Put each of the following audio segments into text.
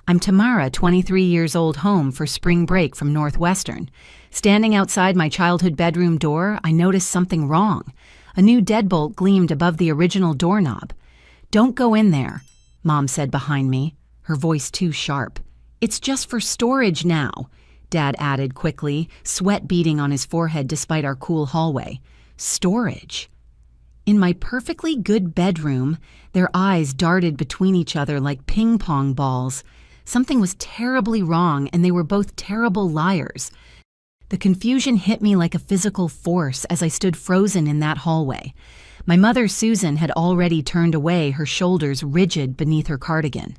I'm Tamara, 23 years old, home for spring break from Northwestern. Standing outside my childhood bedroom door, I noticed something wrong. A new deadbolt gleamed above the original doorknob. "Don't go in there," Mom said behind me, her voice too sharp. "It's just for storage now," Dad added quickly, sweat beading on his forehead despite our cool hallway. Storage. In my perfectly good bedroom, their eyes darted between each other like ping-pong balls. Something was terribly wrong, and they were both terrible liars. The confusion hit me like a physical force as I stood frozen in that hallway. My mother, Susan, had already turned away, her shoulders rigid beneath her cardigan.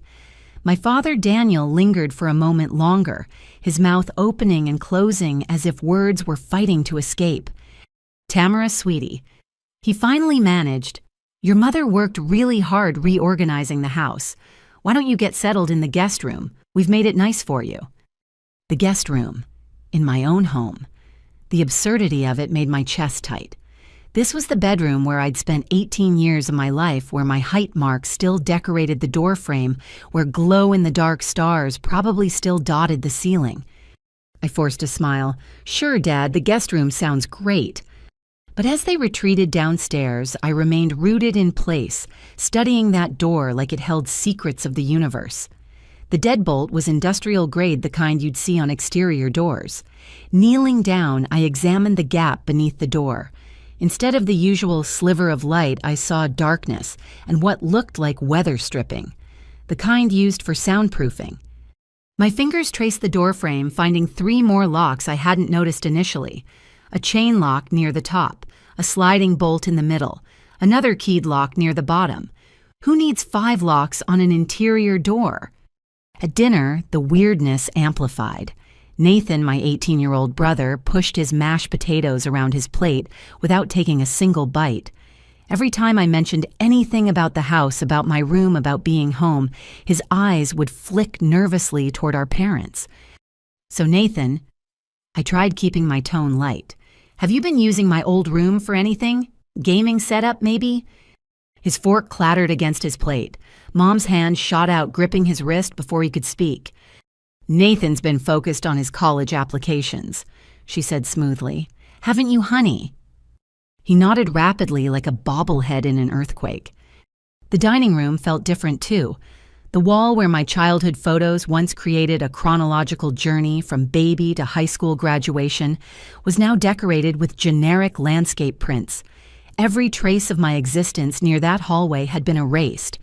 My father, Daniel, lingered for a moment longer, his mouth opening and closing as if words were fighting to escape. "Tamara, sweetie," he finally managed, "your mother worked really hard reorganizing the house. Why don't you get settled in the guest room? We've made it nice for you." The guest room. In my own home. The absurdity of it made my chest tight. This was the bedroom where I'd spent 18 years of my life, where my height mark still decorated the doorframe, where glow-in-the-dark stars probably still dotted the ceiling. I forced a smile. "Sure, Dad, the guest room sounds great." But as they retreated downstairs, I remained rooted in place, studying that door like it held secrets of the universe. The deadbolt was industrial grade, the kind you'd see on exterior doors. Kneeling down, I examined the gap beneath the door. Instead of the usual sliver of light, I saw darkness and what looked like weather stripping, the kind used for soundproofing. My fingers traced the doorframe, finding 3 more locks I hadn't noticed initially. A chain lock near the top, a sliding bolt in the middle, another keyed lock near the bottom. Who needs 5 locks on an interior door? At dinner, the weirdness amplified. Nathan, my 18-year-old brother, pushed his mashed potatoes around his plate without taking a single bite. Every time I mentioned anything about the house, about my room, about being home, his eyes would flick nervously toward our parents. "So Nathan," I tried keeping my tone light, "have you been using my old room for anything? Gaming setup, maybe?" His fork clattered against his plate. Mom's hand shot out, gripping his wrist before he could speak. "Nathan's been focused on his college applications," she said smoothly. "Haven't you, honey?" He nodded rapidly like a bobblehead in an earthquake. The dining room felt different too. The wall where my childhood photos once created a chronological journey from baby to high school graduation was now decorated with generic landscape prints. Every trace of my existence near that hallway had been erased.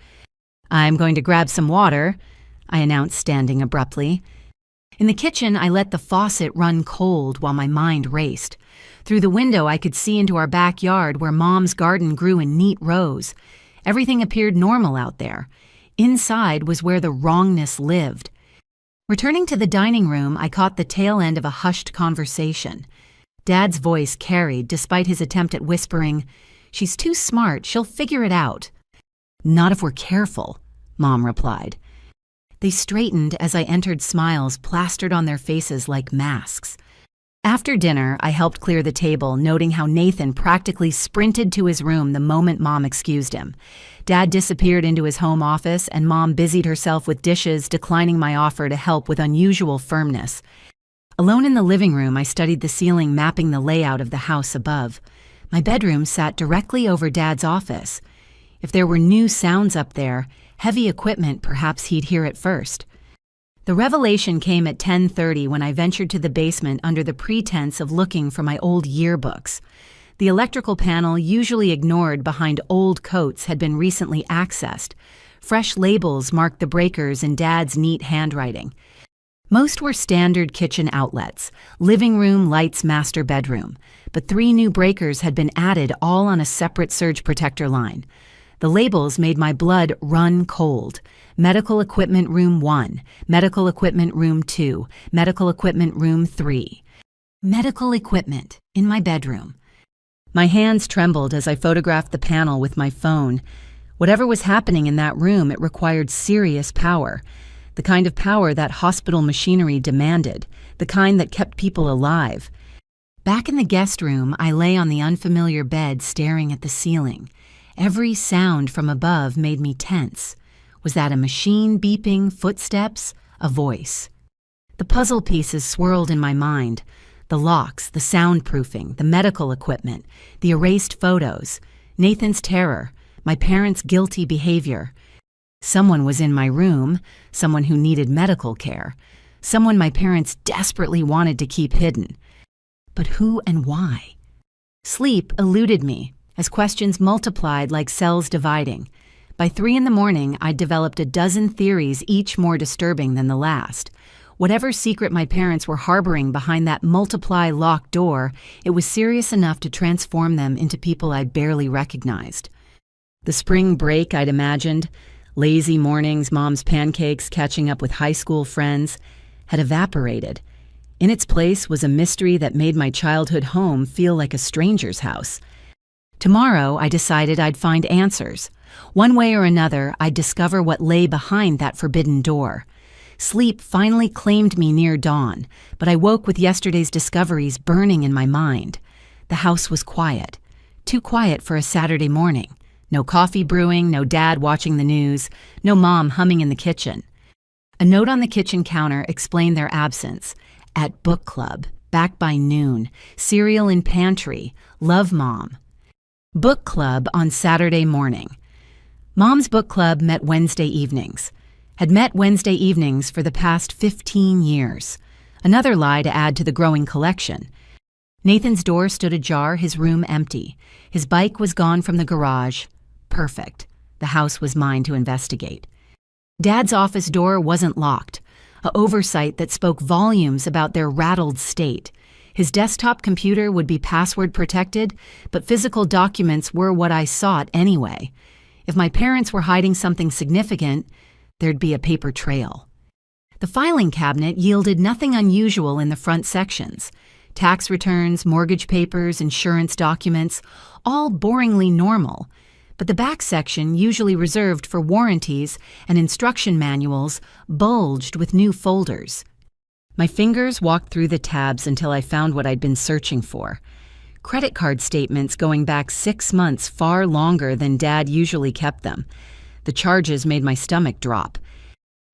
"I'm going to grab some water," I announced, standing abruptly. In the kitchen, I let the faucet run cold while my mind raced. Through the window, I could see into our backyard where Mom's garden grew in neat rows. Everything appeared normal out there. Inside was where the wrongness lived. Returning to the dining room, I caught the tail end of a hushed conversation. Dad's voice carried despite his attempt at whispering, "She's too smart, she'll figure it out." "Not if we're careful," Mom replied. They straightened as I entered, smiles plastered on their faces like masks. After dinner, I helped clear the table, noting how Nathan practically sprinted to his room the moment Mom excused him. Dad disappeared into his home office, and Mom busied herself with dishes, declining my offer to help with unusual firmness. Alone in the living room, I studied the ceiling, mapping the layout of the house above. My bedroom sat directly over Dad's office. If there were new sounds up there, heavy equipment, perhaps he'd hear it first. The revelation came at 10:30 when I ventured to the basement under the pretense of looking for my old yearbooks. The electrical panel, usually ignored behind old coats, had been recently accessed. Fresh labels marked the breakers in Dad's neat handwriting. Most were standard kitchen outlets, living room, lights, master bedroom, but 3 new breakers had been added, all on a separate surge protector line. The labels made my blood run cold. Medical equipment room 1, medical equipment room 2, medical equipment room 3. Medical equipment in my bedroom. My hands trembled as I photographed the panel with my phone. Whatever was happening in that room, it required serious power. The kind of power that hospital machinery demanded, the kind that kept people alive. Back in the guest room, I lay on the unfamiliar bed staring at the ceiling. Every sound from above made me tense. Was that a machine beeping, footsteps, a voice. The puzzle pieces swirled in my mind. The locks, the soundproofing, the medical equipment, the erased photos, Nathan's terror, my parents' guilty behavior. Someone was in my room, someone who needed medical care, someone my parents desperately wanted to keep hidden. But who and why? Sleep eluded me as questions multiplied like cells dividing. By 3 a.m, I'd developed a dozen theories, each more disturbing than the last. Whatever secret my parents were harboring behind that multiply locked door, it was serious enough to transform them into people I'd barely recognized. The spring break I'd imagined, lazy mornings, mom's pancakes, catching up with high school friends, had evaporated. In its place was a mystery that made my childhood home feel like a stranger's house. Tomorrow, I decided I'd find answers. One way or another, I'd discover what lay behind that forbidden door. Sleep finally claimed me near dawn, but I woke with yesterday's discoveries burning in my mind. The house was quiet. Too quiet for a Saturday morning. No coffee brewing, no dad watching the news, no mom humming in the kitchen. A note on the kitchen counter explained their absence. At book club, back by noon, cereal in pantry, love mom. Book club on Saturday morning. Mom's book club met Wednesday evenings. Had met Wednesday evenings for the past 15 years. Another lie to add to the growing collection. Nathan's door stood ajar, his room empty. His bike was gone from the garage. Perfect. The house was mine to investigate. Dad's office door wasn't locked, an oversight that spoke volumes about their rattled state. His desktop computer would be password protected, but physical documents were what I sought anyway. If my parents were hiding something significant, there'd be a paper trail. The filing cabinet yielded nothing unusual in the front sections. Tax returns, mortgage papers, insurance documents, all boringly normal. But the back section, usually reserved for warranties and instruction manuals, bulged with new folders. My fingers walked through the tabs until I found what I'd been searching for. Credit card statements going back 6 months, far longer than Dad usually kept them. The charges made my stomach drop.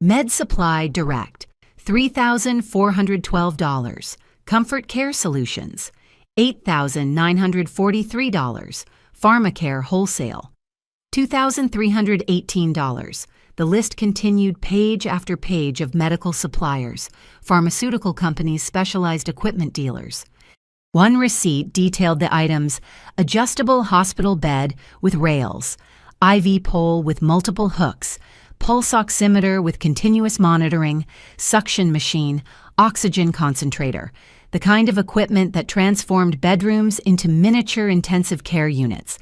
Med Supply Direct, $3,412. Comfort Care Solutions, $8,943. Pharmacare Wholesale, $2,318. The list continued, page after page of medical suppliers, pharmaceutical companies, specialized equipment dealers. One receipt detailed the items: adjustable hospital bed with rails, IV pole with multiple hooks, pulse oximeter with continuous monitoring, suction machine, oxygen concentrator, the kind of equipment that transformed bedrooms into miniature intensive care units.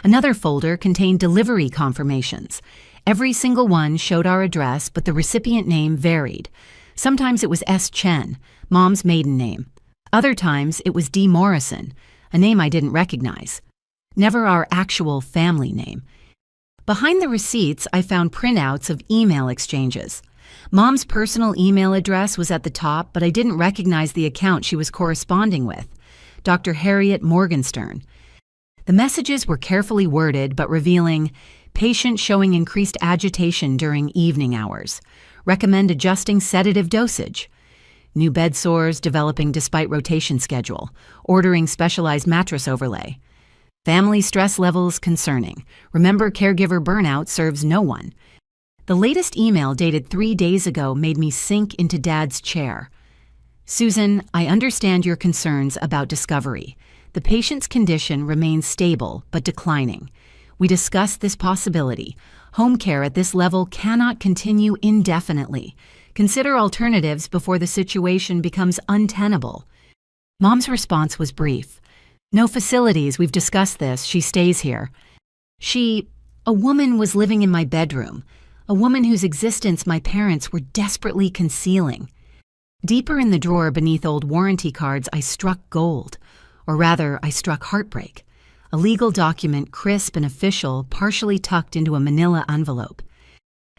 Another folder contained delivery confirmations. Every single one showed our address, but the recipient name varied. Sometimes it was S. Chen, Mom's maiden name. Other times it was D. Morrison, a name I didn't recognize. Never our actual family name. Behind the receipts, I found printouts of email exchanges. Mom's personal email address was at the top, but I didn't recognize the account she was corresponding with. Dr. Harriet Morgenstern. The messages were carefully worded, but revealing: patient showing increased agitation during evening hours. Recommend adjusting sedative dosage. New bed sores developing despite rotation schedule. Ordering specialized mattress overlay. Family stress levels concerning. Remember, caregiver burnout serves no one. The latest email, dated 3 days ago, made me sink into Dad's chair. Susan, I understand your concerns about discovery. The patient's condition remains stable but declining. We discussed this possibility. Home care at this level cannot continue indefinitely. Consider alternatives before the situation becomes untenable. Mom's response was brief. No facilities, we've discussed this, she stays here. A woman was living in my bedroom. A woman whose existence my parents were desperately concealing. Deeper in the drawer beneath old warranty cards, I struck gold. Or rather, I struck heartbreak. A legal document, crisp and official, partially tucked into a manila envelope.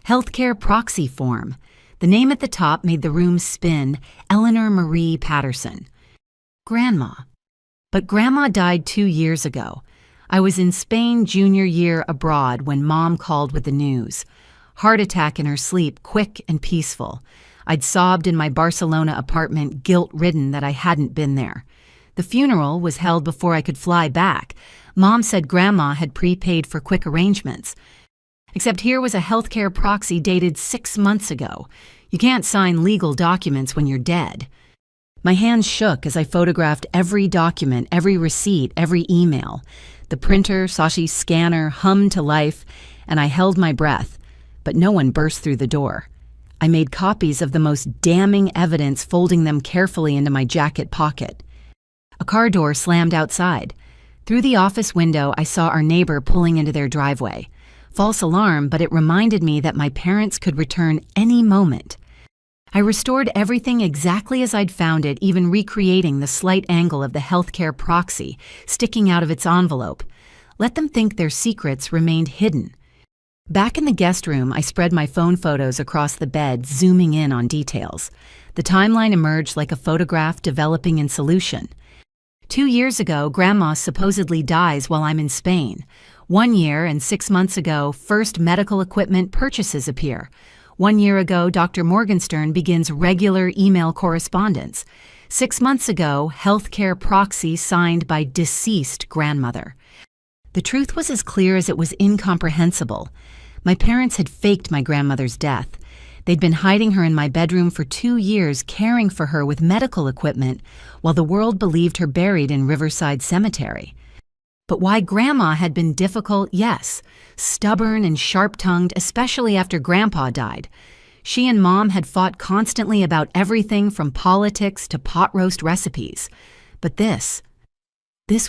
Healthcare proxy form. The name at the top made the room spin: Eleanor Marie Patterson. Grandma. But Grandma died 2 years ago. I was in Spain junior year abroad when Mom called with the news. Heart attack in her sleep, quick and peaceful. I'd sobbed in my Barcelona apartment, guilt-ridden that I hadn't been there. The funeral was held before I could fly back. Mom said Grandma had prepaid for quick arrangements. Except here was a healthcare proxy dated 6 months ago. You can't sign legal documents when you're dead. My hands shook as I photographed every document, every receipt, every email. The printer, Sashi's scanner, hummed to life, and I held my breath. But no one burst through the door. I made copies of the most damning evidence, folding them carefully into my jacket pocket. A car door slammed outside. Through the office window, I saw our neighbor pulling into their driveway. False alarm, but it reminded me that my parents could return any moment. I restored everything exactly as I'd found it, even recreating the slight angle of the healthcare proxy sticking out of its envelope. Let them think their secrets remained hidden. Back in the guest room, I spread my phone photos across the bed, zooming in on details. The timeline emerged like a photograph developing in solution. 2 years ago, Grandma supposedly dies while I'm in Spain. 1 year and 6 months ago, first medical equipment purchases appear. 1 year ago, Dr. Morgenstern begins regular email correspondence. 6 months ago, healthcare proxy signed by deceased grandmother. The truth was as clear as it was incomprehensible. My parents had faked my grandmother's death. They'd been hiding her in my bedroom for 2 years, caring for her with medical equipment, while the world believed her buried in Riverside Cemetery. But why Grandma had been difficult, yes, stubborn and sharp-tongued, especially after Grandpa died. She and Mom had fought constantly about everything from politics to pot roast recipes. But this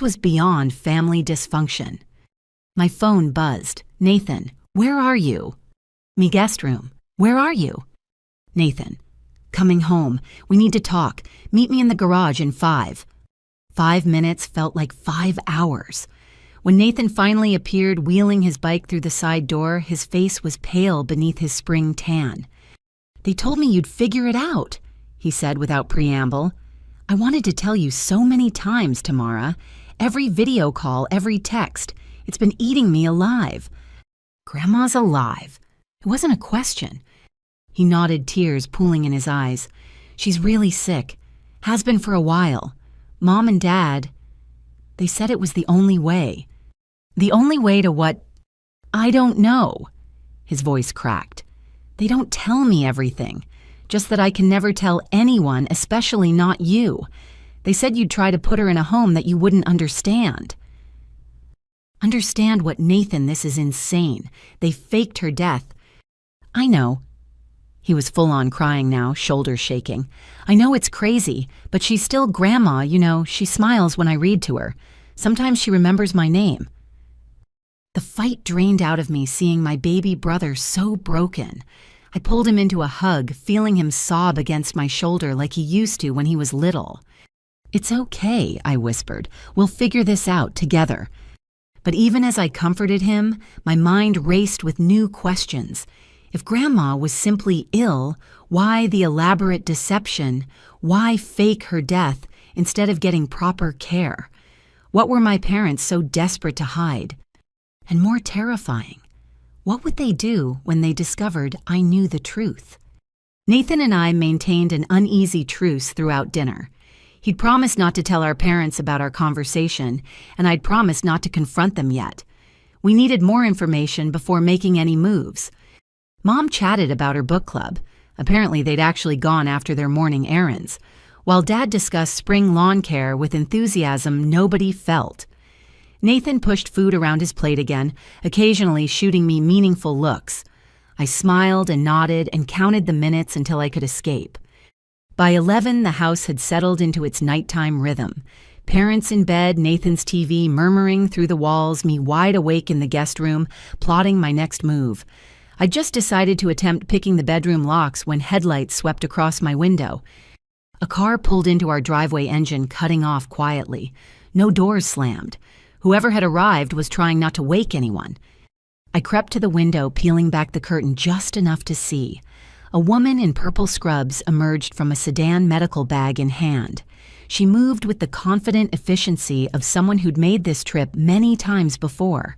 was beyond family dysfunction. My phone buzzed. Nathan, where are you? Me guest room. Where are you? Nathan, coming home. We need to talk. Meet me in the garage in 5. 5 minutes felt like 5 hours. When Nathan finally appeared, wheeling his bike through the side door, his face was pale beneath his spring tan. They told me you'd figure it out, he said without preamble. I wanted to tell you so many times, Tamara. Every video call, every text. It's been eating me alive. Grandma's alive. It wasn't a question. He nodded, tears pooling in his eyes. She's really sick. Has been for a while. Mom and Dad, they said it was the only way. The only way to what? I don't know. His voice cracked. They don't tell me everything. Just that I can never tell anyone, especially not you. They said you'd try to put her in a home that you wouldn't understand. Understand what, Nathan? This is insane. They faked her death. I know. He was full on crying now, shoulders shaking. I know it's crazy, but she's still Grandma, you know. She smiles when I read to her. Sometimes she remembers my name. The fight drained out of me seeing my baby brother so broken. I pulled him into a hug, feeling him sob against my shoulder like he used to when he was little. It's okay, I whispered. We'll figure this out together. But even as I comforted him, my mind raced with new questions. If Grandma was simply ill, why the elaborate deception? Why fake her death instead of getting proper care? What were my parents so desperate to hide? And more terrifying, what would they do when they discovered I knew the truth? Nathan and I maintained an uneasy truce throughout dinner. He'd promised not to tell our parents about our conversation, and I'd promised not to confront them yet. We needed more information before making any moves. Mom chatted about her book club. Apparently they'd actually gone after their morning errands, while Dad discussed spring lawn care with enthusiasm nobody felt. Nathan pushed food around his plate again, occasionally shooting me meaningful looks. I smiled and nodded and counted the minutes until I could escape. By 11, the house had settled into its nighttime rhythm. Parents in bed, Nathan's TV murmuring through the walls, me wide awake in the guest room, plotting my next move. I just decided to attempt picking the bedroom locks when headlights swept across my window. A car pulled into our driveway engine, cutting off quietly. No doors slammed. Whoever had arrived was trying not to wake anyone. I crept to the window, peeling back the curtain just enough to see. A woman in purple scrubs emerged from a sedan medical bag in hand. She moved with the confident efficiency of someone who'd made this trip many times before.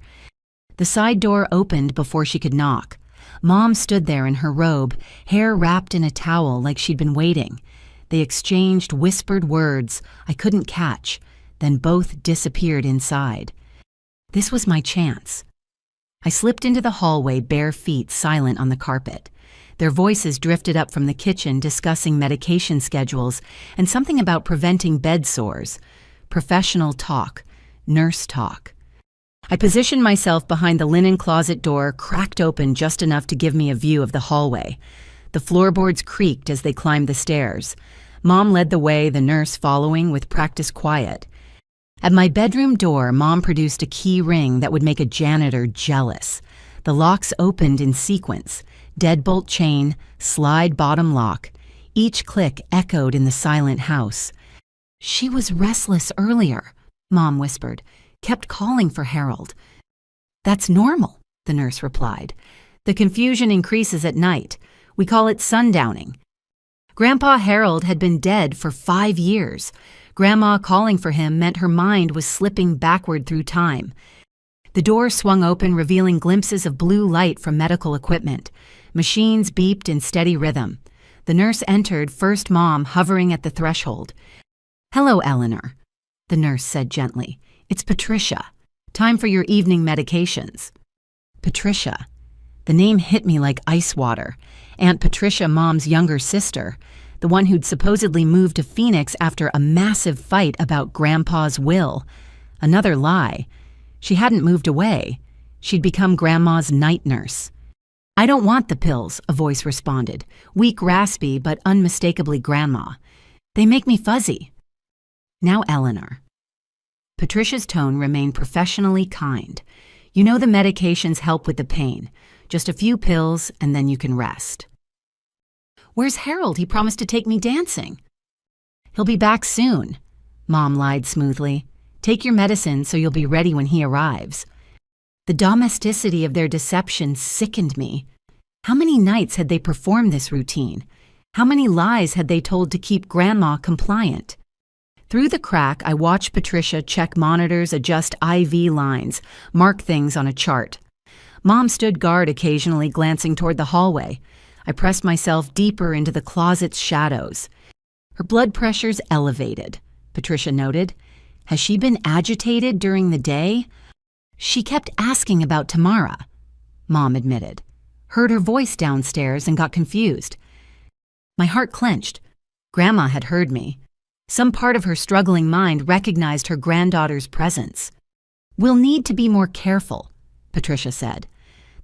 The side door opened before she could knock. Mom stood there in her robe, hair wrapped in a towel like she'd been waiting. They exchanged whispered words I couldn't catch, then both disappeared inside. This was my chance. I slipped into the hallway, bare feet, silent on the carpet. Their voices drifted up from the kitchen, discussing medication schedules and something about preventing bed sores. Professional talk, nurse talk. I positioned myself behind the linen closet door, cracked open just enough to give me a view of the hallway. The floorboards creaked as they climbed the stairs. Mom led the way, the nurse following with practiced quiet. At my bedroom door, Mom produced a key ring that would make a janitor jealous. The locks opened in sequence. Deadbolt chain, slide bottom lock. Each click echoed in the silent house. "She was restless earlier," Mom whispered. "Kept calling for Harold." "That's normal," the nurse replied. "The confusion increases at night. We call it sundowning." Grandpa Harold had been dead for 5 years. Grandma calling for him meant her mind was slipping backward through time. The door swung open, revealing glimpses of blue light from medical equipment. Machines beeped in steady rhythm. The nurse entered, first Mom hovering at the threshold. "Hello, Eleanor," the nurse said gently. "It's Patricia. Time for your evening medications." Patricia. The name hit me like ice water. Aunt Patricia, Mom's younger sister, the one who'd supposedly moved to Phoenix after a massive fight about Grandpa's will. Another lie. She hadn't moved away. She'd become Grandma's night nurse. "I don't want the pills," a voice responded, weak, raspy, but unmistakably Grandma. "They make me fuzzy." "Now, Eleanor." Patricia's tone remained professionally kind. "You know the medications help with the pain. Just a few pills, and then you can rest." "Where's Harold? He promised to take me dancing." "He'll be back soon," Mom lied smoothly. "Take your medicine so you'll be ready when he arrives." The domesticity of their deception sickened me. How many nights had they performed this routine? How many lies had they told to keep Grandma compliant? Through the crack, I watched Patricia check monitors, adjust IV lines, mark things on a chart. Mom stood guard occasionally, glancing toward the hallway. I pressed myself deeper into the closet's shadows. "Her blood pressure's elevated," Patricia noted. "Has she been agitated during the day?" "She kept asking about Tamara," Mom admitted. "Heard her voice downstairs and got confused." My heart clenched. Grandma had heard me. Some part of her struggling mind recognized her granddaughter's presence. "We'll need to be more careful," Patricia said.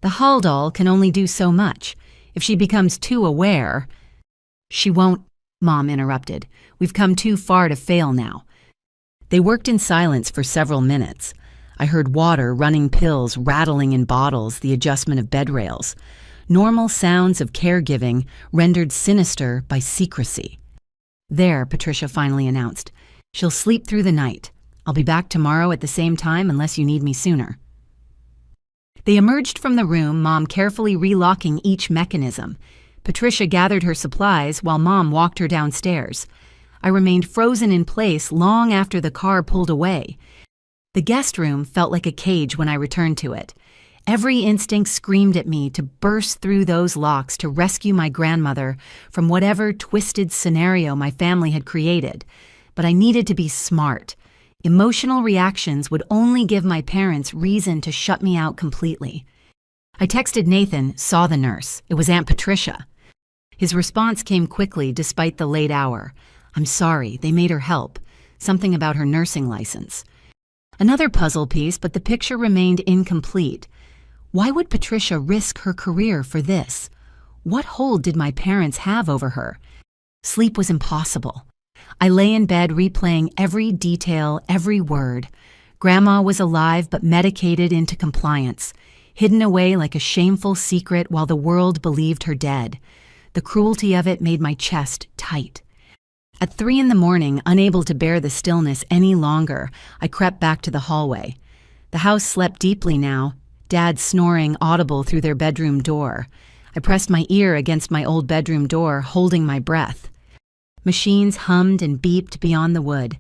"The Haldol can only do so much. If she becomes too aware—" "She won't," Mom interrupted. "We've come too far to fail now." They worked in silence for several minutes. I heard water, running pills, rattling in bottles, the adjustment of bed rails. Normal sounds of caregiving rendered sinister by secrecy. "There," Patricia finally announced. "She'll sleep through the night. I'll be back tomorrow at the same time unless you need me sooner." They emerged from the room, Mom carefully relocking each mechanism. Patricia gathered her supplies while Mom walked her downstairs. I remained frozen in place long after the car pulled away. The guest room felt like a cage when I returned to it. Every instinct screamed at me to burst through those locks to rescue my grandmother from whatever twisted scenario my family had created. But I needed to be smart. Emotional reactions would only give my parents reason to shut me out completely. I texted Nathan, saw the nurse. It was Aunt Patricia. His response came quickly despite the late hour. "I'm sorry, they made her help. Something about her nursing license." Another puzzle piece, but the picture remained incomplete. Why would Patricia risk her career for this? What hold did my parents have over her? Sleep was impossible. I lay in bed replaying every detail, every word. Grandma was alive but medicated into compliance, hidden away like a shameful secret while the world believed her dead. The cruelty of it made my chest tight. At 3 a.m, unable to bear the stillness any longer, I crept back to the hallway. The house slept deeply now, Dad snoring audible through their bedroom door. I pressed my ear against my old bedroom door, holding my breath. Machines hummed and beeped beyond the wood.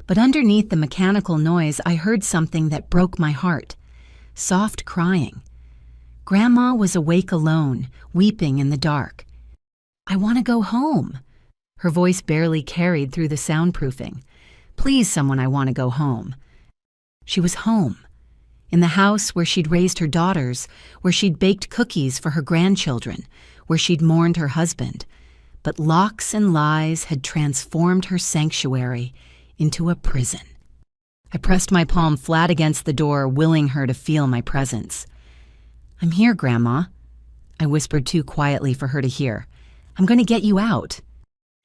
But underneath the mechanical noise, I heard something that broke my heart. Soft crying. Grandma was awake alone, weeping in the dark. "I want to go home." Her voice barely carried through the soundproofing. "Please, someone, I want to go home." She was home, in the house where she'd raised her daughters, where she'd baked cookies for her grandchildren, where she'd mourned her husband. But locks and lies had transformed her sanctuary into a prison. I pressed my palm flat against the door, willing her to feel my presence. "I'm here, Grandma," I whispered too quietly for her to hear. "I'm going to get you out."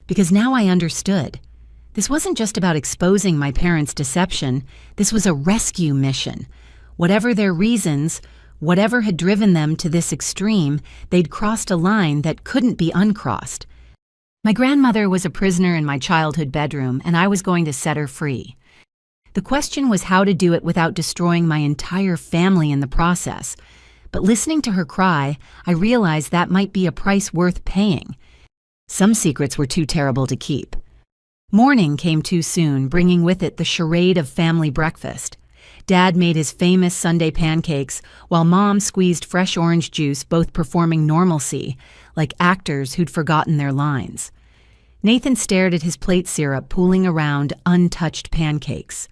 Because now I understood. This wasn't just about exposing my parents' deception. This was a rescue mission. Whatever their reasons, whatever had driven them to this extreme, they'd crossed a line that couldn't be uncrossed. My grandmother was a prisoner in my childhood bedroom, and I was going to set her free. The question was how to do it without destroying my entire family in the process. But listening to her cry, I realized that might be a price worth paying. Some secrets were too terrible to keep. Morning came too soon, bringing with it the charade of family breakfast. Dad made his famous Sunday pancakes, while Mom squeezed fresh orange juice, both performing normalcy, like actors who'd forgotten their lines. Nathan stared at his plate syrup pooling around untouched pancakes.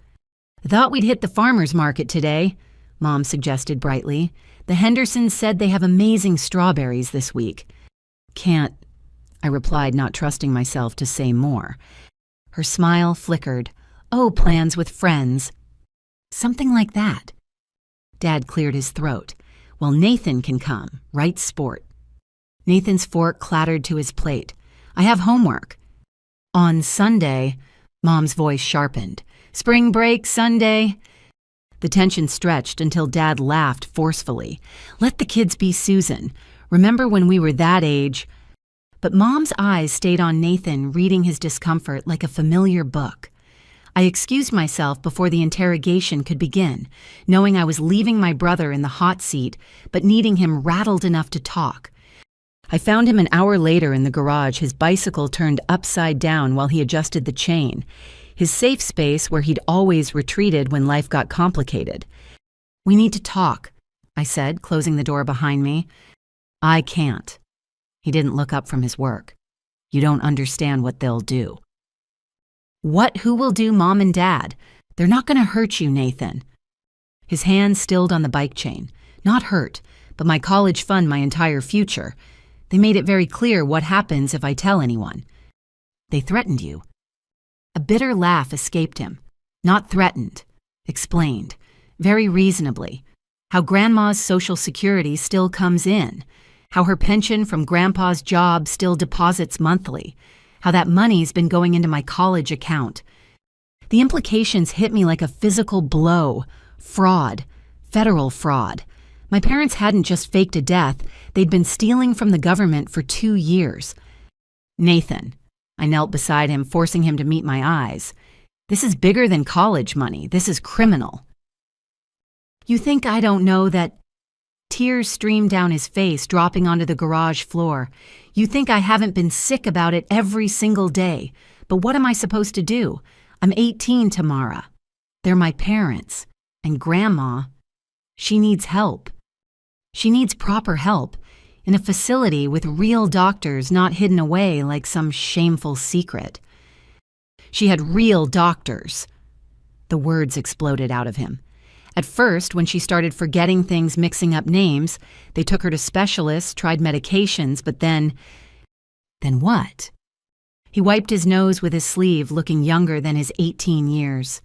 "I thought we'd hit the farmer's market today," Mom suggested brightly. "The Hendersons said they have amazing strawberries this week." "Can't," I replied, not trusting myself to say more. Her smile flickered. "Oh, plans with friends." "Something like that." Dad cleared his throat. "Well, Nathan can come, right sport." Nathan's fork clattered to his plate. "I have homework." "On Sunday," Mom's voice sharpened. "Spring break Sunday." The tension stretched until Dad laughed forcefully. "Let the kids be Susan. Remember when we were that age?" But Mom's eyes stayed on Nathan, reading his discomfort like a familiar book. I excused myself before the interrogation could begin, knowing I was leaving my brother in the hot seat, but needing him rattled enough to talk. I found him an hour later in the garage, his bicycle turned upside down while he adjusted the chain, his safe space where he'd always retreated when life got complicated. "We need to talk," I said, closing the door behind me. "I can't." He didn't look up from his work. "You don't understand what they'll do." Who will do, Mom and Dad? They're not going to hurt you, Nathan." His hand stilled on the bike chain. "Not hurt, but my college fund my entire future. They made it very clear what happens if I tell anyone." "They threatened you." A bitter laugh escaped him. "Not threatened. Explained. Very reasonably. How Grandma's Social Security still comes in. How her pension from Grandpa's job still deposits monthly. How that money's been going into my college account. The implications hit me like a physical blow. Fraud. Federal fraud. My parents hadn't just faked a death, they'd been stealing from the government for 2 years. "Nathan," I knelt beside him, forcing him to meet my eyes. "This is bigger than college money. This is criminal." "You think I don't know that—" Tears streamed down his face, dropping onto the garage floor. "You think I haven't been sick about it every single day. But what am I supposed to do? I'm 18 tomorrow. They're my parents. And Grandma, she needs help. She needs proper help, in a facility with real doctors, not hidden away like some shameful secret. She had real doctors." The words exploded out of him. At first, when she started forgetting things, mixing up names, they took her to specialists, tried medications, but then what? He wiped his nose with his sleeve, looking younger than his 18 years.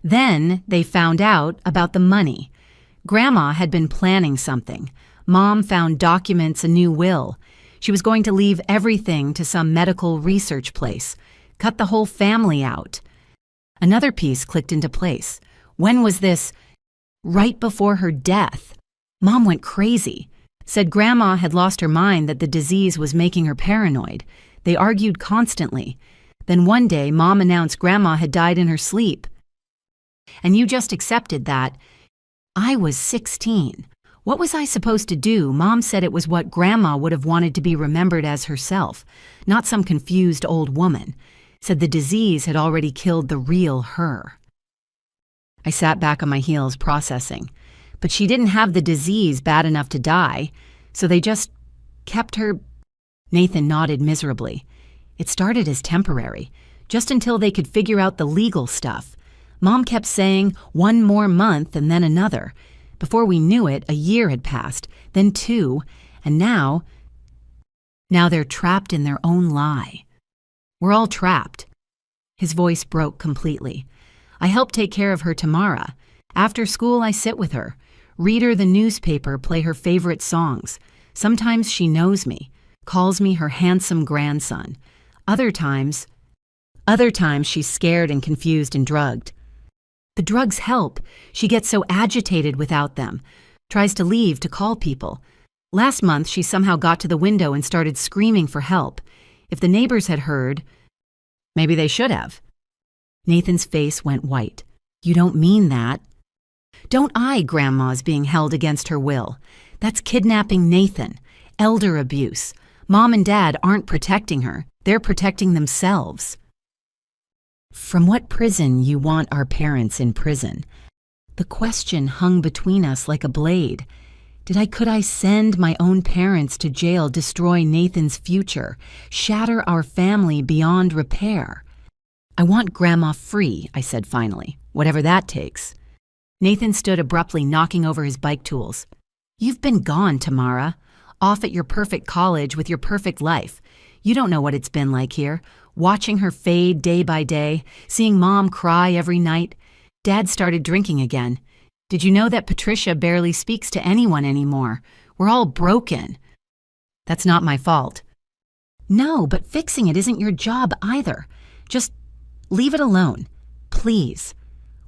Then they found out about the money. Grandma had been planning something. Mom found documents, a new will. She was going to leave everything to some medical research place, cut the whole family out. Another piece clicked into place. When was this? Right before her death. Mom went crazy. Said Grandma had lost her mind, that the disease was making her paranoid. They argued constantly. Then one day, Mom announced Grandma had died in her sleep. And you just accepted that. I was 16. What was I supposed to do? Mom said it was what Grandma would have wanted to be remembered as herself, not some confused old woman. Said the disease had already killed the real her. I sat back on my heels, processing. but she didn't have the disease bad enough to die, so they just kept her. Nathan nodded miserably. It started as temporary, just until they could figure out the legal stuff. Mom kept saying 1 more month and then another. Before we knew it, a year had passed, then 2, and now they're trapped in their own lie. We're all trapped. His voice broke completely. I help take care of her tomorrow. After school, I sit with her, read her the newspaper, play her favorite songs. Sometimes she knows me, calls me her handsome grandson. Other times she's scared and confused and drugged. The drugs help. She gets so agitated without them, tries to leave to call people. Last month, she somehow got to the window and started screaming for help. If the neighbors had heard, maybe they should have. Nathan's face went white. You don't mean that. Don't I, Grandma's being held against her will. That's kidnapping Nathan. Elder abuse. Mom and Dad aren't protecting her. They're protecting themselves. From what prison you want our parents in prison? The question hung between us like a blade. Could I send my own parents to jail, destroy Nathan's future, shatter our family beyond repair? I want Grandma free, I said finally, whatever that takes. Nathan stood abruptly, knocking over his bike tools. You've been gone, Tamara. Off at your perfect college with your perfect life. You don't know what it's been like here, watching her fade day by day, seeing Mom cry every night. Dad started drinking again. Did you know that Patricia barely speaks to anyone anymore? We're all broken. That's not my fault. No, but fixing it isn't your job either. Just leave it alone, please.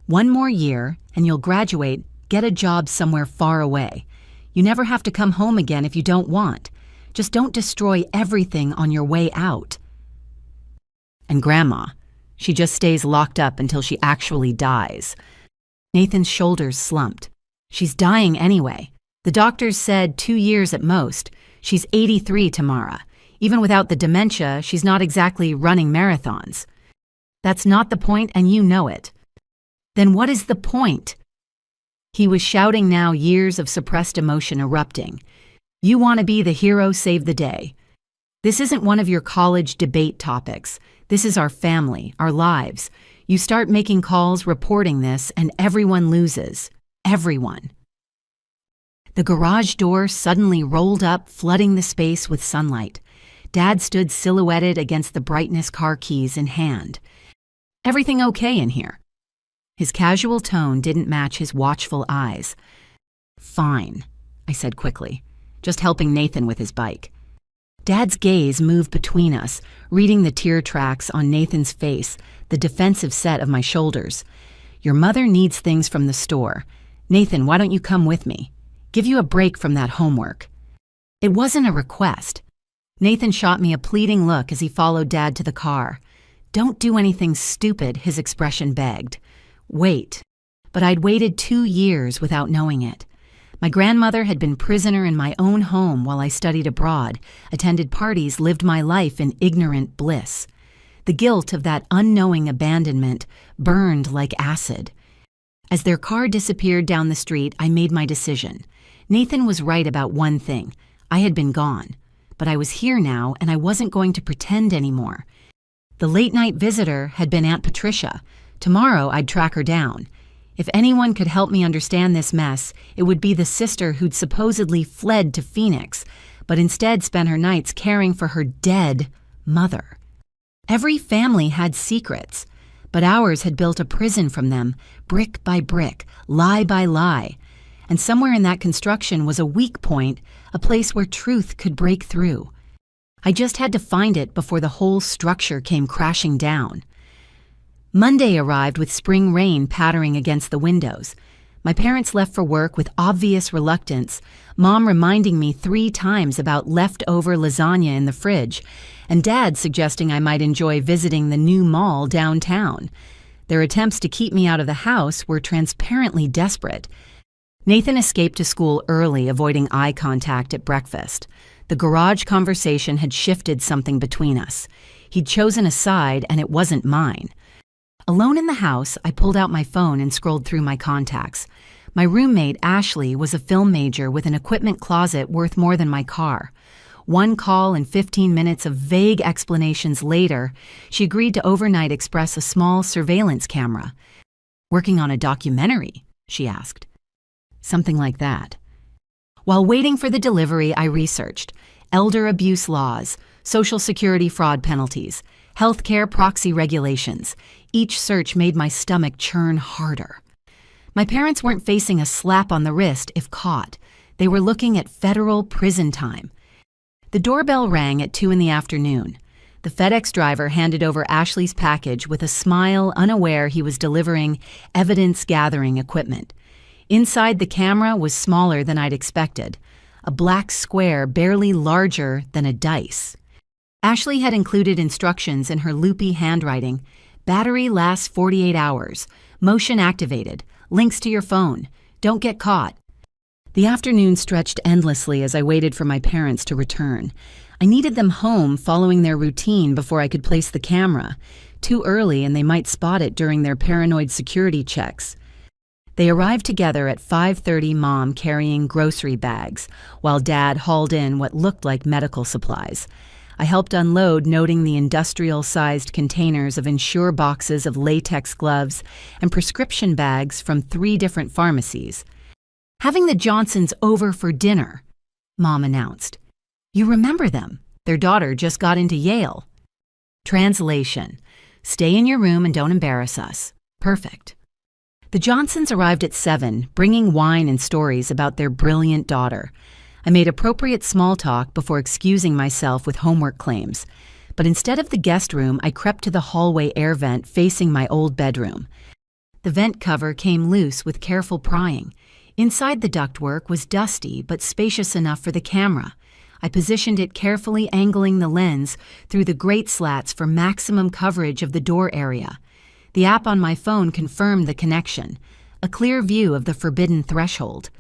1 more year and you'll graduate, get a job somewhere far away. You never have to come home again if you don't want. Just don't destroy everything on your way out. And Grandma, she just stays locked up until she actually dies. Nathan's shoulders slumped. She's dying anyway. The doctors said 2 years at most. She's 83 tomorrow. Even without the dementia, she's not exactly running marathons. That's not the point, and you know it. Then what is the point? He was shouting now, years of suppressed emotion erupting. You want to be the hero, save the day. This isn't one of your college debate topics. This is our family, our lives. You start making calls, reporting this, and everyone loses. Everyone. The garage door suddenly rolled up, flooding the space with sunlight. Dad stood silhouetted against the brightness, car keys in hand. Everything okay in here? His casual tone didn't match his watchful eyes. Fine, I said quickly, just helping Nathan with his bike. Dad's gaze moved between us, reading the tear tracks on Nathan's face, the defensive set of my shoulders. Your mother needs things from the store. Nathan, why don't you come with me? Give you a break from that homework. It wasn't a request. Nathan shot me a pleading look as he followed Dad to the car. Don't do anything stupid, his expression begged. Wait. But I'd waited 2 years without knowing it. My grandmother had been prisoner in my own home while I studied abroad, attended parties, lived my life in ignorant bliss. The guilt of that unknowing abandonment burned like acid. As their car disappeared down the street, I made my decision. Nathan was right about one thing. I had been gone. But I was here now, and I wasn't going to pretend anymore. The late-night visitor had been Aunt Patricia. Tomorrow, I'd track her down. If anyone could help me understand this mess, it would be the sister who'd supposedly fled to Phoenix, but instead spent her nights caring for her dead mother. Every family had secrets, but ours had built a prison from them, brick by brick, lie by lie. And somewhere in that construction was a weak point, a place where truth could break through. I just had to find it before the whole structure came crashing down. Monday arrived with spring rain pattering against the windows. My parents left for work with obvious reluctance, Mom reminding me 3 times about leftover lasagna in the fridge, and Dad suggesting I might enjoy visiting the new mall downtown. Their attempts to keep me out of the house were transparently desperate. Nathan escaped to school early, avoiding eye contact at breakfast. The garage conversation had shifted something between us. He'd chosen a side, and it wasn't mine. Alone in the house, I pulled out my phone and scrolled through my contacts. My roommate, Ashley, was a film major with an equipment closet worth more than my car. One call and 15 minutes of vague explanations later, she agreed to overnight express a small surveillance camera. "Working on a documentary?" she asked. "Something like that." While waiting for the delivery, I researched elder abuse laws, Social Security fraud penalties, healthcare proxy regulations. Each search made my stomach churn harder. My parents weren't facing a slap on the wrist if caught. They were looking at federal prison time. The doorbell rang at 2 in the afternoon. The FedEx driver handed over Ashley's package with a smile, unaware he was delivering evidence-gathering equipment. Inside, the camera was smaller than I'd expected, a black square barely larger than a dice. Ashley had included instructions in her loopy handwriting. Battery lasts 48 hours, motion activated, links to your phone, don't get caught. The afternoon stretched endlessly as I waited for my parents to return. I needed them home following their routine before I could place the camera. Too early and they might spot it during their paranoid security checks. They arrived together at 5:30, Mom carrying grocery bags, while Dad hauled in what looked like medical supplies. I helped unload, noting the industrial-sized containers of Ensure boxes of latex gloves and prescription bags from 3 different pharmacies. "Having the Johnsons over for dinner," Mom announced. "You remember them. Their daughter just got into Yale." Translation: "Stay in your room and don't embarrass us." Perfect. The Johnsons arrived at 7, bringing wine and stories about their brilliant daughter. I made appropriate small talk before excusing myself with homework claims. But instead of the guest room, I crept to the hallway air vent facing my old bedroom. The vent cover came loose with careful prying. Inside, the ductwork was dusty but spacious enough for the camera. I positioned it carefully, angling the lens through the grate slats for maximum coverage of the door area. The app on my phone confirmed the connection, a clear view of the forbidden threshold.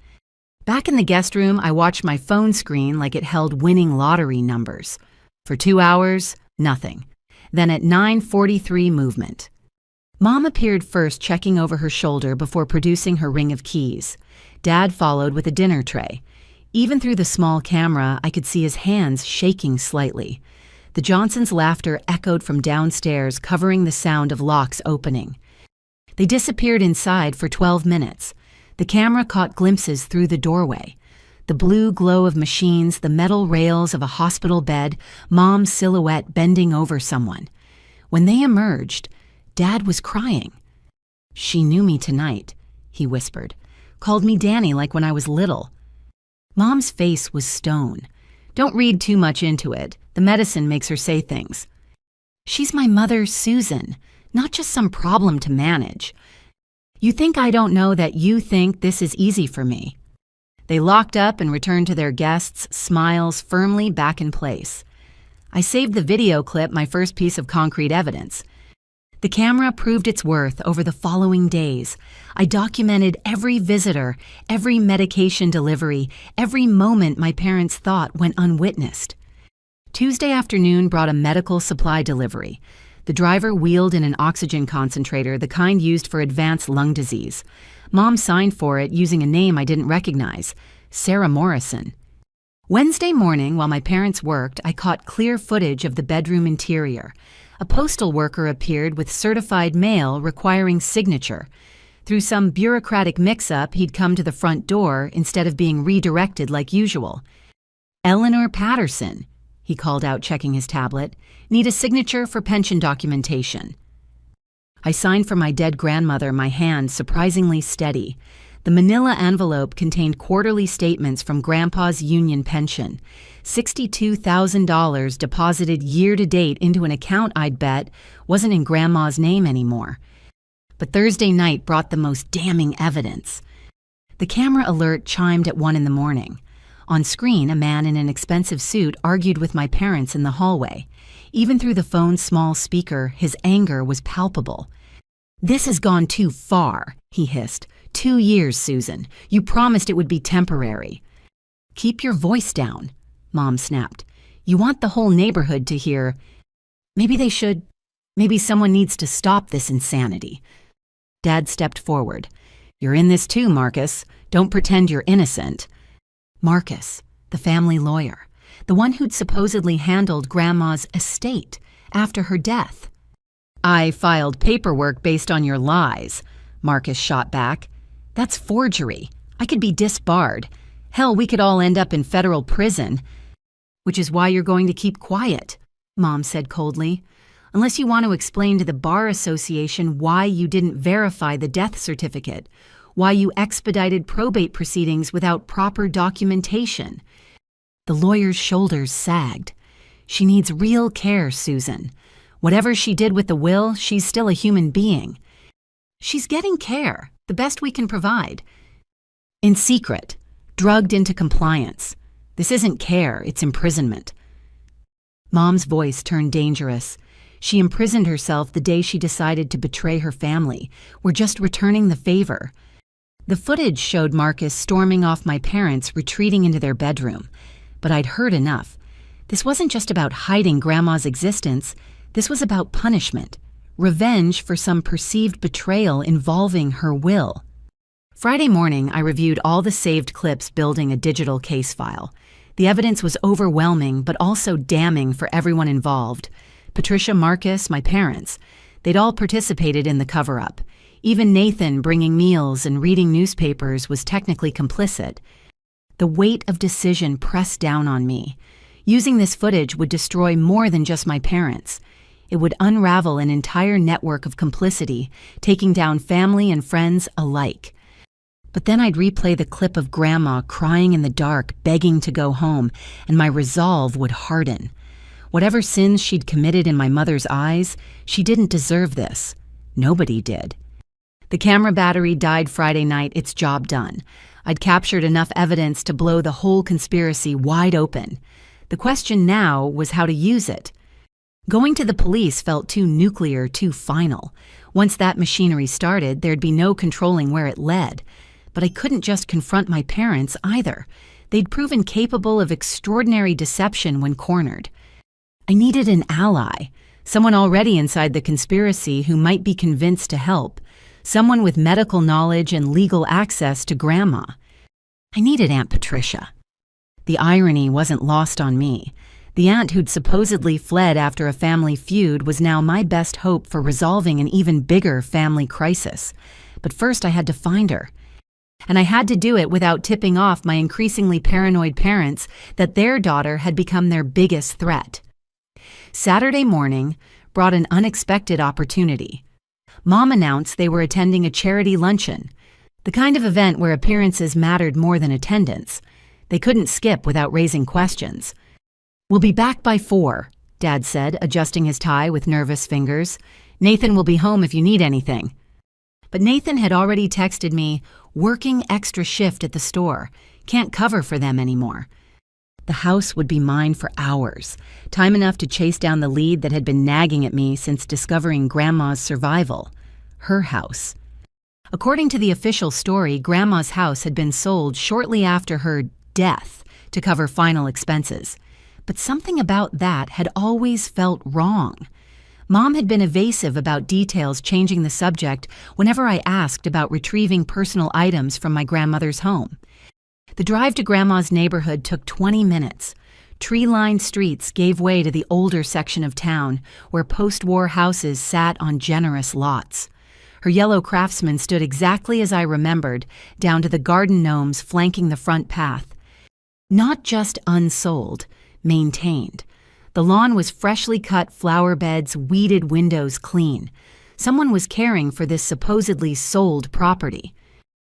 Back in the guest room, I watched my phone screen like it held winning lottery numbers. For 2 hours, nothing. Then at 9:43, movement. Mom appeared first, checking over her shoulder before producing her ring of keys. Dad followed with a dinner tray. Even through the small camera, I could see his hands shaking slightly. The Johnsons' laughter echoed from downstairs, covering the sound of locks opening. They disappeared inside for 12 minutes. The camera caught glimpses through the doorway. The blue glow of machines, the metal rails of a hospital bed, Mom's silhouette bending over someone. When they emerged, Dad was crying. "She knew me tonight," he whispered. "Called me Danny like when I was little." Mom's face was stone. "Don't read too much into it. The medicine makes her say things." "She's my mother, Susan, not just some problem to manage. You think I don't know that you think this is easy for me?" They locked up and returned to their guests, smiles firmly back in place. I saved the video clip, my first piece of concrete evidence. The camera proved its worth over the following days. I documented every visitor, every medication delivery, every moment my parents thought went unwitnessed. Tuesday afternoon brought a medical supply delivery. The driver wheeled in an oxygen concentrator, the kind used for advanced lung disease. Mom signed for it using a name I didn't recognize, Sarah Morrison. Wednesday morning, while my parents worked, I caught clear footage of the bedroom interior. A postal worker appeared with certified mail requiring signature. Through some bureaucratic mix-up, he'd come to the front door instead of being redirected like usual. "Eleanor Patterson," he called out, checking his tablet. "Need a signature for pension documentation." I signed for my dead grandmother, my hand surprisingly steady. The manila envelope contained quarterly statements from Grandpa's union pension. $62,000 deposited year-to-date into an account I'd bet wasn't in Grandma's name anymore. But Thursday night brought the most damning evidence. The camera alert chimed at 1 in the morning. On screen, a man in an expensive suit argued with my parents in the hallway. Even through the phone's small speaker, his anger was palpable. "This has gone too far," he hissed. 2 years, Susan. You promised it would be temporary." "Keep your voice down," Mom snapped. "You want the whole neighborhood to hear. Maybe they should. Maybe someone needs to stop this insanity." Dad stepped forward. "You're in this too, Marcus. Don't pretend you're innocent." Marcus, the family lawyer, the one who'd supposedly handled Grandma's estate after her death. "I filed paperwork based on your lies," Marcus shot back. "That's forgery. I could be disbarred. Hell, we could all end up in federal prison." "Which is why you're going to keep quiet," Mom said coldly. "Unless you want to explain to the Bar Association why you didn't verify the death certificate, why you expedited probate proceedings without proper documentation." The lawyer's shoulders sagged. "She needs real care, Susan. Whatever she did with the will, she's still a human being. She's getting care, the best we can provide. In secret, drugged into compliance. This isn't care, it's imprisonment." Mom's voice turned dangerous. She imprisoned herself the day she decided to betray her family. We're just returning the favor. The footage showed Marcus storming off my parents, retreating into their bedroom. But I'd heard enough. This wasn't just about hiding Grandma's existence. This was about punishment, revenge for some perceived betrayal involving her will. Friday morning, I reviewed all the saved clips building a digital case file. The evidence was overwhelming, but also damning for everyone involved. Patricia, Marcus, my parents. They'd all participated in the cover-up. Even Nathan, bringing meals and reading newspapers, was technically complicit. The weight of decision pressed down on me. Using this footage would destroy more than just my parents. It would unravel an entire network of complicity, taking down family and friends alike. But then I'd replay the clip of Grandma crying in the dark, begging to go home, and my resolve would harden. Whatever sins she'd committed in my mother's eyes, she didn't deserve this. Nobody did. The camera battery died Friday night, its job done. I'd captured enough evidence to blow the whole conspiracy wide open. The question now was how to use it. Going to the police felt too nuclear, too final. Once that machinery started, there'd be no controlling where it led. But I couldn't just confront my parents either. They'd proven capable of extraordinary deception when cornered. I needed an ally, someone already inside the conspiracy who might be convinced to help, someone with medical knowledge and legal access to Grandma. I needed Aunt Patricia. The irony wasn't lost on me. The aunt who'd supposedly fled after a family feud was now my best hope for resolving an even bigger family crisis. But first I had to find her. And I had to do it without tipping off my increasingly paranoid parents that their daughter had become their biggest threat. Saturday morning brought an unexpected opportunity. Mom announced they were attending a charity luncheon, the kind of event where appearances mattered more than attendance. They couldn't skip without raising questions. "We'll be back by 4, Dad said, adjusting his tie with nervous fingers. "Nathan will be home if you need anything." But Nathan had already texted me, "Working extra shift at the store. Can't cover for them anymore." The house would be mine for hours, time enough to chase down the lead that had been nagging at me since discovering Grandma's survival. Her house. According to the official story, Grandma's house had been sold shortly after her death to cover final expenses. But something about that had always felt wrong. Mom had been evasive about details, changing the subject whenever I asked about retrieving personal items from my grandmother's home. The drive to Grandma's neighborhood took 20 minutes. Tree-lined streets gave way to the older section of town, where post-war houses sat on generous lots. Her yellow Craftsman stood exactly as I remembered, down to the garden gnomes flanking the front path. Not just unsold, maintained. The lawn was freshly cut flower beds, weeded windows clean. Someone was caring for this supposedly sold property.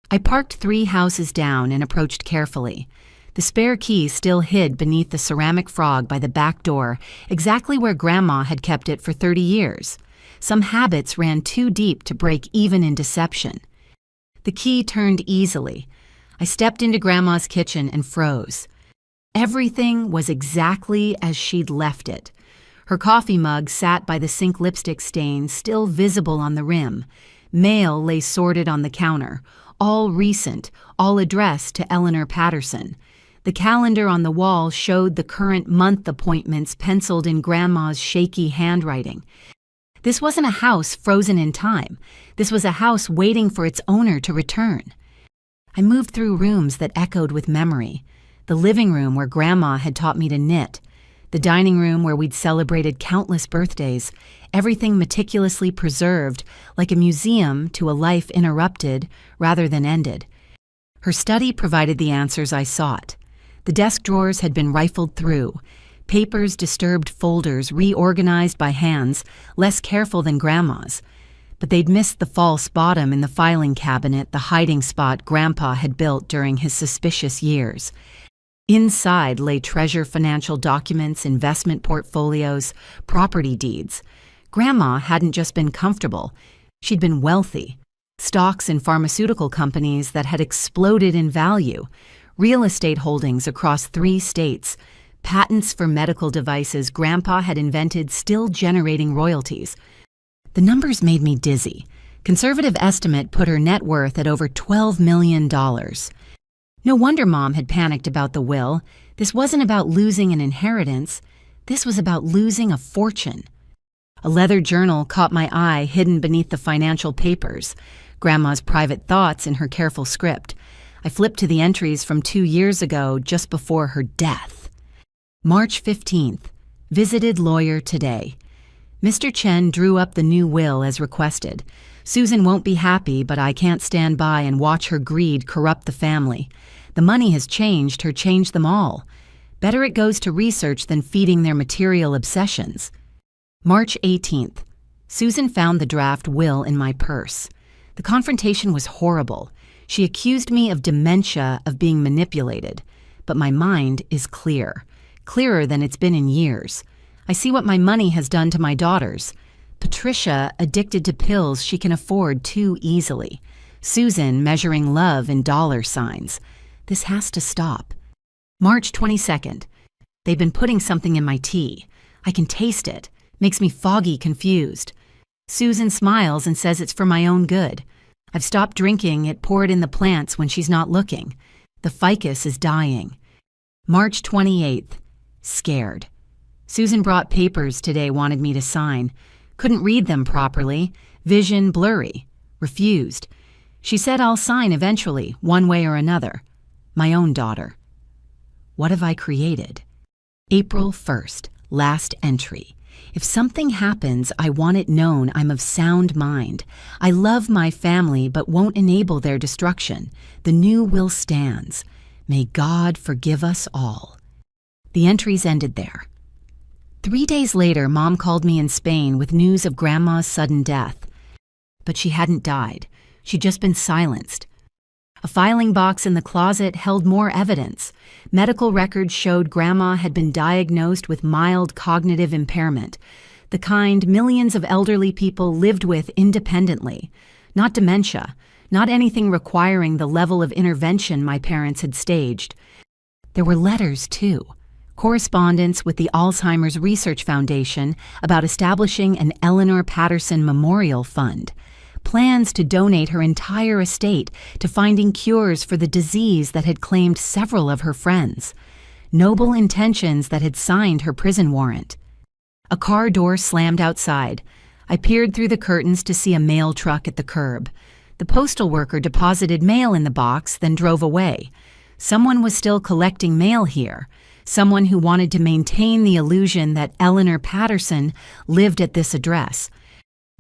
I parked 3 houses down and approached carefully. The spare key still hid beneath the ceramic frog by the back door, exactly where Grandma had kept it for 30 years. Some habits ran too deep to break even in deception. The key turned easily. I stepped into Grandma's kitchen and froze. Everything was exactly as she'd left it. Her coffee mug sat by the sink lipstick stain, still visible on the rim. Mail lay sorted on the counter, all recent, all addressed to Eleanor Patterson. The calendar on the wall showed the current month appointments penciled in Grandma's shaky handwriting. This wasn't a house frozen in time. This was a house waiting for its owner to return. I moved through rooms that echoed with memory. The living room where Grandma had taught me to knit. The dining room where we'd celebrated countless birthdays, everything meticulously preserved, like a museum to a life interrupted rather than ended. Her study provided the answers I sought. The desk drawers had been rifled through, papers disturbed, folders reorganized by hands less careful than Grandma's. But they'd missed the false bottom in the filing cabinet, the hiding spot Grandpa had built during his suspicious years. Inside lay treasure, financial documents, investment portfolios, property deeds. Grandma hadn't just been comfortable, she'd been wealthy. Stocks in pharmaceutical companies that had exploded in value, real estate holdings across 3 states, patents for medical devices Grandpa had invented still generating royalties. The numbers made me dizzy. Conservative estimate put her net worth at over $12 million. No wonder Mom had panicked about the will. This wasn't about losing an inheritance. This was about losing a fortune. A leather journal caught my eye hidden beneath the financial papers, Grandma's private thoughts in her careful script. I flipped to the entries from 2 years ago, just before her death. March 15th. Visited lawyer today. Mr. Chen drew up the new will as requested. Susan won't be happy, but I can't stand by and watch her greed corrupt the family. The money has changed her, changed them all. Better it goes to research than feeding their material obsessions. March 18th. Susan found the draft will in my purse. The confrontation was horrible. She accused me of dementia, of being manipulated. But my mind is clear. Clearer than it's been in years. I see what my money has done to my daughters. Patricia, addicted to pills she can afford too easily. Susan, measuring love in dollar signs. This has to stop. March 22nd. They've been putting something in my tea. I can taste it. Makes me foggy, confused. Susan smiles and says it's for my own good. I've stopped drinking it, poured in the plants when she's not looking. The ficus is dying. March 28th. Scared. Susan brought papers today, wanted me to sign. Couldn't read them properly. Vision blurry. Refused. She said I'll sign eventually, one way or another. My own daughter. What have I created? April 1st. Last entry. If something happens, I want it known I'm of sound mind. I love my family but won't enable their destruction. The new will stands. May God forgive us all. The entries ended there. 3 days later, Mom called me in Spain with news of Grandma's sudden death. But she hadn't died. She'd just been silenced. A filing box in the closet held more evidence. Medical records showed Grandma had been diagnosed with mild cognitive impairment, the kind millions of elderly people lived with independently. Not dementia, not anything requiring the level of intervention my parents had staged. There were letters, too. Correspondence with the Alzheimer's Research Foundation about establishing an Eleanor Patterson Memorial Fund. Plans to donate her entire estate to finding cures for the disease that had claimed several of her friends. Noble intentions that had signed her prison warrant. A car door slammed outside. I peered through the curtains to see a mail truck at the curb. The postal worker deposited mail in the box, then drove away. Someone was still collecting mail here. Someone who wanted to maintain the illusion that Eleanor Patterson lived at this address.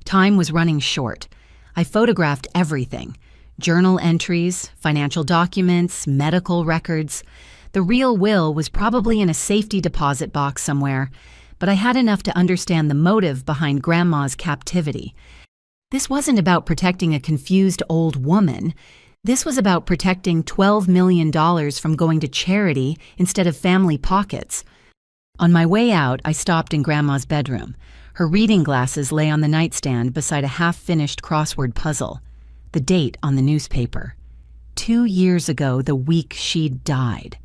Time was running short. I photographed everything. Journal entries, financial documents, medical records. The real will was probably in a safety deposit box somewhere, but I had enough to understand the motive behind Grandma's captivity. This wasn't about protecting a confused old woman. This was about protecting $12 million from going to charity instead of family pockets. On my way out, I stopped in Grandma's bedroom. Her reading glasses lay on the nightstand beside a half-finished crossword puzzle. The date on the newspaper. 2 years ago, the week she'd died.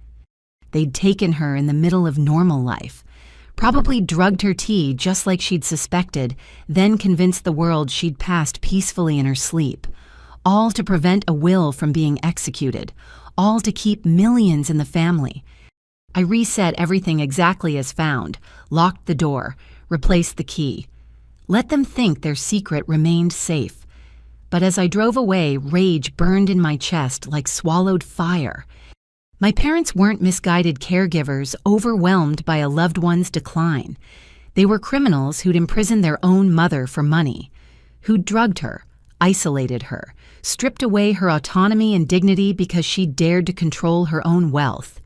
They'd taken her in the middle of normal life. Probably drugged her tea just like she'd suspected, then convinced the world she'd passed peacefully in her sleep. All to prevent a will from being executed, all to keep millions in the family. I reset everything exactly as found, locked the door, replaced the key. Let them think their secret remained safe. But as I drove away, rage burned in my chest like swallowed fire. My parents weren't misguided caregivers overwhelmed by a loved one's decline. They were criminals who'd imprisoned their own mother for money, who'd drugged her, isolated her, stripped away her autonomy and dignity because she dared to control her own wealth.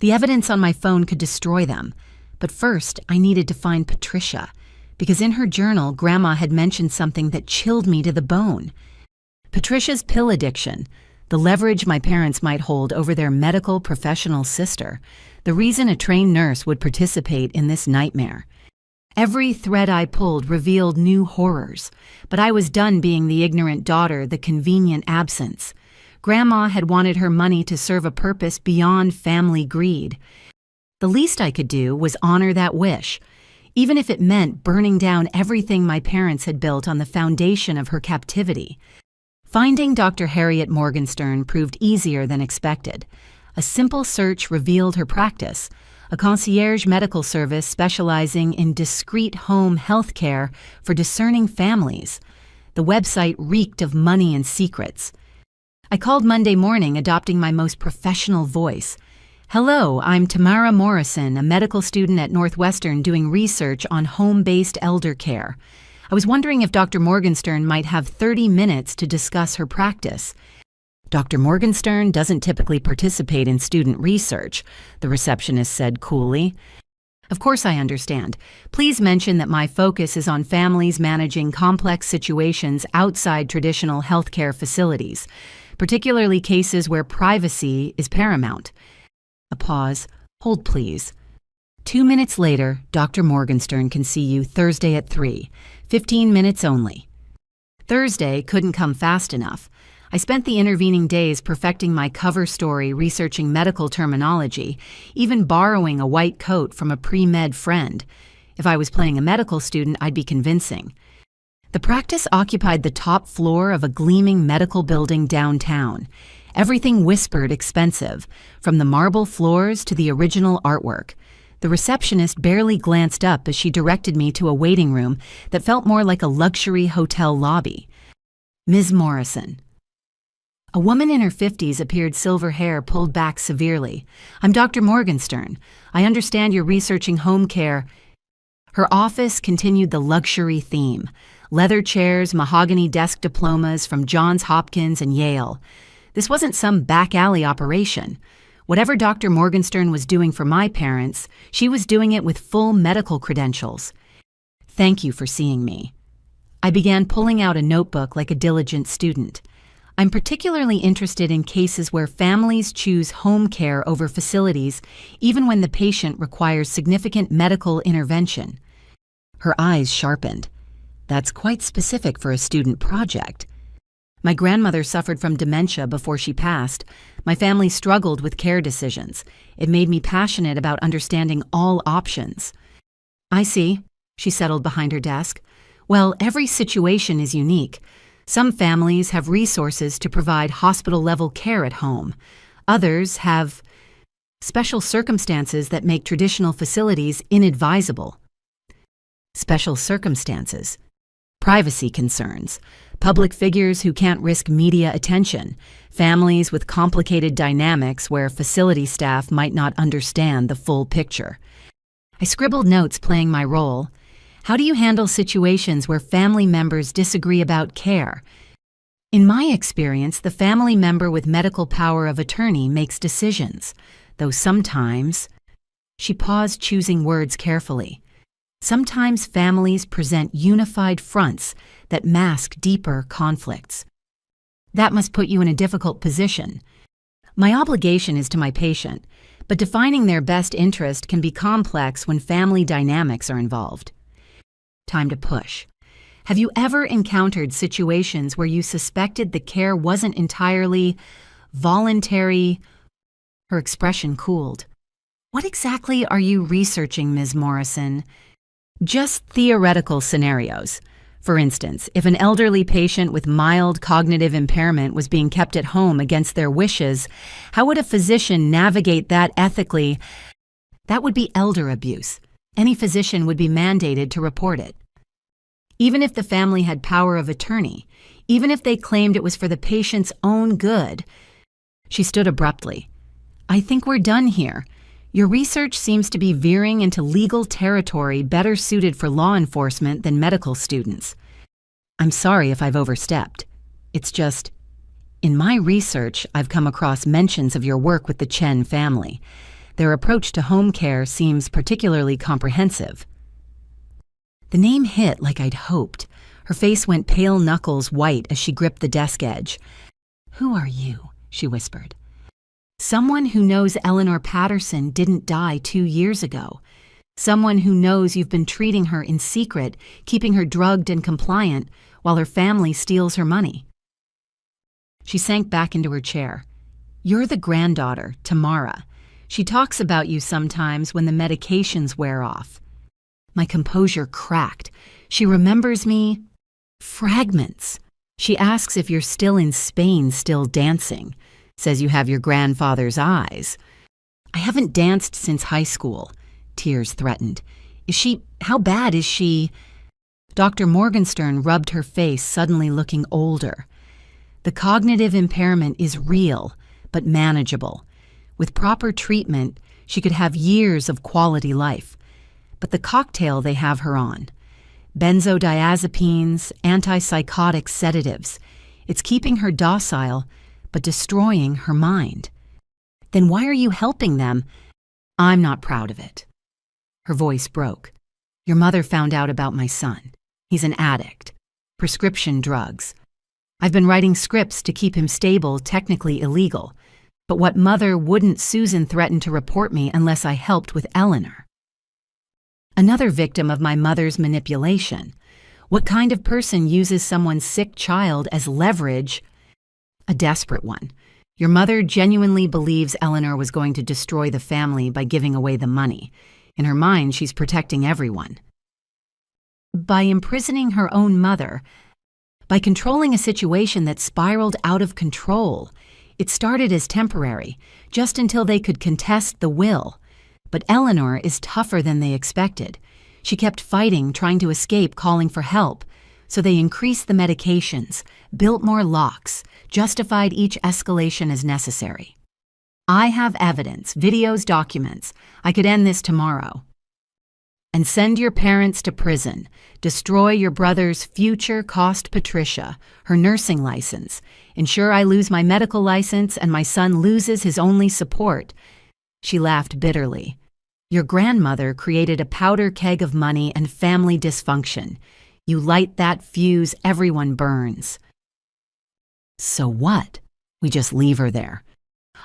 The evidence on my phone could destroy them, but first I needed to find Patricia, because in her journal, Grandma had mentioned something that chilled me to the bone. Patricia's pill addiction, the leverage my parents might hold over their medical professional sister, the reason a trained nurse would participate in this nightmare. Every thread I pulled revealed new horrors, but I was done being the ignorant daughter, the convenient absence. Grandma had wanted her money to serve a purpose beyond family greed. The least I could do was honor that wish, even if it meant burning down everything my parents had built on the foundation of her captivity. Finding Dr. Harriet Morgenstern proved easier than expected. A simple search revealed her practice, a concierge medical service specializing in discreet home health care for discerning families. The website reeked of money and secrets. I called Monday morning, adopting my most professional voice. "Hello, I'm Tamara Morrison, a medical student at Northwestern doing research on home-based elder care. I was wondering if Dr. Morgenstern might have 30 minutes to discuss her practice." "Dr. Morgenstern doesn't typically participate in student research," the receptionist said coolly. "Of course I understand. Please mention that my focus is on families managing complex situations outside traditional healthcare facilities, particularly cases where privacy is paramount." A pause. "Hold, please." 2 minutes later, Dr. Morgenstern can see you Thursday at 3, 15 minutes only. Thursday couldn't come fast enough. I spent the intervening days perfecting my cover story, researching medical terminology, even borrowing a white coat from a pre-med friend. If I was playing a medical student, I'd be convincing. The practice occupied the top floor of a gleaming medical building downtown. Everything whispered expensive, from the marble floors to the original artwork. The receptionist barely glanced up as she directed me to a waiting room that felt more like a luxury hotel lobby. "Ms. Morrison." A woman in her 50s appeared, silver hair pulled back severely. "I'm Dr. Morgenstern. I understand you're researching home care." Her office continued the luxury theme. Leather chairs, mahogany desk diplomas from Johns Hopkins and Yale. This wasn't some back alley operation. Whatever Dr. Morgenstern was doing for my parents, she was doing it with full medical credentials. "Thank you for seeing me." I began pulling out a notebook like a diligent student. "I'm particularly interested in cases where families choose home care over facilities, even when the patient requires significant medical intervention." Her eyes sharpened. "That's quite specific for a student project." My grandmother suffered from dementia before she passed. My family struggled with care decisions. It made me passionate about understanding all options. "I see," she settled behind her desk. "Well, every situation is unique. Some families have resources to provide hospital-level care at home. Others have special circumstances that make traditional facilities inadvisable." Special circumstances. Privacy concerns. Public figures who can't risk media attention. Families with complicated dynamics where facility staff might not understand the full picture. I scribbled notes playing my role. How do you handle situations where family members disagree about care? In my experience, the family member with medical power of attorney makes decisions, though sometimes— She paused, choosing words carefully. Sometimes families present unified fronts that mask deeper conflicts. That must put you in a difficult position. My obligation is to my patient, but defining their best interest can be complex when family dynamics are involved. Time to push. Have you ever encountered situations where you suspected the care wasn't entirely voluntary? Her expression cooled. What exactly are you researching, Ms. Morrison? Just theoretical scenarios. For instance, if an elderly patient with mild cognitive impairment was being kept at home against their wishes, how would a physician navigate that ethically? That would be elder abuse. Any physician would be mandated to report it. Even if the family had power of attorney, even if they claimed it was for the patient's own good. She stood abruptly. I think we're done here. Your research seems to be veering into legal territory better suited for law enforcement than medical students. I'm sorry if I've overstepped. It's just, in my research, I've come across mentions of your work with the Chen family. Their approach to home care seems particularly comprehensive. The name hit like I'd hoped. Her face went pale knuckles white as she gripped the desk edge. Who are you? She whispered. Someone who knows Eleanor Patterson didn't die 2 years ago. Someone who knows you've been treating her in secret, keeping her drugged and compliant, while her family steals her money. She sank back into her chair. You're the granddaughter, Tamara. She talks about you sometimes when the medications wear off. My composure cracked. She remembers me. Fragments. She asks if you're still in Spain, still dancing. Says you have your grandfather's eyes. I haven't danced since high school. Tears threatened. How bad is she? Dr. Morgenstern rubbed her face, suddenly looking older. The cognitive impairment is real, but manageable. With proper treatment, she could have years of quality life. But the cocktail they have her on. Benzodiazepines, antipsychotic sedatives. It's keeping her docile, but destroying her mind. Then why are you helping them? I'm not proud of it. Her voice broke. Your mother found out about my son. He's an addict. Prescription drugs. I've been writing scripts to keep him stable, technically illegal. But what mother wouldn't Susan threaten to report me unless I helped with Eleanor? Another victim of my mother's manipulation. What kind of person uses someone's sick child as leverage? A desperate one. Your mother genuinely believes Eleanor was going to destroy the family by giving away the money. In her mind, she's protecting everyone. By imprisoning her own mother, by controlling a situation that spiraled out of control. It started as temporary, just until they could contest the will. But Eleanor is tougher than they expected. She kept fighting, trying to escape, calling for help. So they increased the medications, built more locks, justified each escalation as necessary. I have evidence, videos, documents. I could end this tomorrow. And send your parents to prison. Destroy your brother's future, cost Patricia, her nursing license. Ensure I lose my medical license and my son loses his only support. She laughed bitterly. Your grandmother created a powder keg of money and family dysfunction. You light that fuse, everyone burns. So what? We just leave her there.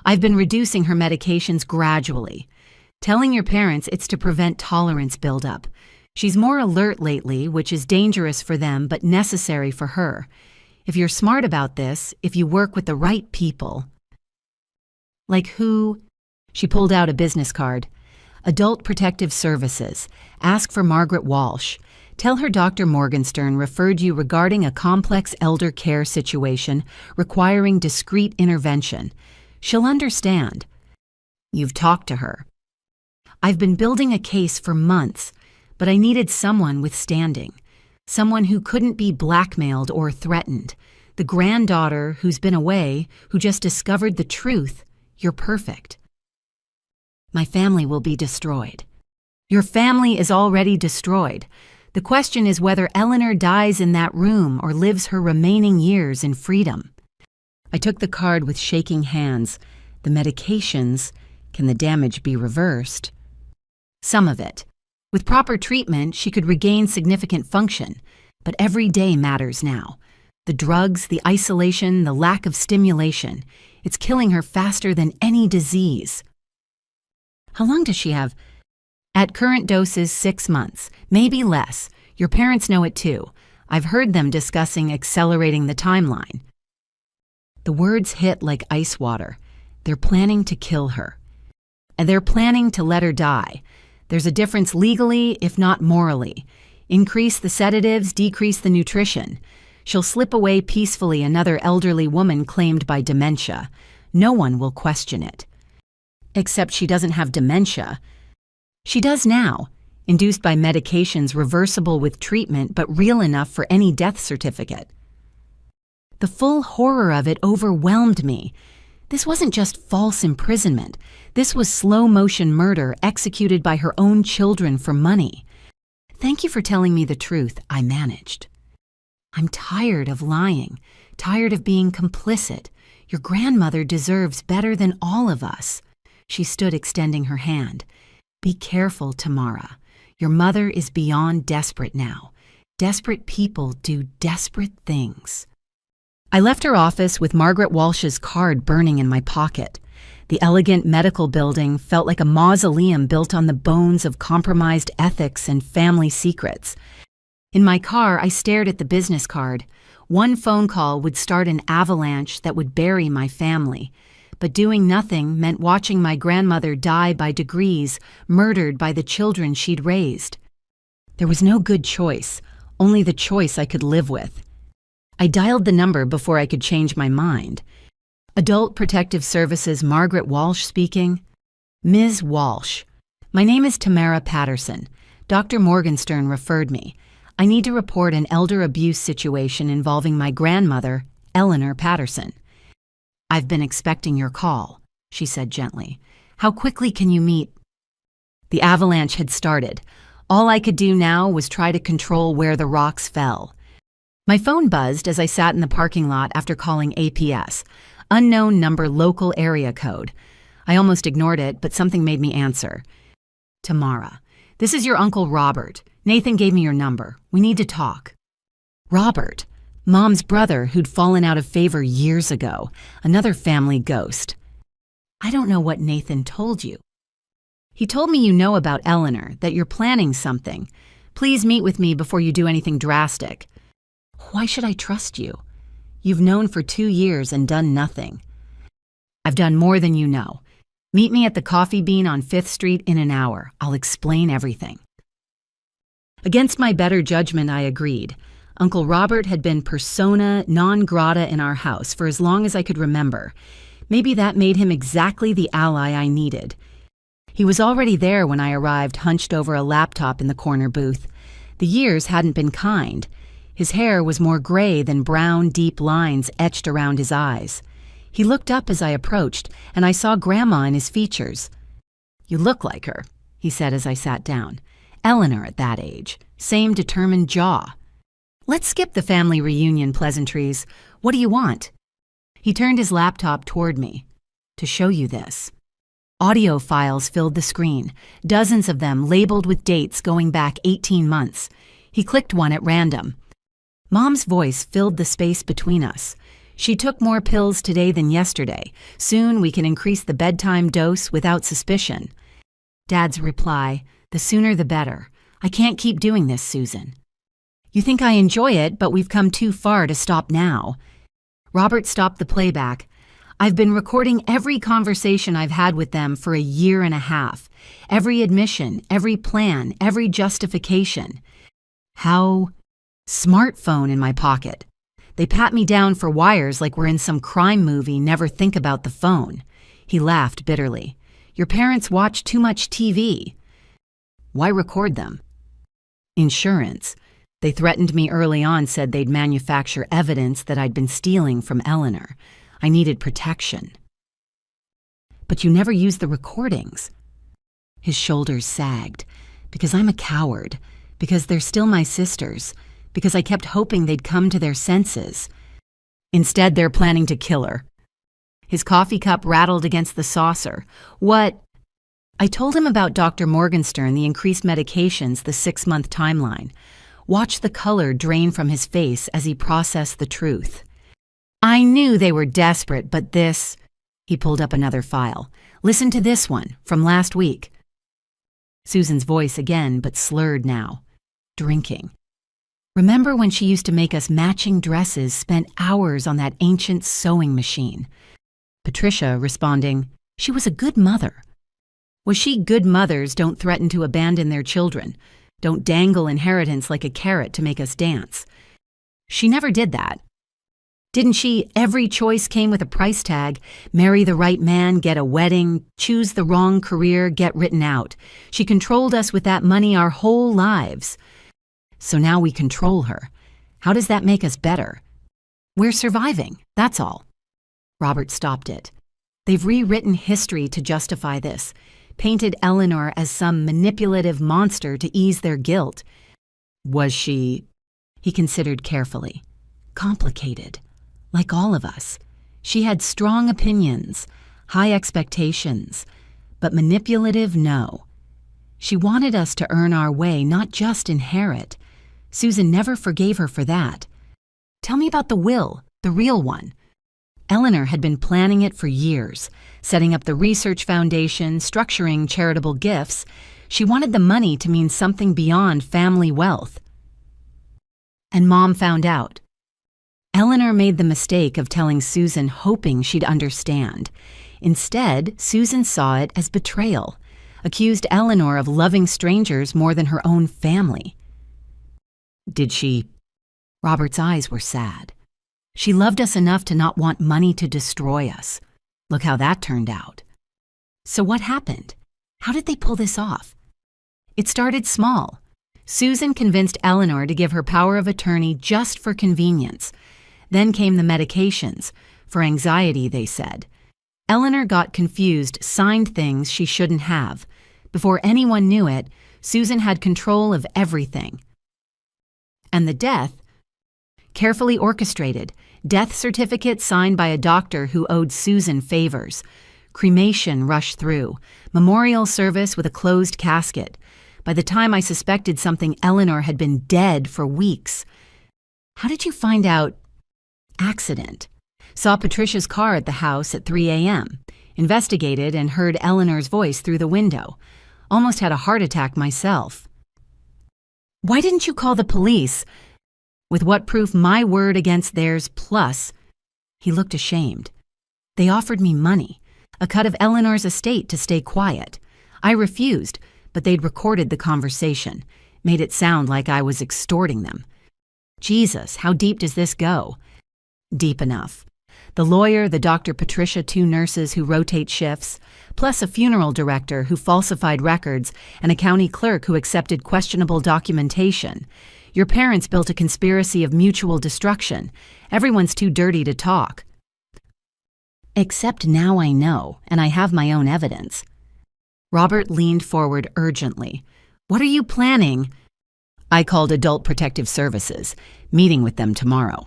I've been reducing her medications gradually. Telling your parents it's to prevent tolerance buildup. She's more alert lately, which is dangerous for them but necessary for her. If you're smart about this, if you work with the right people. Like who? She pulled out a business card. Adult Protective Services. Ask for Margaret Walsh. Tell her Dr. Morgenstern referred you regarding a complex elder care situation requiring discreet intervention. She'll understand. You've talked to her. I've been building a case for months, but I needed someone with standing. Someone who couldn't be blackmailed or threatened. The granddaughter who's been away, who just discovered the truth. You're perfect. My family will be destroyed. Your family is already destroyed. The question is whether Eleanor dies in that room or lives her remaining years in freedom. I took the card with shaking hands. The medications, can the damage be reversed? Some of it. With proper treatment, she could regain significant function. But every day matters now. The drugs, the isolation, the lack of stimulation. It's killing her faster than any disease. How long does she have? At current doses, 6 months, maybe less. Your parents know it too. I've heard them discussing accelerating the timeline. The words hit like ice water. They're planning to kill her. And they're planning to let her die. There's a difference legally, if not morally. Increase the sedatives, decrease the nutrition. She'll slip away peacefully, another elderly woman claimed by dementia. No one will question it. Except she doesn't have dementia. She does now. induced by medications reversible with treatment but real enough for any death certificate. The full horror of it overwhelmed me. This wasn't just false imprisonment. This was slow-motion murder executed by her own children for money. "Thank you for telling me the truth," I managed. "I'm tired of lying, tired of being complicit. Your grandmother deserves better than all of us." She stood extending her hand. "Be careful, Tamara. Your mother is beyond desperate now. Desperate people do desperate things." I left her office with Margaret Walsh's card burning in my pocket. The elegant medical building felt like a mausoleum built on the bones of compromised ethics and family secrets. In my car, I stared at the business card. One phone call would start an avalanche that would bury my family. But doing nothing meant watching my grandmother die by degrees, murdered by the children she'd raised. There was no good choice, only the choice I could live with. I dialed the number before I could change my mind. Adult Protective Services, Margaret Walsh speaking. "Ms. Walsh, my name is Tamara Patterson. Dr. Morgenstern referred me. I need to report an elder abuse situation involving my grandmother, Eleanor Patterson." "I've been expecting your call," she said gently. "How quickly can you meet?" The avalanche had started. All I could do now was try to control where the rocks fell. My phone buzzed as I sat in the parking lot after calling APS. Unknown number, local area code. I almost ignored it, but something made me answer. "Tamara, this is your Uncle Robert. Nathan gave me your number. We need to talk." Robert, Mom's brother who'd fallen out of favor years ago, another family ghost. "I don't know what Nathan told you." "He told me you know about Eleanor, that you're planning something. Please meet with me before you do anything drastic." "Why should I trust you? You've known for 2 years and done nothing." "I've done more than you know. Meet me at the Coffee Bean on 5th Street in an hour. I'll explain everything." Against my better judgment, I agreed. Uncle Robert had been persona non grata in our house for as long as I could remember. Maybe that made him exactly the ally I needed. He was already there when I arrived, hunched over a laptop in the corner booth. The years hadn't been kind. His hair was more gray than brown, deep lines etched around his eyes. He looked up as I approached, and I saw Grandma in his features. "You look like her," he said as I sat down. "Eleanor at that age. Same determined jaw." "Let's skip the family reunion pleasantries. What do you want?" He turned his laptop toward me. "To show you this." Audio files filled the screen, dozens of them labeled with dates going back 18 months. He clicked one at random. Mom's voice filled the space between us. "She took more pills today than yesterday. Soon we can increase the bedtime dose without suspicion." Dad's reply, "The sooner the better. I can't keep doing this, Susan." "You think I enjoy it, but we've come too far to stop now." Robert stopped the playback. "I've been recording every conversation I've had with them for a 1.5 years. Every admission, every plan, every justification." "How?" Smartphone in my pocket. They pat me down for wires like we're in some crime movie, never think about the phone. He laughed bitterly. "Your parents watch too much TV." "Why record them?" "Insurance. They threatened me early on, said they'd manufacture evidence that I'd been stealing from Eleanor. I needed protection." "But you never used the recordings." His shoulders sagged. "Because I'm a coward. Because they're still my sisters. Because I kept hoping they'd come to their senses. Instead, they're planning to kill her." His coffee cup rattled against the saucer. "What?" I told him about Dr. Morgenstern, the increased medications, the 6-month timeline. Watch the color drain from his face as he processed the truth. "I knew they were desperate, but this..." He pulled up another file. "Listen to this one, from last week." Susan's voice again, but slurred now. "Drinking. Remember when she used to make us matching dresses, spent hours on that ancient sewing machine?" Patricia responding, "She was a good mother." Was she good mothers don't threaten to abandon their children, don't dangle inheritance like a carrot to make us dance? She never did that. Didn't she? Every choice came with a price tag. Marry the right man, get a wedding, choose the wrong career, get written out. She controlled us with that money our whole lives. So now we control her. How does that make us better? We're surviving, that's all. Robert stopped it. They've rewritten history to justify this, painted Eleanor as some manipulative monster to ease their guilt. Was she, he considered carefully, complicated, like all of us. She had strong opinions, high expectations, but manipulative, no. She wanted us to earn our way, not just inherit. Susan never forgave her for that. Tell me about the will, the real one. Eleanor had been planning it for years, setting up the research foundation, structuring charitable gifts. She wanted the money to mean something beyond family wealth. And Mom found out. Eleanor made the mistake of telling Susan, hoping she'd understand. Instead, Susan saw it as betrayal, accused Eleanor of loving strangers more than her own family. Did she? Robert's eyes were sad. She loved us enough to not want money to destroy us. Look how that turned out. So what happened? How did they pull this off? It started small. Susan convinced Eleanor to give her power of attorney just for convenience. Then came the medications. For anxiety, they said. Eleanor got confused, signed things she shouldn't have. Before anyone knew it, Susan had control of everything. And the death? Carefully orchestrated. Death certificate signed by a doctor who owed Susan favors. Cremation rushed through. Memorial service with a closed casket. By the time I suspected something, Eleanor had been dead for weeks. How did you find out? Accident. Saw Patricia's car at the house at 3 a.m. Investigated and heard Eleanor's voice through the window. Almost had a heart attack myself. Why didn't you call the police? With what proof? My word against theirs, plus. He looked ashamed. They offered me money, a cut of Eleanor's estate to stay quiet. I refused, but they'd recorded the conversation, made it sound like I was extorting them. Jesus, how deep does this go? Deep enough. The lawyer, the Dr. Patricia, 2 nurses who rotate shifts, plus a funeral director who falsified records and a county clerk who accepted questionable documentation. Your parents built a conspiracy of mutual destruction. Everyone's too dirty to talk. Except now I know, and I have my own evidence. Robert leaned forward urgently. What are you planning? I called Adult Protective Services, meeting with them tomorrow.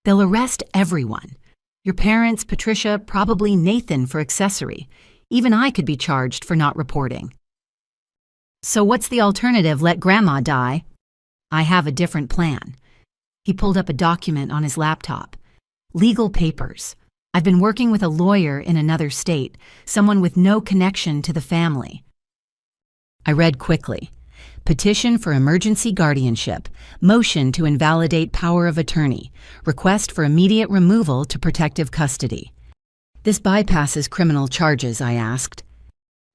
They'll arrest everyone. Your parents, Patricia, probably Nathan for accessory. Even I could be charged for not reporting. So what's the alternative? Let Grandma die? I have a different plan. He pulled up a document on his laptop. Legal papers. I've been working with a lawyer in another state, someone with no connection to the family. I read quickly. Petition for emergency guardianship. Motion to invalidate power of attorney. Request for immediate removal to protective custody. This bypasses criminal charges, I asked.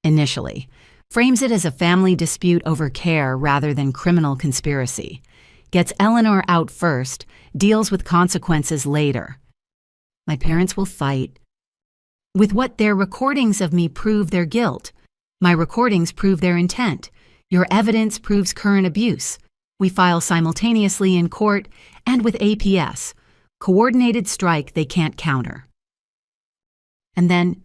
Initially. Frames it as a family dispute over care rather than criminal conspiracy. Gets Eleanor out first, deals with consequences later. My parents will fight. With what their recordings of me prove their guilt. My recordings prove their intent. Your evidence proves current abuse. We file simultaneously in court and with APS. Coordinated strike they can't counter. And then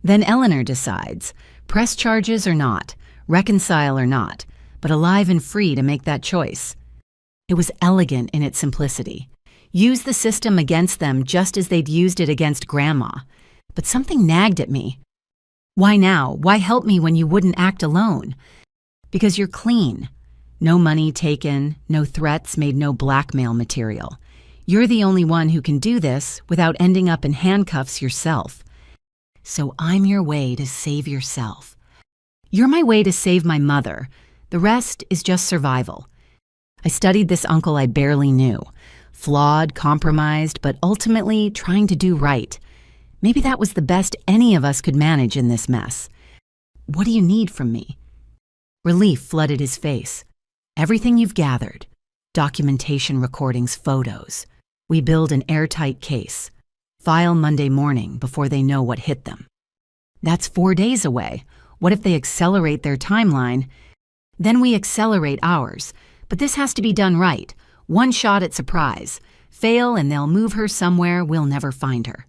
Eleanor decides. Press charges or not, reconcile or not, but alive and free to make that choice. It was elegant in its simplicity. Use the system against them just as they'd used it against Grandma. But something nagged at me. Why now? Why help me when you wouldn't act alone? Because you're clean. No money taken, no threats made, no blackmail material. You're the only one who can do this without ending up in handcuffs yourself. So I'm your way to save yourself. You're my way to save my mother. The rest is just survival. I studied this uncle I barely knew. Flawed, compromised, but ultimately trying to do right. Maybe that was the best any of us could manage in this mess. What do you need from me? Relief flooded his face. Everything you've gathered. Documentation, recordings, photos. We build an airtight case. File Monday morning before they know what hit them. That's 4 days away. What if they accelerate their timeline? Then we accelerate ours. But this has to be done right. One shot at surprise. Fail and they'll move her somewhere we'll never find her.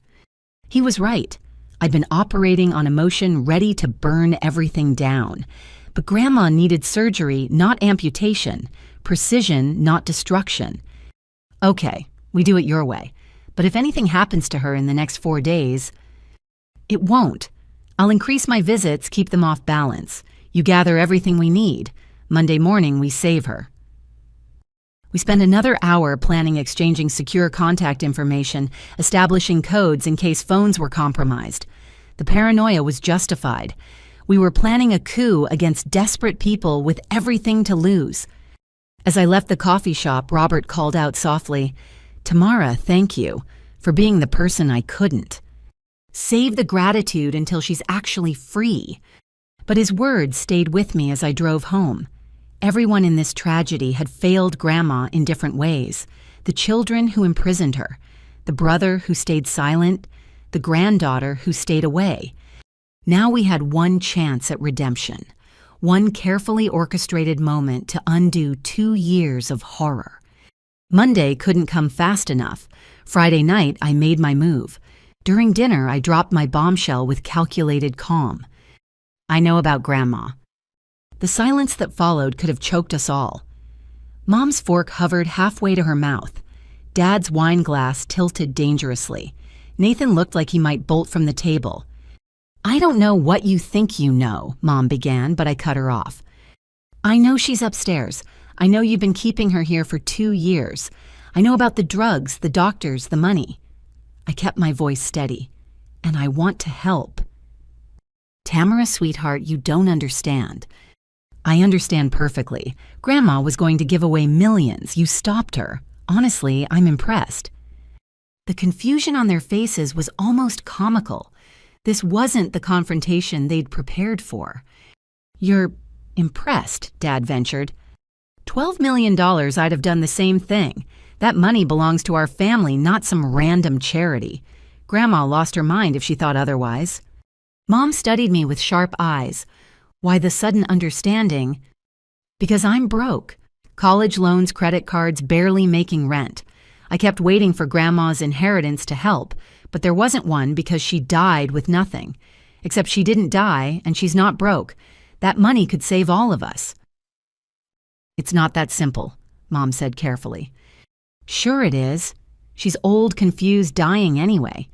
He was right. I'd been operating on emotion, ready to burn everything down. But Grandma needed surgery, not amputation. Precision, not destruction. Okay, we do it your way. But if anything happens to her in the next 4 days, it won't. I'll increase my visits, keep them off balance. You gather everything we need. Monday morning, we save her. We spend another hour planning exchanging secure contact information, establishing codes in case phones were compromised. The paranoia was justified. We were planning a coup against desperate people with everything to lose. As I left the coffee shop, Robert called out softly, "Tamara, thank you for being the person I couldn't. Save the gratitude until she's actually free." But his words stayed with me as I drove home. Everyone in this tragedy had failed Grandma in different ways. The children who imprisoned her, the brother who stayed silent, the granddaughter who stayed away. Now we had one chance at redemption, one carefully orchestrated moment to undo 2 years of horror. Monday couldn't come fast enough. Friday night, I made my move. During dinner, I dropped my bombshell with calculated calm. I know about Grandma. The silence that followed could have choked us all. Mom's fork hovered halfway to her mouth. Dad's wine glass tilted dangerously. Nathan looked like he might bolt from the table. "I don't know what you think you know," Mom began, but I cut her off. "I know she's upstairs. I know you've been keeping her here for 2 years. I know about the drugs, the doctors, the money." I kept my voice steady. "And I want to help." "Tamara, sweetheart, you don't understand." "I understand perfectly. Grandma was going to give away millions. You stopped her. Honestly, I'm impressed." The confusion on their faces was almost comical. This wasn't the confrontation they'd prepared for. "You're impressed," Dad ventured. $12 million, I'd have done the same thing. That money belongs to our family, not some random charity. Grandma lost her mind if she thought otherwise. Mom studied me with sharp eyes. Why the sudden understanding? Because I'm broke. College loans, credit cards, barely making rent. I kept waiting for Grandma's inheritance to help, but there wasn't one because she died with nothing. Except she didn't die, and she's not broke. That money could save all of us. "It's not that simple," Mom said carefully. "Sure it is. She's old, confused, dying anyway.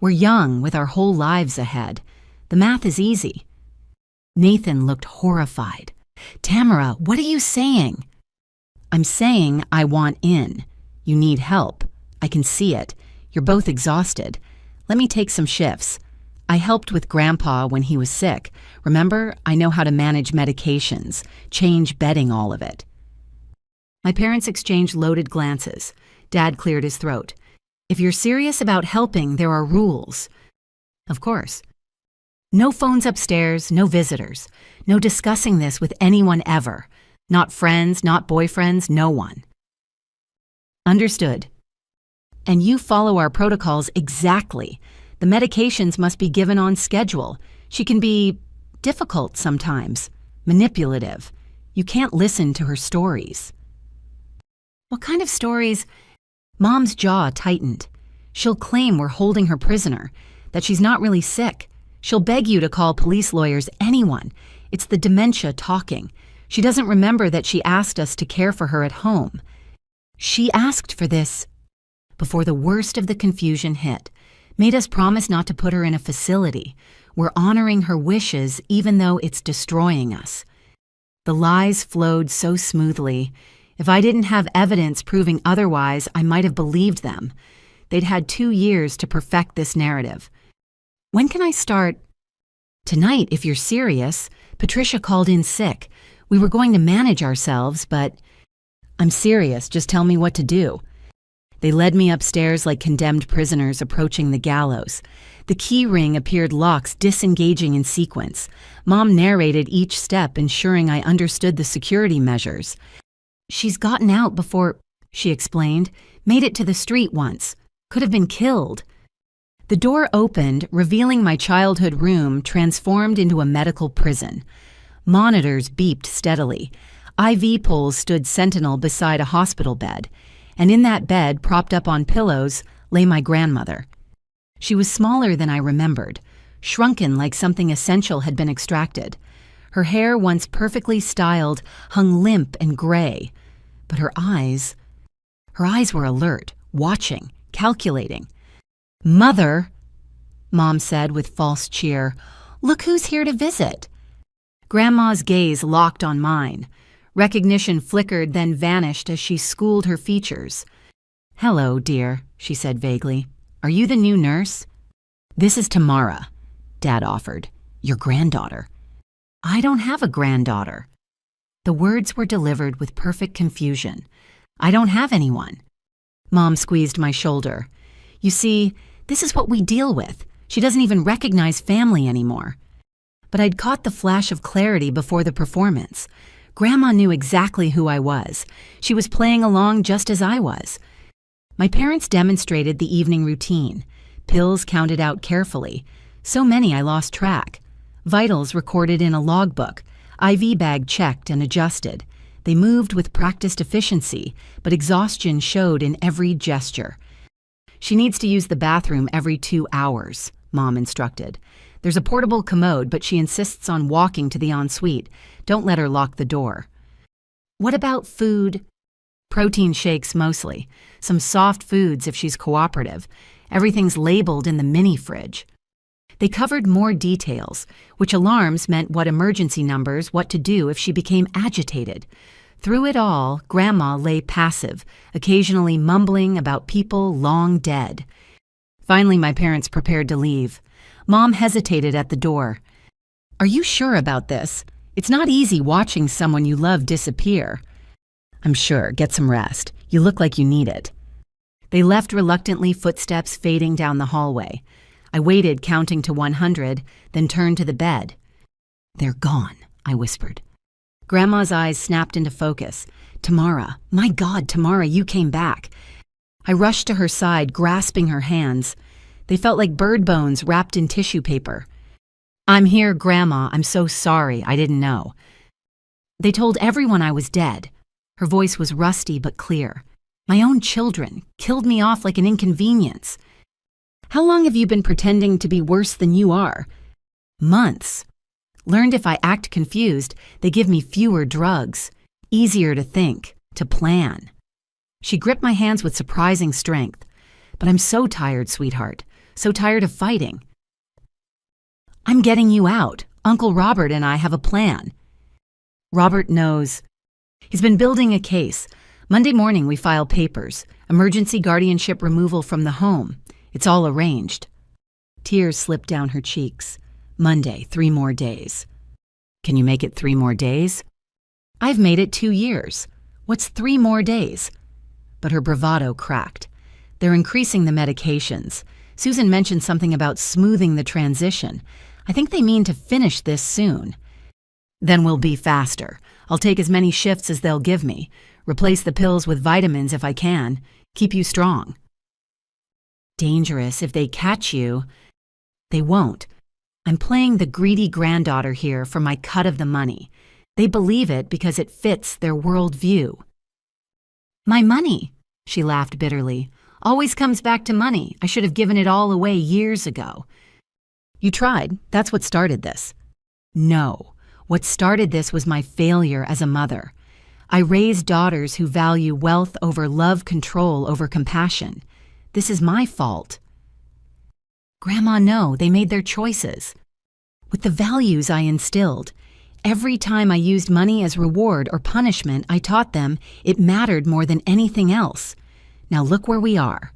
We're young, with our whole lives ahead. The math is easy." Nathan looked horrified. "Tamara, what are you saying?" "I'm saying I want in. You need help. I can see it. You're both exhausted. Let me take some shifts. I helped with Grandpa when he was sick. Remember, I know how to manage medications, change bedding, all of it." My parents exchanged loaded glances. Dad cleared his throat. "If you're serious about helping, there are rules." "Of course." "No phones upstairs, no visitors. No discussing this with anyone ever. Not friends, not boyfriends, no one." "Understood." "And you follow our protocols exactly. The medications must be given on schedule. She can be difficult sometimes, manipulative. You can't listen to her stories." "What kind of stories?" Mom's jaw tightened. "She'll claim we're holding her prisoner, that she's not really sick. She'll beg you to call police, lawyers, anyone. It's the dementia talking. She doesn't remember that she asked us to care for her at home. She asked for this before the worst of the confusion hit, made us promise not to put her in a facility. We're honoring her wishes even though it's destroying us." The lies flowed so smoothly. If I didn't have evidence proving otherwise, I might have believed them. They'd had 2 years to perfect this narrative. "When can I start?" "Tonight, if you're serious. Patricia called in sick. We were going to manage ourselves, but..." "I'm serious. Just tell me what to do." They led me upstairs like condemned prisoners approaching the gallows. The key ring appeared locks disengaging in sequence. Mom narrated each step, ensuring I understood the security measures. "She's gotten out before..." she explained. Made it to the street once. Could have been killed. The door opened, revealing my childhood room transformed into a medical prison. Monitors beeped steadily. IV poles stood sentinel beside a hospital bed, and in that bed, propped up on pillows, lay my grandmother. She was smaller than I remembered, shrunken like something essential had been extracted. Her hair, once perfectly styled, hung limp and gray, but her eyes were alert, watching, calculating. "Mother," Mom said with false cheer, "look who's here to visit." Grandma's gaze locked on mine. Recognition flickered, then vanished as she schooled her features. "Hello, dear," she said vaguely. "Are you the new nurse?" "This is Tamara," Dad offered. "Your granddaughter." "I don't have a granddaughter." The words were delivered with perfect confusion. "I don't have anyone." Mom squeezed my shoulder. "You see, this is what we deal with. She doesn't even recognize family anymore." But I'd caught the flash of clarity before the performance. Grandma knew exactly who I was. She was playing along just as I was. My parents demonstrated the evening routine. Pills counted out carefully. So many I lost track. Vitals recorded in a logbook. IV bag checked and adjusted. They moved with practiced efficiency, but exhaustion showed in every gesture. "She needs to use the bathroom every 2 hours," Mom instructed. "There's a portable commode, but she insists on walking to the ensuite. Don't let her lock the door." "What about food?" "Protein shakes mostly. Some soft foods if she's cooperative. Everything's labeled in the mini fridge." They covered more details, which alarms meant what emergency numbers, what to do if she became agitated. Through it all, Grandma lay passive, occasionally mumbling about people long dead. Finally, my parents prepared to leave. Mom hesitated at the door. "Are you sure about this? It's not easy watching someone you love disappear." "I'm sure. Get some rest. You look like you need it." They left reluctantly, footsteps fading down the hallway. I waited, counting to 100, then turned to the bed. "They're gone," I whispered. Grandma's eyes snapped into focus. "Tamara, my God, Tamara, you came back." I rushed to her side, grasping her hands. They felt like bird bones wrapped in tissue paper. "I'm here, Grandma. I'm so sorry. I didn't know." They told everyone I was dead. Her voice was rusty but clear. "My own children killed me off like an inconvenience." "How long have you been pretending to be worse than you are?" "Months. Learned if I act confused, they give me fewer drugs. Easier to think, to plan." She gripped my hands with surprising strength. "But I'm so tired, sweetheart. So tired of fighting." "I'm getting you out. Uncle Robert and I have a plan." "Robert knows. He's been building a case. Monday morning we file papers. Emergency guardianship removal from the home. It's all arranged." Tears slipped down her cheeks. "Monday, 3 more days." "Can you make it 3 more days?" "I've made it 2 years. What's 3 more days?" But her bravado cracked. "They're increasing the medications. Susan mentioned something about smoothing the transition. I think they mean to finish this soon." "Then we'll be faster. I'll take as many shifts as they'll give me. Replace the pills with vitamins if I can. Keep you strong." "Dangerous if they catch you." "They won't. I'm playing the greedy granddaughter here for my cut of the money. They believe it because it fits their world view." "My money," she laughed bitterly. "Always comes back to money. I should have given it all away years ago." "You tried. That's what started this." "No. What started this was my failure as a mother. I raised daughters who value wealth over love, control over compassion. This is my fault." "Grandma, no, they made their choices. With the values I instilled, every time I used money as reward or punishment, I taught them it mattered more than anything else. Now look where we are."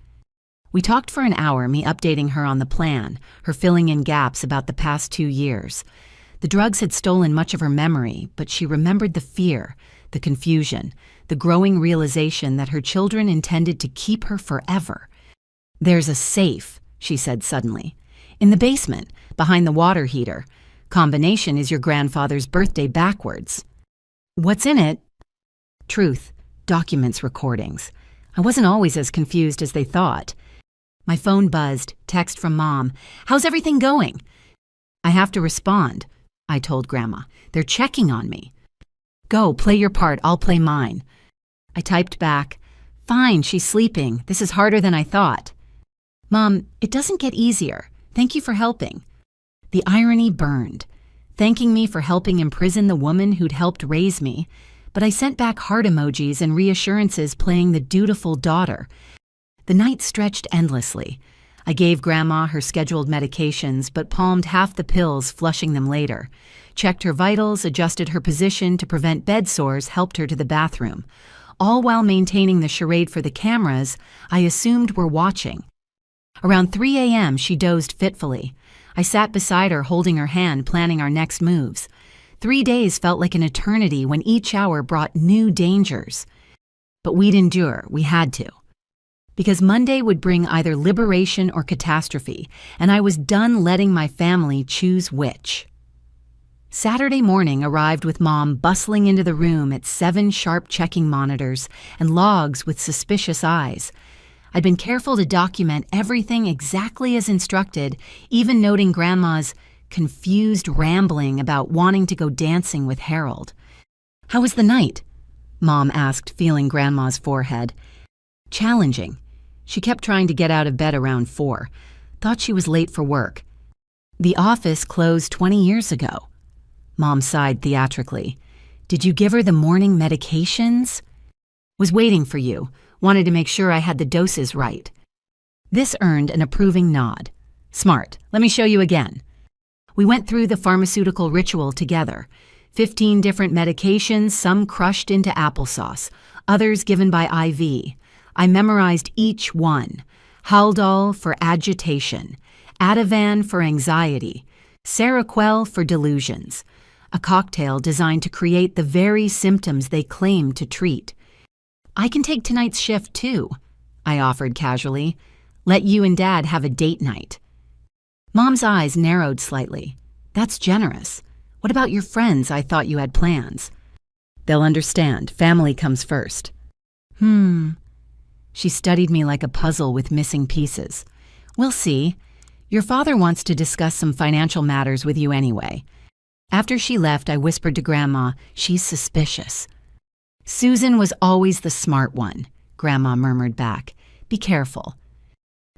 We talked for an hour, me updating her on the plan, her filling in gaps about the past 2 years. The drugs had stolen much of her memory, but she remembered the fear, the confusion, the growing realization that her children intended to keep her forever. "There's a safe," she said suddenly. "In the basement, behind the water heater. Combination is your grandfather's birthday backwards." "What's in it?" "Truth, documents, recordings. I wasn't always as confused as they thought. My phone buzzed, text from Mom. "How's everything going?" "I have to respond," I told Grandma. "They're checking on me." "Go, play your part, I'll play mine." I typed back, "Fine, she's sleeping. This is harder than I thought." "Mom, it doesn't get easier. Thank you for helping." The irony burned, thanking me for helping imprison the woman who'd helped raise me, but I sent back heart emojis and reassurances playing the dutiful daughter. The night stretched endlessly. I gave Grandma her scheduled medications, but palmed half the pills, flushing them later. Checked her vitals, adjusted her position to prevent bed sores, helped her to the bathroom. All while maintaining the charade for the cameras I assumed were watching. Around 3 a.m., she dozed fitfully. I sat beside her, holding her hand, planning our next moves. 3 days felt like an eternity when each hour brought new dangers. But we'd endure, we had to. Because Monday would bring either liberation or catastrophe, and I was done letting my family choose which. Saturday morning arrived with Mom bustling into the room at 7 sharp checking monitors and logs with suspicious eyes. I'd been careful to document everything exactly as instructed, even noting Grandma's confused rambling about wanting to go dancing with Harold. "How was the night?" Mom asked, feeling Grandma's forehead. "Challenging. She kept trying to get out of bed around 4. Thought she was late for work. The office closed 20 years ago." Mom sighed theatrically. "Did you give her the morning medications?" "Was waiting for you. Wanted to make sure I had the doses right." This earned an approving nod. "Smart. Let me show you again." We went through the pharmaceutical ritual together. 15 different medications, some crushed into applesauce, others given by IV. I memorized each one. Haldol for agitation, Ativan for anxiety, Seroquel for delusions. A cocktail designed to create the very symptoms they claim to treat. "I can take tonight's shift too," I offered casually. "Let you and Dad have a date night." Mom's eyes narrowed slightly. "That's generous. What about your friends? I thought you had plans." "They'll understand. Family comes first." She studied me like a puzzle with missing pieces. "We'll see. Your father wants to discuss some financial matters with you anyway." After she left, I whispered to Grandma, "She's suspicious." "Susan was always the smart one," Grandma murmured back. "Be careful."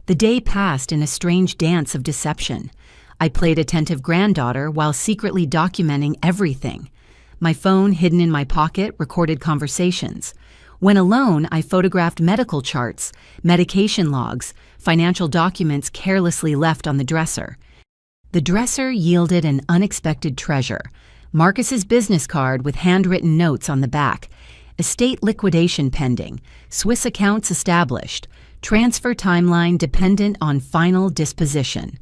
The day passed in a strange dance of deception. I played attentive granddaughter while secretly documenting everything. My phone, hidden in my pocket, recorded conversations. When alone, I photographed medical charts, medication logs, financial documents carelessly left on the dresser. The dresser yielded an unexpected treasure: Marcus's business card with handwritten notes on the back. Estate liquidation pending, Swiss accounts established, transfer timeline dependent on final disposition.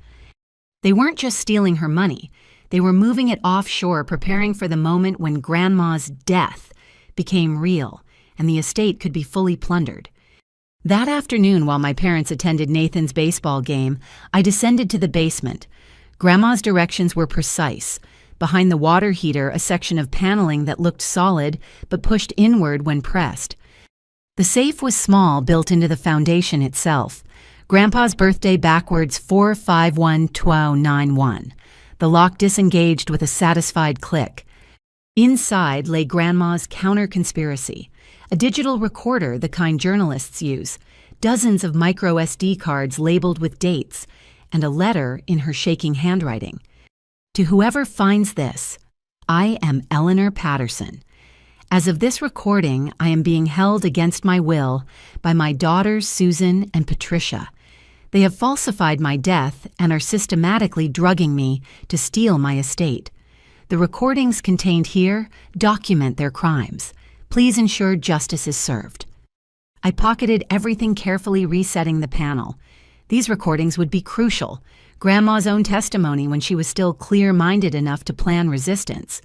They weren't just stealing her money. They were moving it offshore, preparing for the moment when Grandma's death became real and the estate could be fully plundered. That afternoon, while my parents attended Nathan's baseball game, I descended to the basement. Grandma's directions were precise. Behind the water heater, a section of paneling that looked solid but pushed inward when pressed. The safe was small, built into the foundation itself. Grandpa's birthday backwards 451-1291. The lock disengaged with a satisfied click. Inside lay Grandma's counter-conspiracy, a digital recorder, the kind journalists use, dozens of micro SD cards labeled with dates, and a letter in her shaking handwriting. "To whoever finds this, I am Eleanor Patterson. As of this recording, I am being held against my will by my daughters Susan and Patricia. They have falsified my death and are systematically drugging me to steal my estate. The recordings contained here document their crimes. Please ensure justice is served." I pocketed everything, carefully resetting the panel. These recordings would be crucial. Grandma's own testimony when she was still clear-minded enough to plan resistance.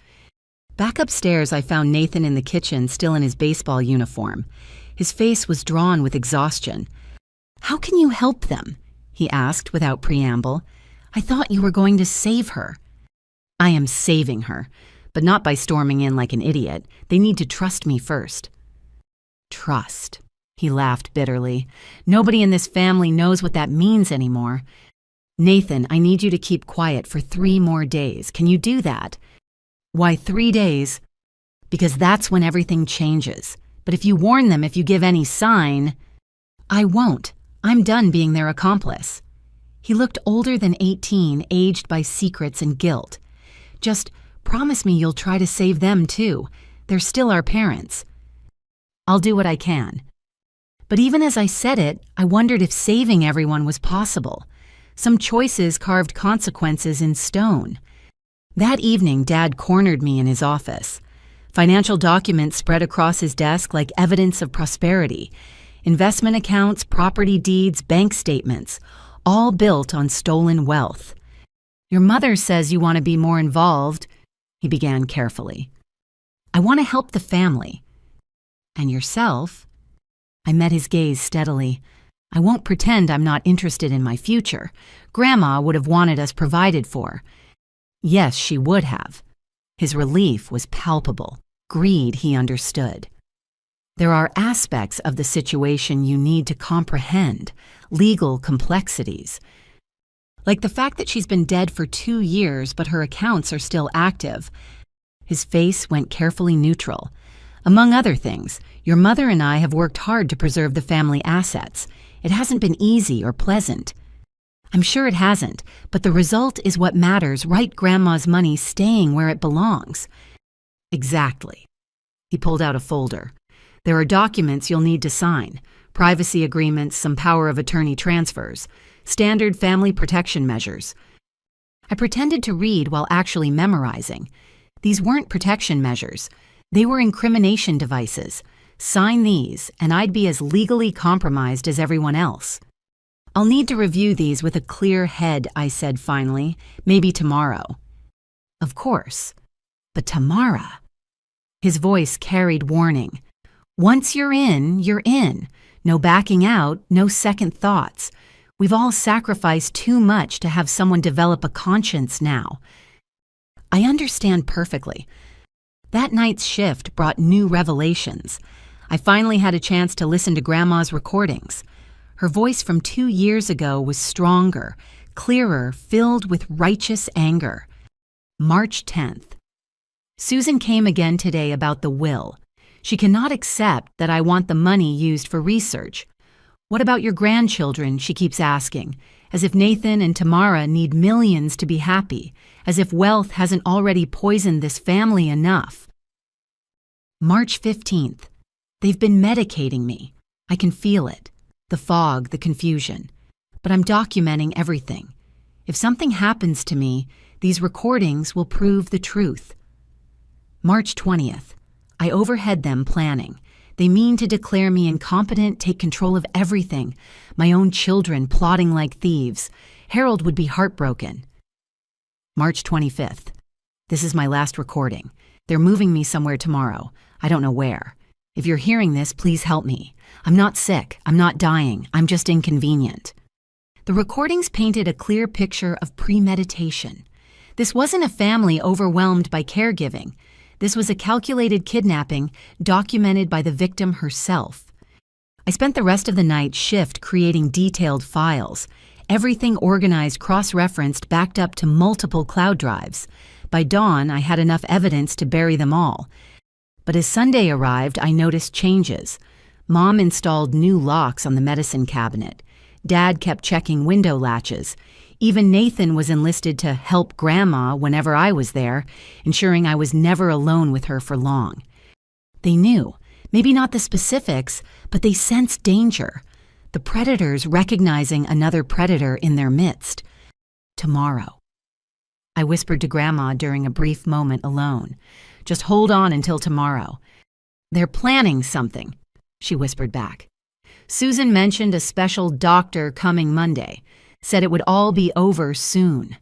Back upstairs, I found Nathan in the kitchen, still in his baseball uniform. His face was drawn with exhaustion. "How can you help them?" he asked without preamble. "I thought you were going to save her." "I am saving her, but not by storming in like an idiot. They need to trust me first." Trust. He laughed bitterly. Nobody in this family knows what that means anymore. Nathan, I need you to keep quiet for 3 more days. Can you do that? Why 3 days? Because that's when everything changes. But if you warn them, if you give any sign, I won't. I'm done being their accomplice. He looked older than 18, aged by secrets and guilt. Just promise me you'll try to save them too. They're still our parents. I'll do what I can. But even as I said it, I wondered if saving everyone was possible. Some choices carved consequences in stone. That evening, Dad cornered me in his office. Financial documents spread across his desk like evidence of prosperity. Investment accounts, property deeds, bank statements, all built on stolen wealth. Your mother says you want to be more involved, he began carefully. I want to help the family. And yourself? I met his gaze steadily. I won't pretend I'm not interested in my future. Grandma would have wanted us provided for. Yes, she would have. His relief was palpable. Greed he understood. There are aspects of the situation you need to comprehend, legal complexities. Like the fact that she's been dead for 2 years, but her accounts are still active. His face went carefully neutral. Among other things, your mother and I have worked hard to preserve the family assets. It hasn't been easy or pleasant. I'm sure it hasn't, but the result is what matters, right? Grandma's money staying where it belongs. Exactly. He pulled out a folder. There are documents you'll need to sign. Privacy agreements, some power of attorney transfers. Standard family protection measures. I pretended to read while actually memorizing. These weren't protection measures. They were incrimination devices. Sign these, and I'd be as legally compromised as everyone else. I'll need to review these with a clear head, I said finally. Maybe tomorrow. Of course. But Tamara. His voice carried warning. Once you're in, you're in. No backing out, no second thoughts. We've all sacrificed too much to have someone develop a conscience now. I understand perfectly. That night's shift brought new revelations. I finally had a chance to listen to Grandma's recordings. Her voice from 2 years ago was stronger, clearer, filled with righteous anger. March 10th. Susan came again today about the will. She cannot accept that I want the money used for research. What about your grandchildren, she keeps asking, as if Nathan and Tamara need millions to be happy, as if wealth hasn't already poisoned this family enough. March 15th. They've been medicating me. I can feel it. The fog, the confusion. But I'm documenting everything. If something happens to me, these recordings will prove the truth. March 20th. I overhead them planning. They mean to declare me incompetent, take control of everything. My own children plotting like thieves. Harold would be heartbroken. March 25th. This is my last recording. They're moving me somewhere tomorrow. I don't know where. If you're hearing this, please help me. I'm not sick. I'm not dying. I'm just inconvenient. The recordings painted a clear picture of premeditation. This wasn't a family overwhelmed by caregiving. This was a calculated kidnapping documented by the victim herself. I spent the rest of the night shift creating detailed files, everything organized, cross-referenced, backed up to multiple cloud drives. By dawn, I had enough evidence to bury them all. But as Sunday arrived, I noticed changes. Mom installed new locks on the medicine cabinet. Dad kept checking window latches. Even Nathan was enlisted to help Grandma whenever I was there, ensuring I was never alone with her for long. They knew, maybe not the specifics, but they sensed danger. The predators recognizing another predator in their midst. Tomorrow. I whispered to Grandma during a brief moment alone. Just hold on until tomorrow. They're planning something, she whispered back. Susan mentioned a special doctor coming Monday. Said it would all be over soon.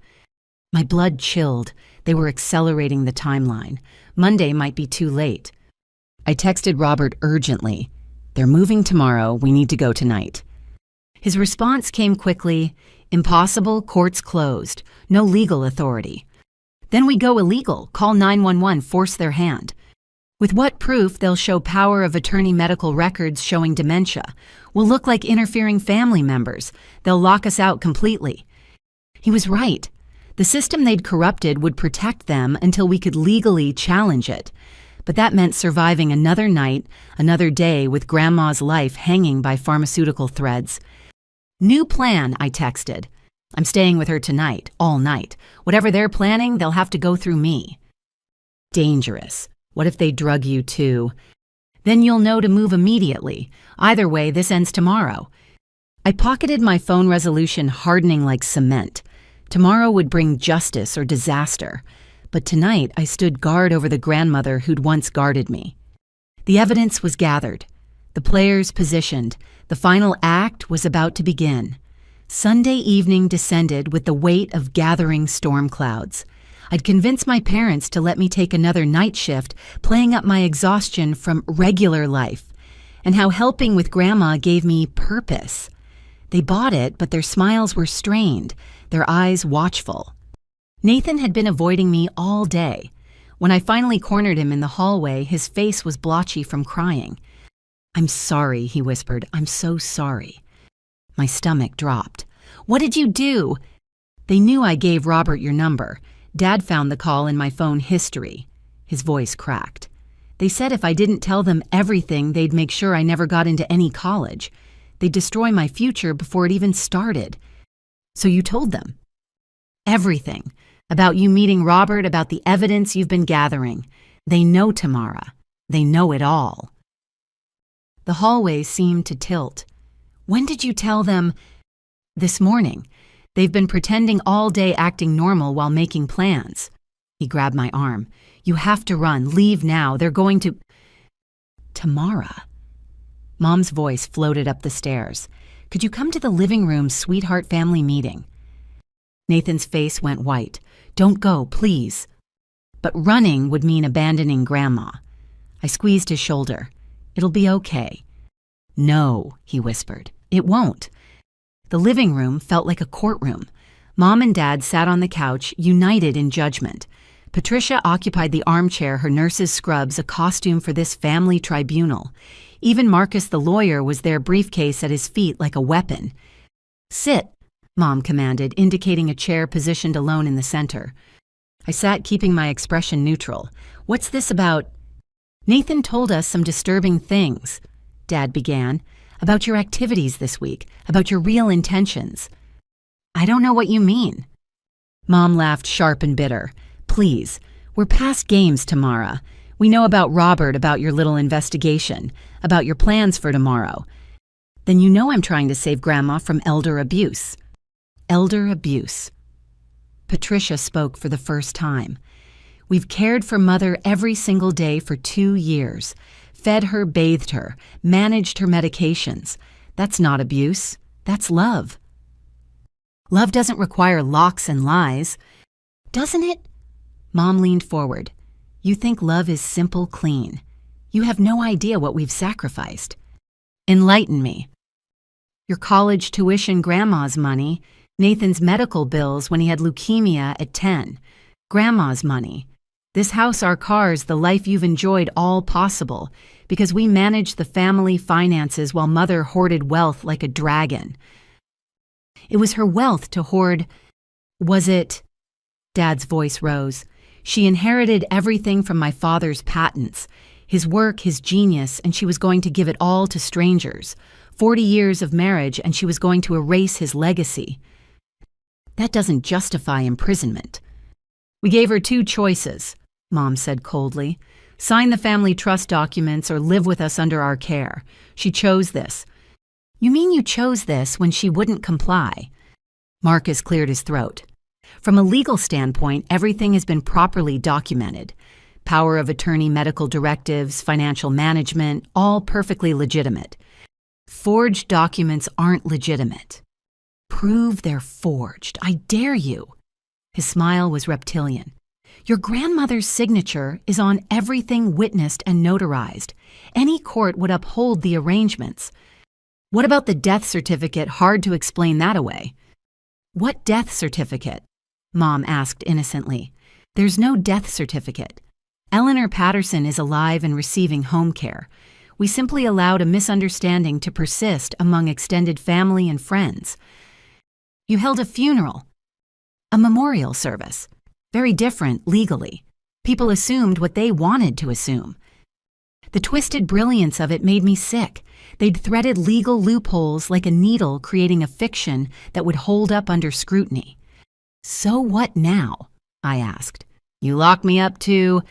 My blood chilled. They were accelerating the timeline. Monday might be too late. I texted Robert urgently. They're moving tomorrow. We need to go tonight. His response came quickly. Impossible, courts closed. No legal authority. Then we go illegal. Call 911, force their hand. With what proof they'll show power of attorney medical records showing dementia? We'll look like interfering family members. They'll lock us out completely. He was right. The system they'd corrupted would protect them until we could legally challenge it. But that meant surviving another night, another day with Grandma's life hanging by pharmaceutical threads. New plan, I texted. I'm staying with her tonight, all night. Whatever they're planning, they'll have to go through me. Dangerous. What if they drug you too? Then you'll know to move immediately. Either way, this ends tomorrow. I pocketed my phone resolution hardening like cement. Tomorrow would bring justice or disaster. But tonight, I stood guard over the grandmother who'd once guarded me. The evidence was gathered. The players positioned. The final act was about to begin. Sunday evening descended with the weight of gathering storm clouds. I'd convinced my parents to let me take another night shift, playing up my exhaustion from regular life, and how helping with Grandma gave me purpose. They bought it, but their smiles were strained, their eyes watchful. Nathan had been avoiding me all day. When I finally cornered him in the hallway, his face was blotchy from crying. "I'm sorry," he whispered. "I'm so sorry." My stomach dropped. "What did you do?" "They knew I gave Robert your number. Dad found the call in my phone history." His voice cracked. "They said if I didn't tell them everything, they'd make sure I never got into any college. They'd destroy my future before it even started." "So you told them?" "Everything. About you meeting Robert, about the evidence you've been gathering. They know, Tamara. They know it all." The hallway seemed to tilt. "When did you tell them?" "This morning. They've been pretending all day, acting normal while making plans." He grabbed my arm. "You have to run. Leave now. They're going to—" "Tamara." Mom's voice floated up the stairs. "Could you come to the living room sweetheart family meeting?" Nathan's face went white. "Don't go, please." But running would mean abandoning Grandma. I squeezed his shoulder. "It'll be okay." "No," he whispered. "It won't." The living room felt like a courtroom. Mom and Dad sat on the couch, united in judgment. Patricia occupied the armchair, her nurse's scrubs a costume for this family tribunal. Even Marcus the lawyer was there, briefcase at his feet like a weapon. "Sit," Mom commanded, indicating a chair positioned alone in the center. I sat, keeping my expression neutral. "What's this about?" "Nathan told us some disturbing things," Dad began. "About your activities this week, about your real intentions." "I don't know what you mean." Mom laughed sharp and bitter. "Please, we're past games, Tamara. We know about Robert, about your little investigation, about your plans for tomorrow. Then you know I'm trying to save Grandma from elder abuse." Elder abuse. Patricia spoke for the first time. "We've cared for Mother every single day for 2 years. Fed her, bathed her, managed her medications. That's not abuse. That's love." "Love doesn't require locks and lies." "Doesn't it?" Mom leaned forward. "You think love is simple, clean. You have no idea what we've sacrificed." "Enlighten me." "Your college tuition, Grandma's money, Nathan's medical bills when he had leukemia at 10, Grandma's money. This house, our cars, the life you've enjoyed, all possible, because we managed the family finances while Mother hoarded wealth like a dragon." "It was her wealth to hoard." "Was it?" Dad's voice rose. "She inherited everything from my father's patents, his work, his genius, and she was going to give it all to strangers. 40 years of marriage, and she was going to erase his legacy." "That doesn't justify imprisonment." "We gave her 2 choices," Mom said coldly. "Sign the family trust documents or live with us under our care. She chose this." "You mean you chose this when she wouldn't comply?" Marcus cleared his throat. "From a legal standpoint, everything has been properly documented. Power of attorney, medical directives, financial management, all perfectly legitimate. Forged documents aren't legitimate." "Prove they're forged. I dare you." His smile was reptilian. "Your grandmother's signature is on everything witnessed and notarized. Any court would uphold the arrangements. What about the death certificate? Hard to explain that away." "What death certificate?" Mom asked innocently. "There's no death certificate." Eleanor Patterson is alive and receiving home care. We simply allowed a misunderstanding to persist among extended family and friends. You held a funeral, a memorial service. Very different legally. People assumed what they wanted to assume. The twisted brilliance of it made me sick. They'd threaded legal loopholes like a needle, creating a fiction that would hold up under scrutiny. So what now? I asked. You locked me up to...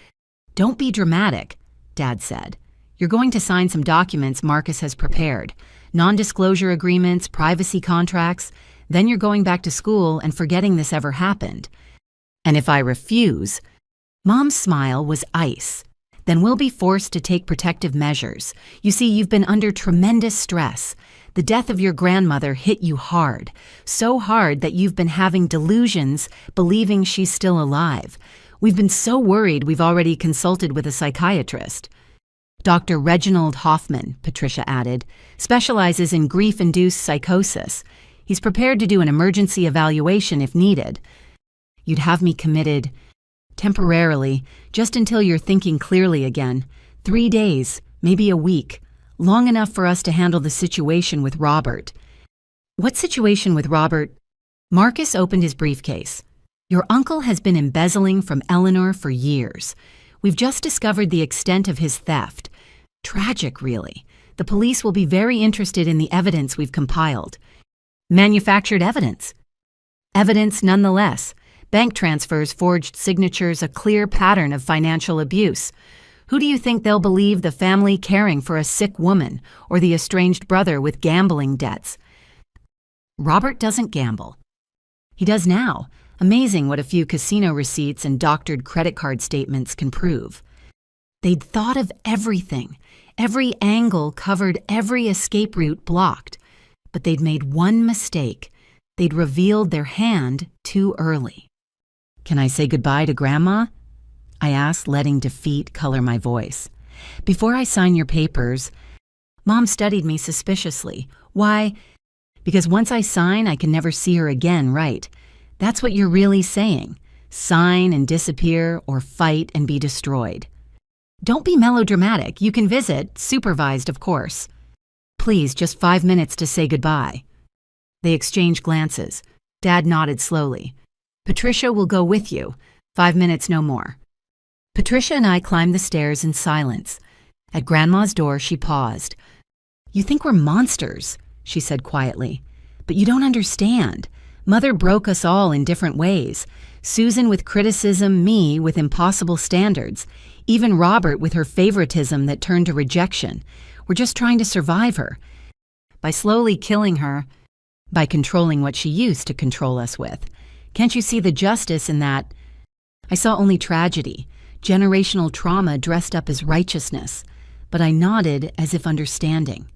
Don't be dramatic, Dad said. You're going to sign some documents Marcus has prepared. Non-disclosure agreements, privacy contracts. Then you're going back to school and forgetting this ever happened. And if I refuse... Mom's smile was ice. Then we'll be forced to take protective measures. You see, you've been under tremendous stress. The death of your grandmother hit you hard. So hard that you've been having delusions, believing she's still alive. We've been so worried we've already consulted with a psychiatrist. Dr. Reginald Hoffman, Patricia added, specializes in grief-induced psychosis. He's prepared to do an emergency evaluation if needed. You'd have me committed... temporarily, just until you're thinking clearly again. 3 days, maybe a week. Long enough for us to handle the situation with Robert. What situation with Robert? Marcus opened his briefcase. Your uncle has been embezzling from Eleanor for years. We've just discovered the extent of his theft. Tragic, really. The police will be very interested in the evidence we've compiled. Manufactured evidence. Evidence nonetheless. Bank transfers, forged signatures, a clear pattern of financial abuse. Who do you think they'll believe, the family caring for a sick woman or the estranged brother with gambling debts? Robert doesn't gamble. He does now. Amazing what a few casino receipts and doctored credit card statements can prove. They'd thought of everything. Every angle covered, every escape route blocked. But they'd made one mistake. They'd revealed their hand too early. Can I say goodbye to Grandma? I asked, letting defeat color my voice. Before I sign your papers... Mom studied me suspiciously. Why? Because once I sign, I can never see her again, right? That's what you're really saying. Sign and disappear, or fight and be destroyed. Don't be melodramatic. You can visit, supervised, of course. Please, just 5 minutes to say goodbye. They exchanged glances. Dad nodded slowly. Patricia will go with you. 5 minutes, no more. Patricia and I climbed the stairs in silence. At Grandma's door, she paused. You think we're monsters, she said quietly. But you don't understand. Mother broke us all in different ways. Susan with criticism, me with impossible standards. Even Robert with her favoritism that turned to rejection. We're just trying to survive her. By slowly killing her, by controlling what she used to control us with. Can't you see the justice in that? I saw only tragedy, generational trauma dressed up as righteousness, but I nodded as if understanding.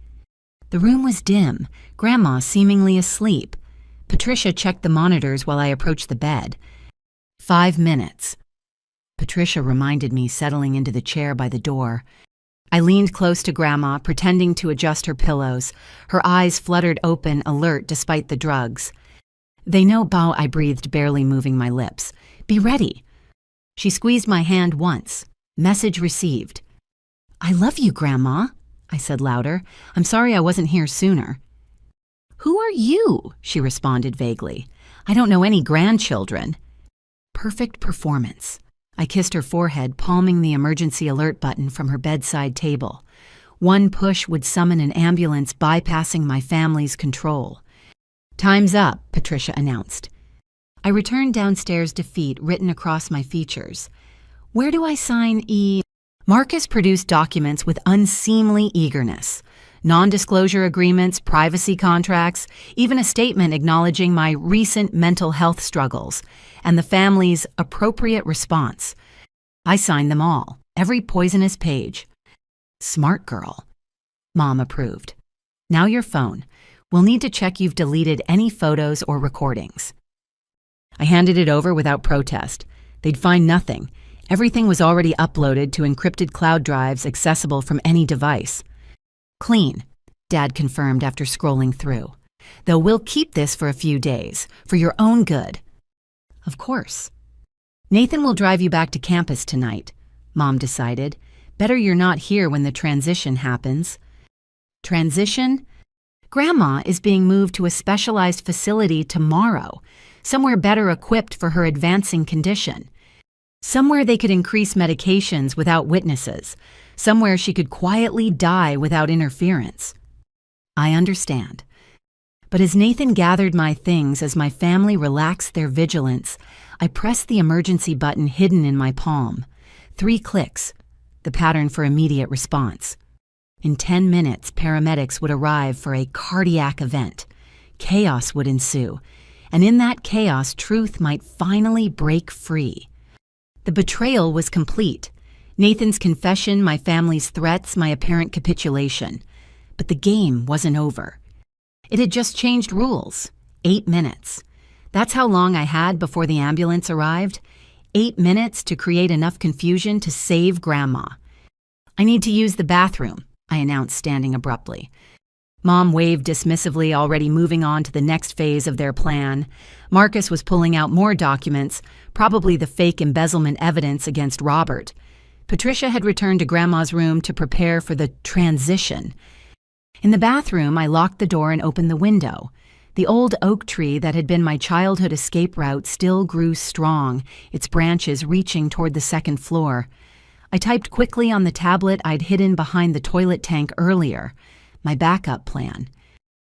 The room was dim, Grandma seemingly asleep. Patricia checked the monitors while I approached the bed. 5 minutes. Patricia reminded me, settling into the chair by the door. I leaned close to Grandma, pretending to adjust her pillows. Her eyes fluttered open, alert despite the drugs. They know Bao, I breathed, barely moving my lips. Be ready. She squeezed my hand once. Message received. I love you, Grandma, I said louder. I'm sorry I wasn't here sooner. Who are you? She responded vaguely. I don't know any grandchildren. Perfect performance. I kissed her forehead, palming the emergency alert button from her bedside table. One push would summon an ambulance, bypassing my family's control. Time's up, Patricia announced. I returned downstairs, defeat written across my features. Where do I sign E? Marcus produced documents with unseemly eagerness. Non-disclosure agreements, privacy contracts, even a statement acknowledging my recent mental health struggles and the family's appropriate response. I signed them all, every poisonous page. Smart girl. Mom approved. Now your phone. We'll need to check you've deleted any photos or recordings. I handed it over without protest. They'd find nothing. Everything was already uploaded to encrypted cloud drives accessible from any device. Clean, Dad confirmed after scrolling through. Though we'll keep this for a few days, for your own good. Of course. Nathan will drive you back to campus tonight. Mom decided. Better you're not here when the transition happens. Transition? Grandma is being moved to a specialized facility tomorrow, somewhere better equipped for her advancing condition. Somewhere they could increase medications without witnesses. Somewhere she could quietly die without interference. I understand. But as Nathan gathered my things as my family relaxed their vigilance, I pressed the emergency button hidden in my palm. 3 clicks, the pattern for immediate response. In 10 minutes, paramedics would arrive for a cardiac event. Chaos would ensue, and in that chaos, truth might finally break free. The betrayal was complete. Nathan's confession, my family's threats, my apparent capitulation. But the game wasn't over. It had just changed rules. 8 minutes. That's how long I had before the ambulance arrived. 8 minutes to create enough confusion to save Grandma. I need to use the bathroom, I announced, standing abruptly. Mom waved dismissively, already moving on to the next phase of their plan. Marcus was pulling out more documents, probably the fake embezzlement evidence against Robert. Patricia had returned to Grandma's room to prepare for the transition. In the bathroom, I locked the door and opened the window. The old oak tree that had been my childhood escape route still grew strong, its branches reaching toward the second floor. I typed quickly on the tablet I'd hidden behind the toilet tank earlier. My backup plan.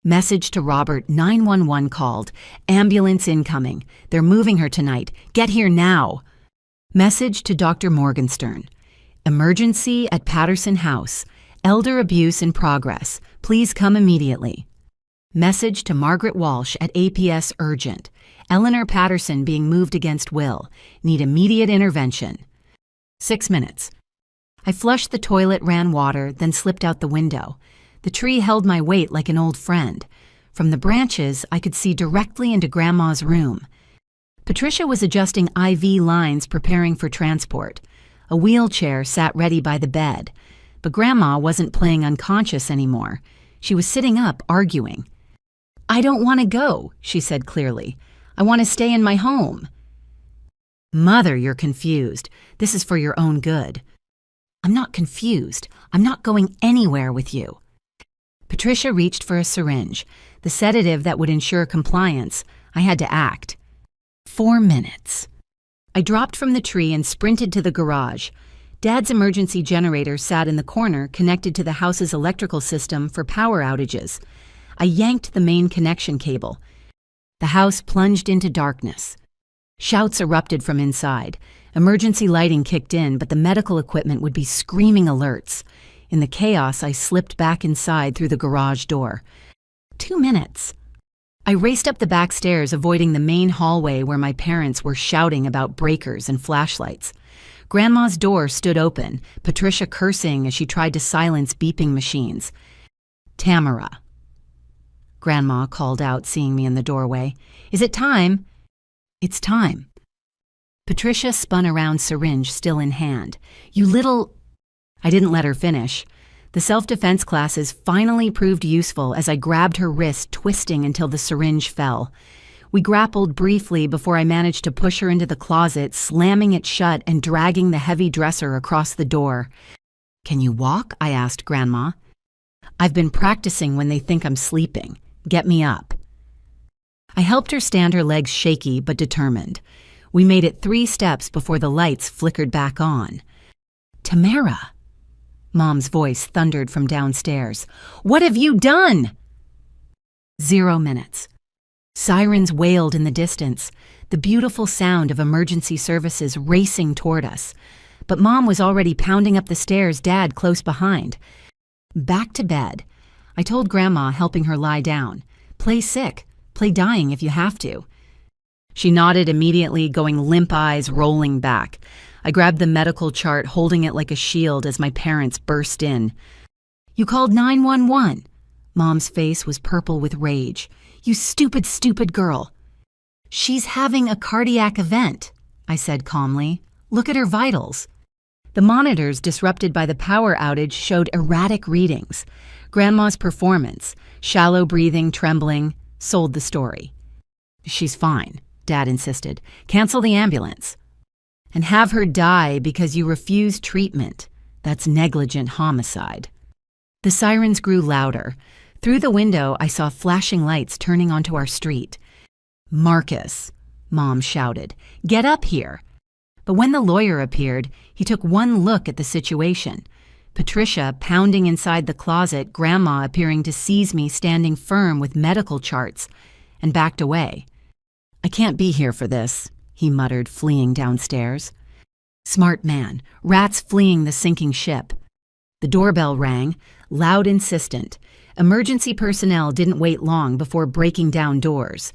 Message to Robert, 911 called. Ambulance incoming. They're moving her tonight. Get here now. Message to Dr. Morgenstern. Emergency at Patterson House. Elder abuse in progress. Please come immediately. Message to Margaret Walsh at APS urgent. Eleanor Patterson being moved against will. Need immediate intervention. 6 minutes. I flushed the toilet, ran water, then slipped out the window. The tree held my weight like an old friend. From the branches, I could see directly into Grandma's room. Patricia was adjusting IV lines, preparing for transport. A wheelchair sat ready by the bed. But Grandma wasn't playing unconscious anymore. She was sitting up, arguing. I don't want to go, she said clearly. I want to stay in my home. Mother, you're confused. This is for your own good. I'm not confused. I'm not going anywhere with you. Patricia reached for a syringe, the sedative that would ensure compliance. I had to act. 4 minutes. I dropped from the tree and sprinted to the garage. Dad's emergency generator sat in the corner, connected to the house's electrical system for power outages. I yanked the main connection cable. The house plunged into darkness. Shouts erupted from inside. Emergency lighting kicked in, but the medical equipment would be screaming alerts. In the chaos, I slipped back inside through the garage door. 2 minutes. I raced up the back stairs, avoiding the main hallway where my parents were shouting about breakers and flashlights. Grandma's door stood open, Patricia cursing as she tried to silence beeping machines. Tamara. Grandma called out, seeing me in the doorway. Is it time? It's time. Patricia spun around, syringe still in hand. You little... I didn't let her finish. The self-defense classes finally proved useful as I grabbed her wrist, twisting until the syringe fell. We grappled briefly before I managed to push her into the closet, slamming it shut and dragging the heavy dresser across the door. Can you walk? I asked Grandma. I've been practicing when they think I'm sleeping. Get me up. I helped her stand, her legs shaky but determined. We made it 3 steps before the lights flickered back on. Tamara. Mom's voice thundered from downstairs. What have you done? 0 minutes. Sirens wailed in the distance, the beautiful sound of emergency services racing toward us. But Mom was already pounding up the stairs, Dad close behind. Back to bed. I told Grandma, helping her lie down. Play sick. Play dying if you have to. She nodded immediately, going limp, eyes rolling back. I grabbed the medical chart, holding it like a shield as my parents burst in. You called 911. Mom's face was purple with rage. You stupid, stupid girl. She's having a cardiac event, I said calmly. Look at her vitals. The monitors, disrupted by the power outage, showed erratic readings. Grandma's performance, shallow breathing, trembling, sold the story. She's fine, Dad insisted. Cancel the ambulance. and have her die because you refuse treatment. That's negligent homicide. The sirens grew louder. Through the window, I saw flashing lights turning onto our street. "Marcus," Mom shouted, "get up here." But when the lawyer appeared, he took one look at the situation. Patricia pounding inside the closet, Grandma appearing to seize me standing firm with medical charts, and backed away. "I can't be here for this," he muttered, fleeing downstairs. Smart man, rats fleeing the sinking ship. The doorbell rang, loud, insistent. Emergency personnel didn't wait long before breaking down doors.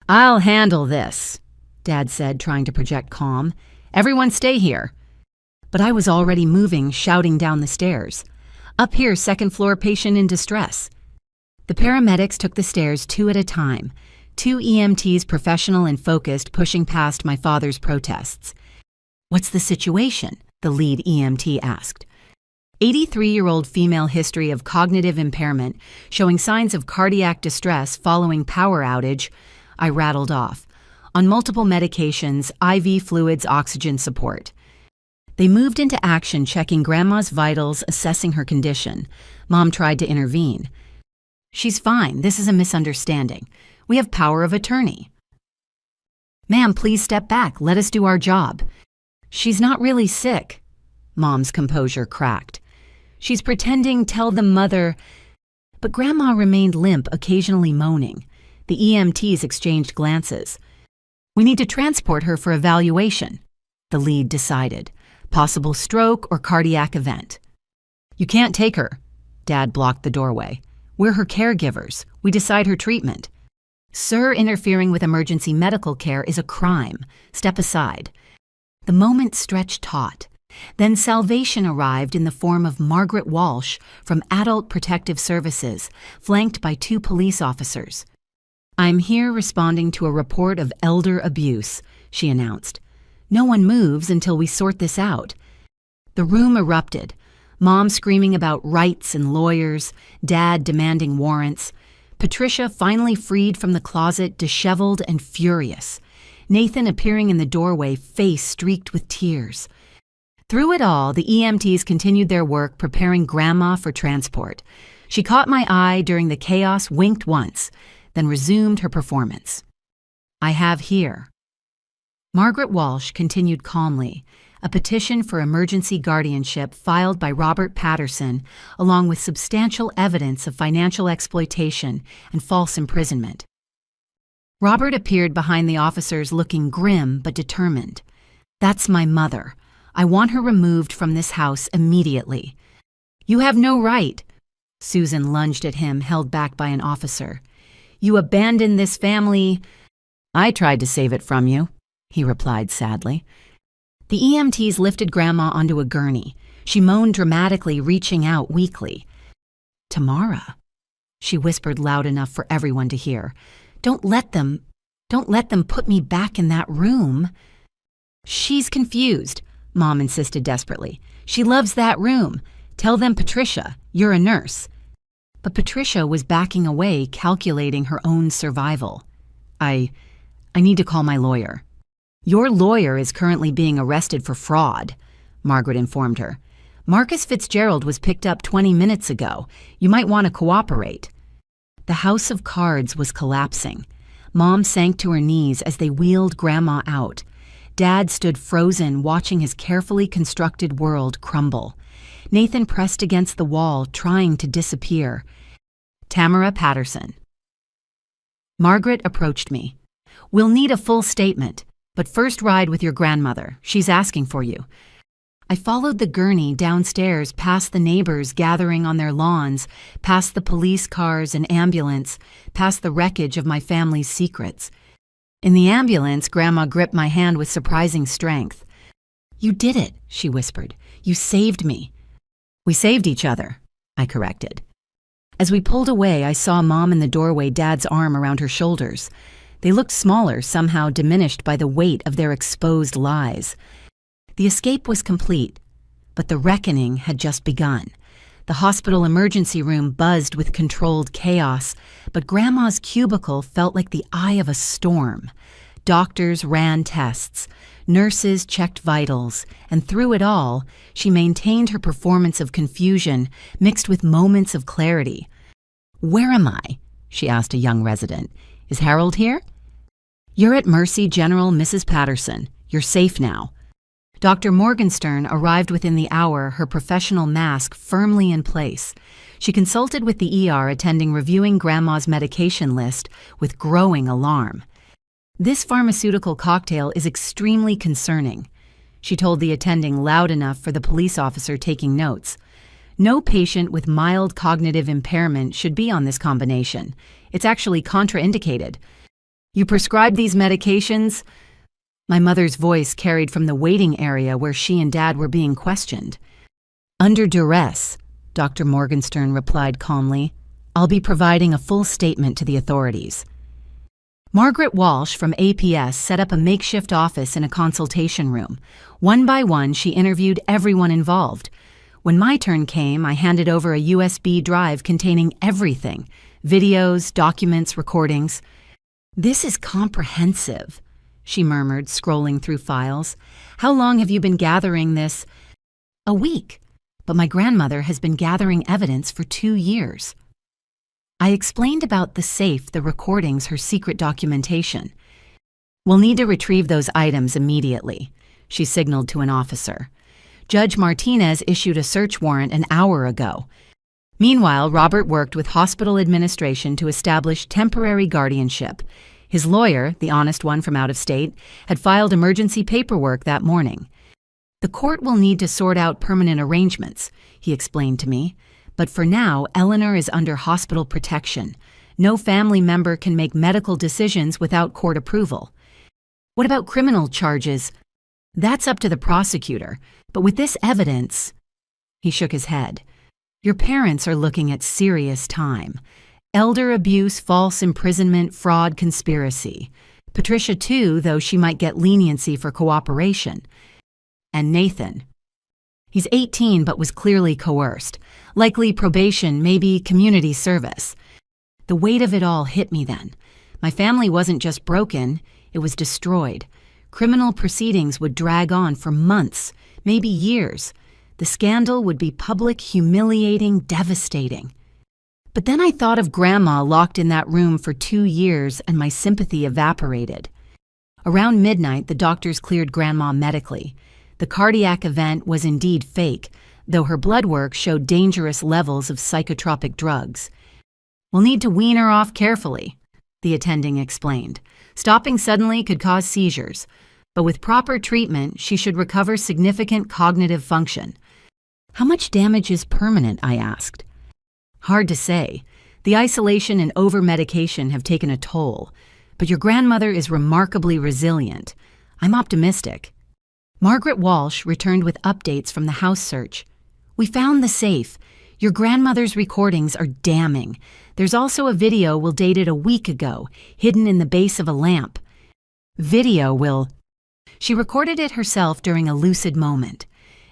"I'll handle this," Dad said, trying to project calm. "Everyone stay here." But I was already moving, shouting down the stairs. "Up here, second floor patient in distress." The paramedics took the stairs 2 at a time, 2 EMTs professional and focused pushing past my father's protests. "What's the situation?" the lead EMT asked. 83-year-old female history of cognitive impairment, showing signs of cardiac distress following power outage, I rattled off. On multiple medications, IV fluids, oxygen support. They moved into action, checking Grandma's vitals, assessing her condition. Mom tried to intervene. "She's fine. This is a misunderstanding. We have power of attorney." "Ma'am, please step back. Let us do our job." "She's not really sick." Mom's composure cracked. "She's pretending, tell the mother." But Grandma remained limp, occasionally moaning. The EMTs exchanged glances. "We need to transport her for evaluation," the lead decided. "Possible stroke or cardiac event." "You can't take her." Dad blocked the doorway. "We're her caregivers. We decide her treatment." "Sir, interfering with emergency medical care is a crime. Step aside." The moment stretched taut. Then salvation arrived in the form of Margaret Walsh from Adult Protective Services, flanked by 2 police officers. "I'm here responding to a report of elder abuse," she announced. "No one moves until we sort this out." The room erupted. Mom screaming about rights and lawyers, Dad demanding warrants. Patricia finally freed from the closet, disheveled and furious. Nathan appearing in the doorway, face streaked with tears. Through it all, the EMTs continued their work preparing Grandma for transport. She caught my eye during the chaos, winked once, then resumed her performance. "I have here." Margaret Walsh continued calmly, a petition for emergency guardianship filed by Robert Patterson, along with substantial evidence of financial exploitation and false imprisonment. Robert appeared behind the officers looking grim but determined. "That's my mother. I want her removed from this house immediately." "You have no right." Susan lunged at him, held back by an officer. "You abandoned this family." "I tried to save it from you," he replied sadly. The EMTs lifted Grandma onto a gurney. She moaned dramatically, reaching out weakly. "Tamara," she whispered loud enough for everyone to hear. Don't let them put me back in that room." "She's confused," Mom insisted desperately. "She loves that room. Tell them, Patricia, you're a nurse." But Patricia was backing away, calculating her own survival. I need to call my lawyer." "Your lawyer is currently being arrested for fraud," Margaret informed her. "Marcus Fitzgerald was picked up 20 minutes ago. You might want to cooperate." The house of cards was collapsing. Mom sank to her knees as they wheeled Grandma out. Dad stood frozen, watching his carefully constructed world crumble. Nathan pressed against the wall, trying to disappear. "Tamara Patterson." Margaret approached me. "We'll need a full statement, but first ride with your grandmother. She's asking for you." I followed the gurney downstairs, past the neighbors gathering on their lawns, past the police cars and ambulance, past the wreckage of my family's secrets. In the ambulance, Grandma gripped my hand with surprising strength. "You did it," she whispered. "You saved me." "We saved each other," I corrected. As we pulled away, I saw Mom in the doorway, Dad's arm around her shoulders. They looked smaller, somehow diminished by the weight of their exposed lies. The escape was complete, but the reckoning had just begun. The hospital emergency room buzzed with controlled chaos, but Grandma's cubicle felt like the eye of a storm. Doctors ran tests. Nurses checked vitals, and through it all, she maintained her performance of confusion mixed with moments of clarity. "Where am I?" she asked a young resident. "Is Harold here?" "You're at Mercy General, Mrs. Patterson. You're safe now." Dr. Morgenstern arrived within the hour, her professional mask firmly in place. She consulted with the ER attending reviewing Grandma's medication list with growing alarm. "This pharmaceutical cocktail is extremely concerning," she told the attending loud enough for the police officer taking notes. "No patient with mild cognitive impairment should be on this combination. It's actually contraindicated. You prescribed these medications?" My mother's voice carried from the waiting area where she and Dad were being questioned. "Under duress," Dr. Morgenstern replied calmly. "I'll be providing a full statement to the authorities." Margaret Walsh from APS set up a makeshift office in a consultation room. One by one, she interviewed everyone involved. When my turn came, I handed over a USB drive containing everything: videos, documents, recordings. "This is comprehensive," she murmured, scrolling through files. "How long have you been gathering this?" "A week, but my grandmother has been gathering evidence for 2 years." I explained about the safe, the recordings, her secret documentation. "We'll need to retrieve those items immediately," she signaled to an officer. "Judge Martinez issued a search warrant an hour ago." Meanwhile, Robert worked with hospital administration to establish temporary guardianship. His lawyer, the honest one from out of state, had filed emergency paperwork that morning. "The court will need to sort out permanent arrangements," he explained to me. "But for now, Eleanor is under hospital protection. No family member can make medical decisions without court approval." "What about criminal charges?" "That's up to the prosecutor. But with this evidence—" He shook his head. "Your parents are looking at serious time. Elder abuse, false imprisonment, fraud, conspiracy. Patricia too, though she might get leniency for cooperation. And Nathan. He's 18 but was clearly coerced. Likely probation, maybe community service." The weight of it all hit me then. My family wasn't just broken, it was destroyed. Criminal proceedings would drag on for months, maybe years. The scandal would be public, humiliating, devastating. But then I thought of Grandma locked in that room for 2 years and my sympathy evaporated. Around midnight, the doctors cleared Grandma medically. The cardiac event was indeed fake, though her blood work showed dangerous levels of psychotropic drugs. "We'll need to wean her off carefully," the attending explained. "Stopping suddenly could cause seizures, but with proper treatment, she should recover significant cognitive function." "How much damage is permanent?" I asked. "Hard to say. The isolation and over-medication have taken a toll, but your grandmother is remarkably resilient. I'm optimistic." Margaret Walsh returned with updates from the house search. "We found the safe. Your grandmother's recordings are damning. There's also a video we'll dated a week ago, hidden in the base of a lamp. Video will..." She recorded it herself during a lucid moment.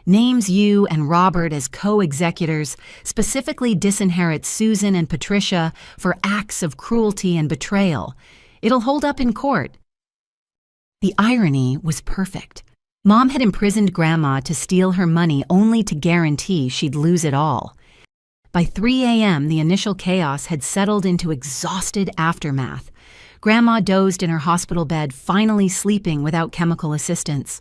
"Names you and Robert as co-executors, specifically disinherits Susan and Patricia for acts of cruelty and betrayal. It'll hold up in court." The irony was perfect. Mom had imprisoned Grandma to steal her money only to guarantee she'd lose it all. By 3 a.m., the initial chaos had settled into exhausted aftermath. Grandma dozed in her hospital bed, finally sleeping without chemical assistance.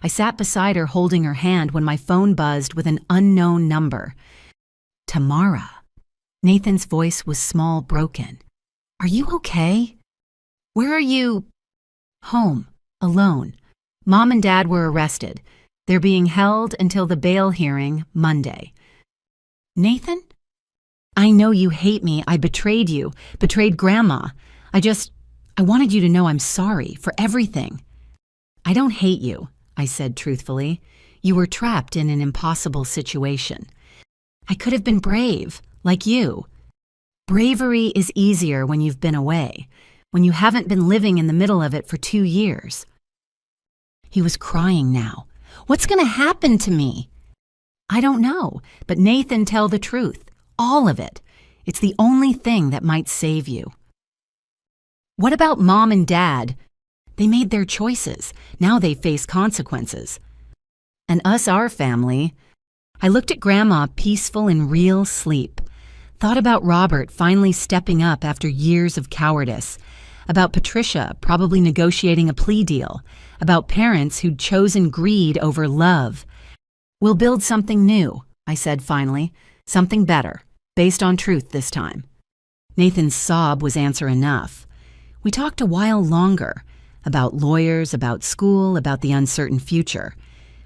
I sat beside her holding her hand when my phone buzzed with an unknown number. "Tamara." Nathan's voice was small, broken. "Are you okay?" "Where are you?" "Home, alone. Mom and Dad were arrested. They're being held until the bail hearing Monday." "Nathan?" "I know you hate me. I betrayed you, betrayed Grandma. I wanted you to know I'm sorry for everything." "I don't hate you," I said truthfully. "You were trapped in an impossible situation. I could have been brave, like you. Bravery is easier when you've been away, when you haven't been living in the middle of it for 2 years." He was crying now. "What's going to happen to me?" "I don't know, but Nathan, tell the truth. All of it. It's the only thing that might save you." "What about Mom and Dad?" They made their choices. Now they face consequences. And us, our family. I looked at Grandma, peaceful in real sleep. Thought about Robert finally stepping up after years of cowardice. About Patricia probably negotiating a plea deal. About parents who'd chosen greed over love. We'll build something new, I said finally. Something better, based on truth this time. Nathan's sob was answer enough. We talked a while longer. About lawyers, about school, about the uncertain future.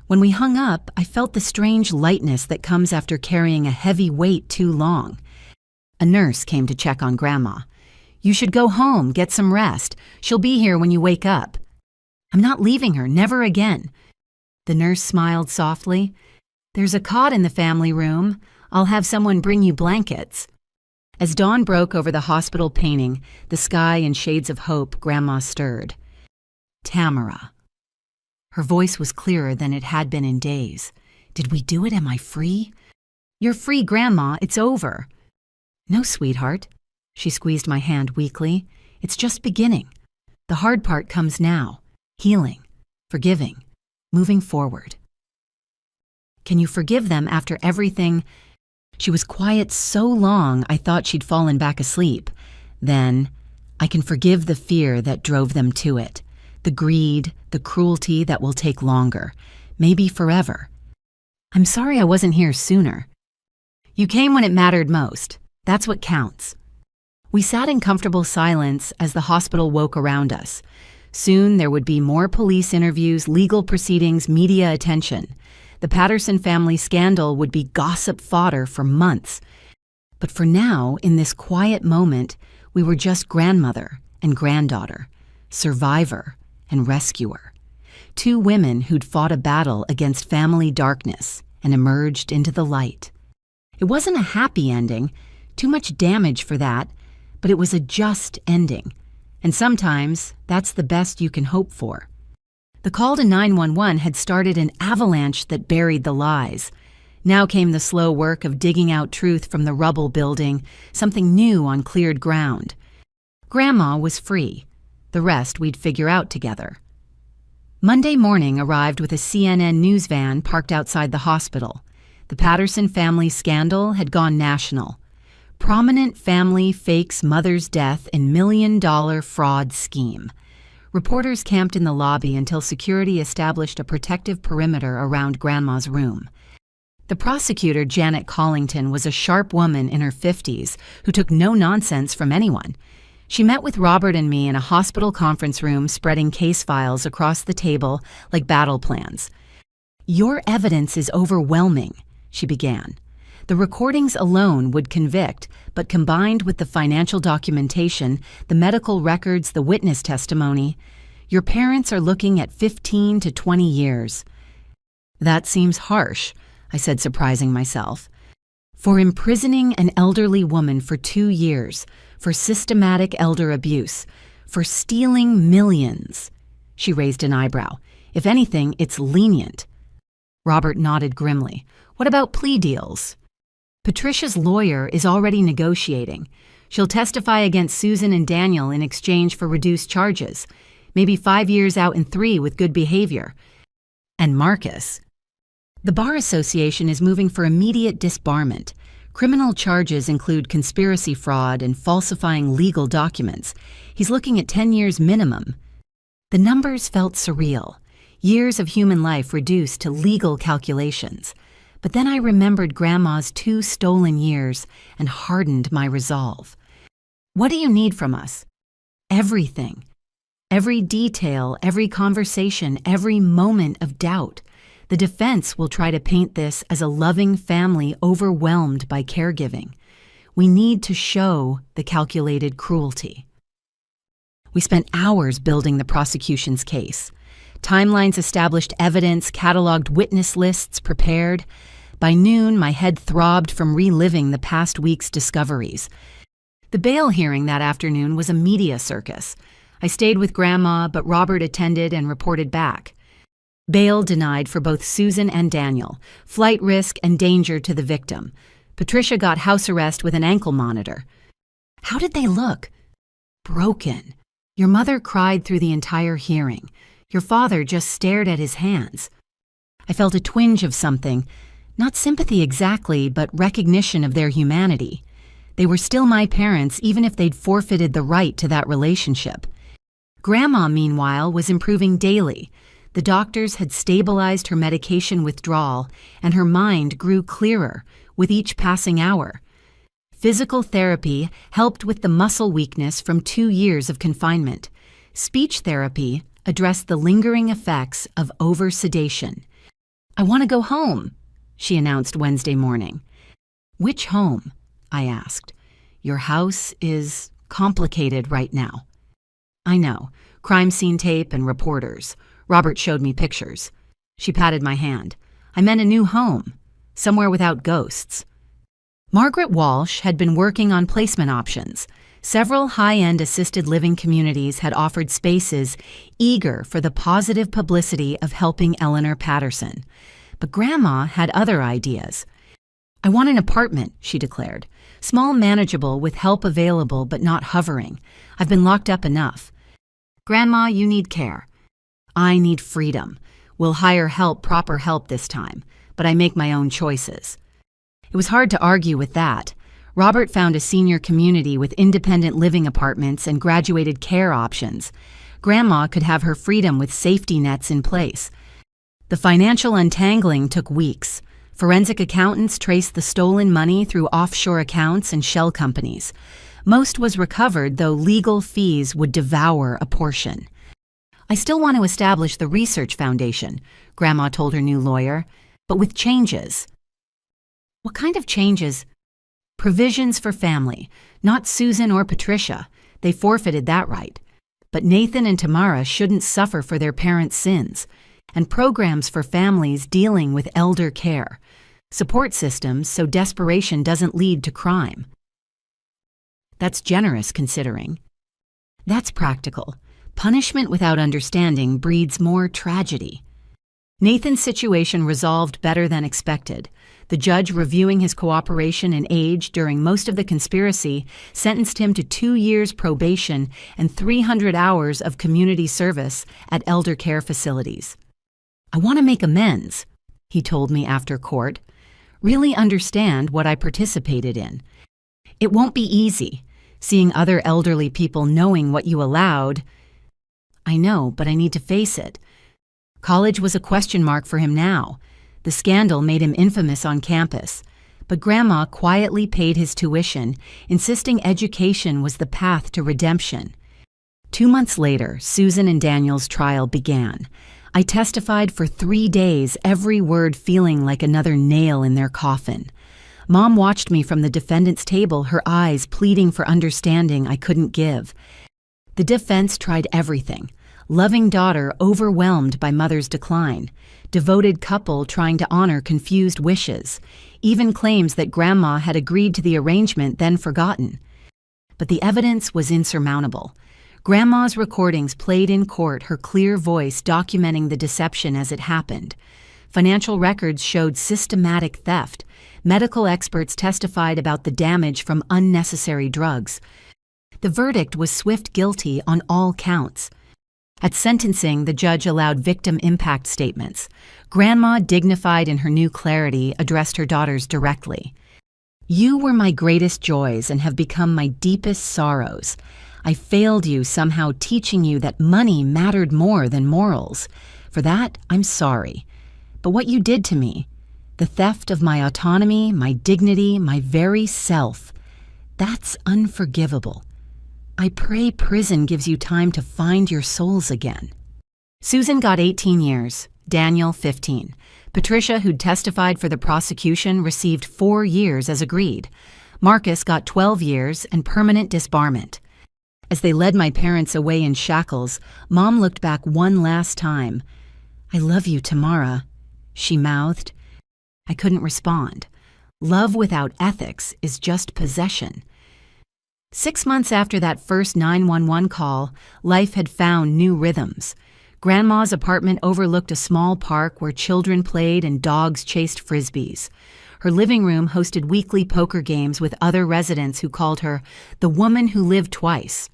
When we hung up, I felt the strange lightness that comes after carrying a heavy weight too long. A nurse came to check on Grandma. You should go home, get some rest. She'll be here when you wake up. I'm not leaving her, never again. The nurse smiled softly. There's a cot in the family room. I'll have someone bring you blankets. As dawn broke over the hospital painting, the sky in shades of hope, Grandma stirred. Tamara. Her voice was clearer than it had been in days. Did we do it? Am I free? You're free, Grandma. It's over. No, sweetheart. She squeezed my hand weakly. It's just beginning. The hard part comes now. Healing. Forgiving. Moving forward. Can you forgive them after everything? She was quiet so long I thought she'd fallen back asleep. Then, I can forgive the fear that drove them to it. The greed, the cruelty that will take longer. Maybe forever. I'm sorry I wasn't here sooner. You came when it mattered most. That's what counts. We sat in comfortable silence as the hospital woke around us. Soon there would be more police interviews, legal proceedings, media attention. The Patterson family scandal would be gossip fodder for months. But for now, in this quiet moment, we were just grandmother and granddaughter, survivor and rescuer. Two women who'd fought a battle against family darkness and emerged into the light. It wasn't a happy ending, too much damage for that, but it was a just ending. And sometimes that's the best you can hope for. The call to 911 had started an avalanche that buried the lies. Now came the slow work of digging out truth from the rubble building, something new on cleared ground. Grandma was free. The rest we'd figure out together. Monday morning arrived with a CNN news van parked outside the hospital. The Patterson family scandal had gone national. Prominent family fakes mother's death in $1 million fraud scheme. Reporters camped in the lobby until security established a protective perimeter around Grandma's room. The prosecutor, Janet Collington, was a sharp woman in her 50s who took no nonsense from anyone. She met with Robert and me in a hospital conference room, spreading case files across the table like battle plans. "Your evidence is overwhelming," she began. "The recordings alone would convict, but combined with the financial documentation, the medical records, the witness testimony, your parents are looking at 15 to 20 years. That seems harsh, I said, surprising myself. For imprisoning an elderly woman for 2 years, for systematic elder abuse, for stealing millions. She raised an eyebrow. If anything, it's lenient. Robert nodded grimly. What about plea deals? Patricia's lawyer is already negotiating. She'll testify against Susan and Daniel in exchange for reduced charges, maybe 5 years out in 3 with good behavior. And Marcus. The Bar Association is moving for immediate disbarment. Criminal charges include conspiracy fraud and falsifying legal documents. He's looking at 10 years minimum. The numbers felt surreal. Years of human life reduced to legal calculations. But then I remembered Grandma's 2 stolen years and hardened my resolve. What do you need from us? Everything. Every detail, every conversation, every moment of doubt. The defense will try to paint this as a loving family overwhelmed by caregiving. We need to show the calculated cruelty. We spent hours building the prosecution's case. Timelines established evidence, cataloged witness lists, prepared. By noon, my head throbbed from reliving the past week's discoveries. The bail hearing that afternoon was a media circus. I stayed with Grandma, but Robert attended and reported back. Bail denied for both Susan and Daniel, flight risk and danger to the victim. Patricia got house arrest with an ankle monitor. How did they look? Broken. Your mother cried through the entire hearing. Your father just stared at his hands. I felt a twinge of something, not sympathy exactly, but recognition of their humanity. They were still my parents, even if they'd forfeited the right to that relationship. Grandma, meanwhile, was improving daily. The doctors had stabilized her medication withdrawal, and her mind grew clearer with each passing hour. Physical therapy helped with the muscle weakness from 2 years of confinement. Speech therapy addressed the lingering effects of over-sedation. "I want to go home," she announced Wednesday morning. "Which home?" I asked. "Your house is complicated right now." "I know. Crime scene tape and reporters. Robert showed me pictures." She patted my hand. "I meant a new home. Somewhere without ghosts." Margaret Walsh had been working on placement options. Several high-end assisted living communities had offered spaces eager for the positive publicity of helping Eleanor Patterson. But Grandma had other ideas. "I want an apartment," she declared. "Small, manageable, with help available but not hovering. I've been locked up enough." "Grandma, you need care." "I need freedom. We'll hire help, proper help this time, but I make my own choices." It was hard to argue with that. Robert found a senior community with independent living apartments and graduated care options. Grandma could have her freedom with safety nets in place. The financial untangling took weeks. Forensic accountants traced the stolen money through offshore accounts and shell companies. Most was recovered, though legal fees would devour a portion. "I still want to establish the research foundation," Grandma told her new lawyer, "but with changes." "What kind of changes?" "Provisions for family, not Susan or Patricia. They forfeited that right. But Nathan and Tamara shouldn't suffer for their parents' sins. And programs for families dealing with elder care. Support systems so desperation doesn't lead to crime." "That's generous, considering." "That's practical. Punishment without understanding breeds more tragedy." Nathan's situation resolved better than expected. The judge, reviewing his cooperation and age during most of the conspiracy, sentenced him to 2 years probation and 300 hours of community service at elder care facilities. "I want to make amends," he told me after court. "Really understand what I participated in. It won't be easy, seeing other elderly people knowing what you allowed." "I know, but I need to face it." College was a question mark for him now. The scandal made him infamous on campus, but Grandma quietly paid his tuition, insisting education was the path to redemption. 2 months later, Susan and Daniel's trial began. I testified for 3 days, every word feeling like another nail in their coffin. Mom watched me from the defendant's table, her eyes pleading for understanding I couldn't give. The defense tried everything. Loving daughter overwhelmed by mother's decline. Devoted couple trying to honor confused wishes. Even claims that Grandma had agreed to the arrangement then forgotten. But the evidence was insurmountable. Grandma's recordings played in court, her clear voice documenting the deception as it happened. Financial records showed systematic theft. Medical experts testified about the damage from unnecessary drugs. The verdict was swift guilty on all counts. At sentencing, the judge allowed victim impact statements. Grandma, dignified in her new clarity, addressed her daughters directly. "You were my greatest joys and have become my deepest sorrows. I failed you somehow, teaching you that money mattered more than morals. For that, I'm sorry. But what you did to me, the theft of my autonomy, my dignity, my very self, that's unforgivable. I pray prison gives you time to find your souls again." Susan got 18 years, Daniel 15. Patricia, who'd testified for the prosecution, received 4 years as agreed. Marcus got 12 years and permanent disbarment. As they led my parents away in shackles, Mom looked back one last time. "I love you, Tamara," she mouthed. I couldn't respond. Love without ethics is just possession. 6 months after that first 911 call, life had found new rhythms. Grandma's apartment overlooked a small park where children played and dogs chased frisbees. Her living room hosted weekly poker games with other residents who called her the woman who lived twice.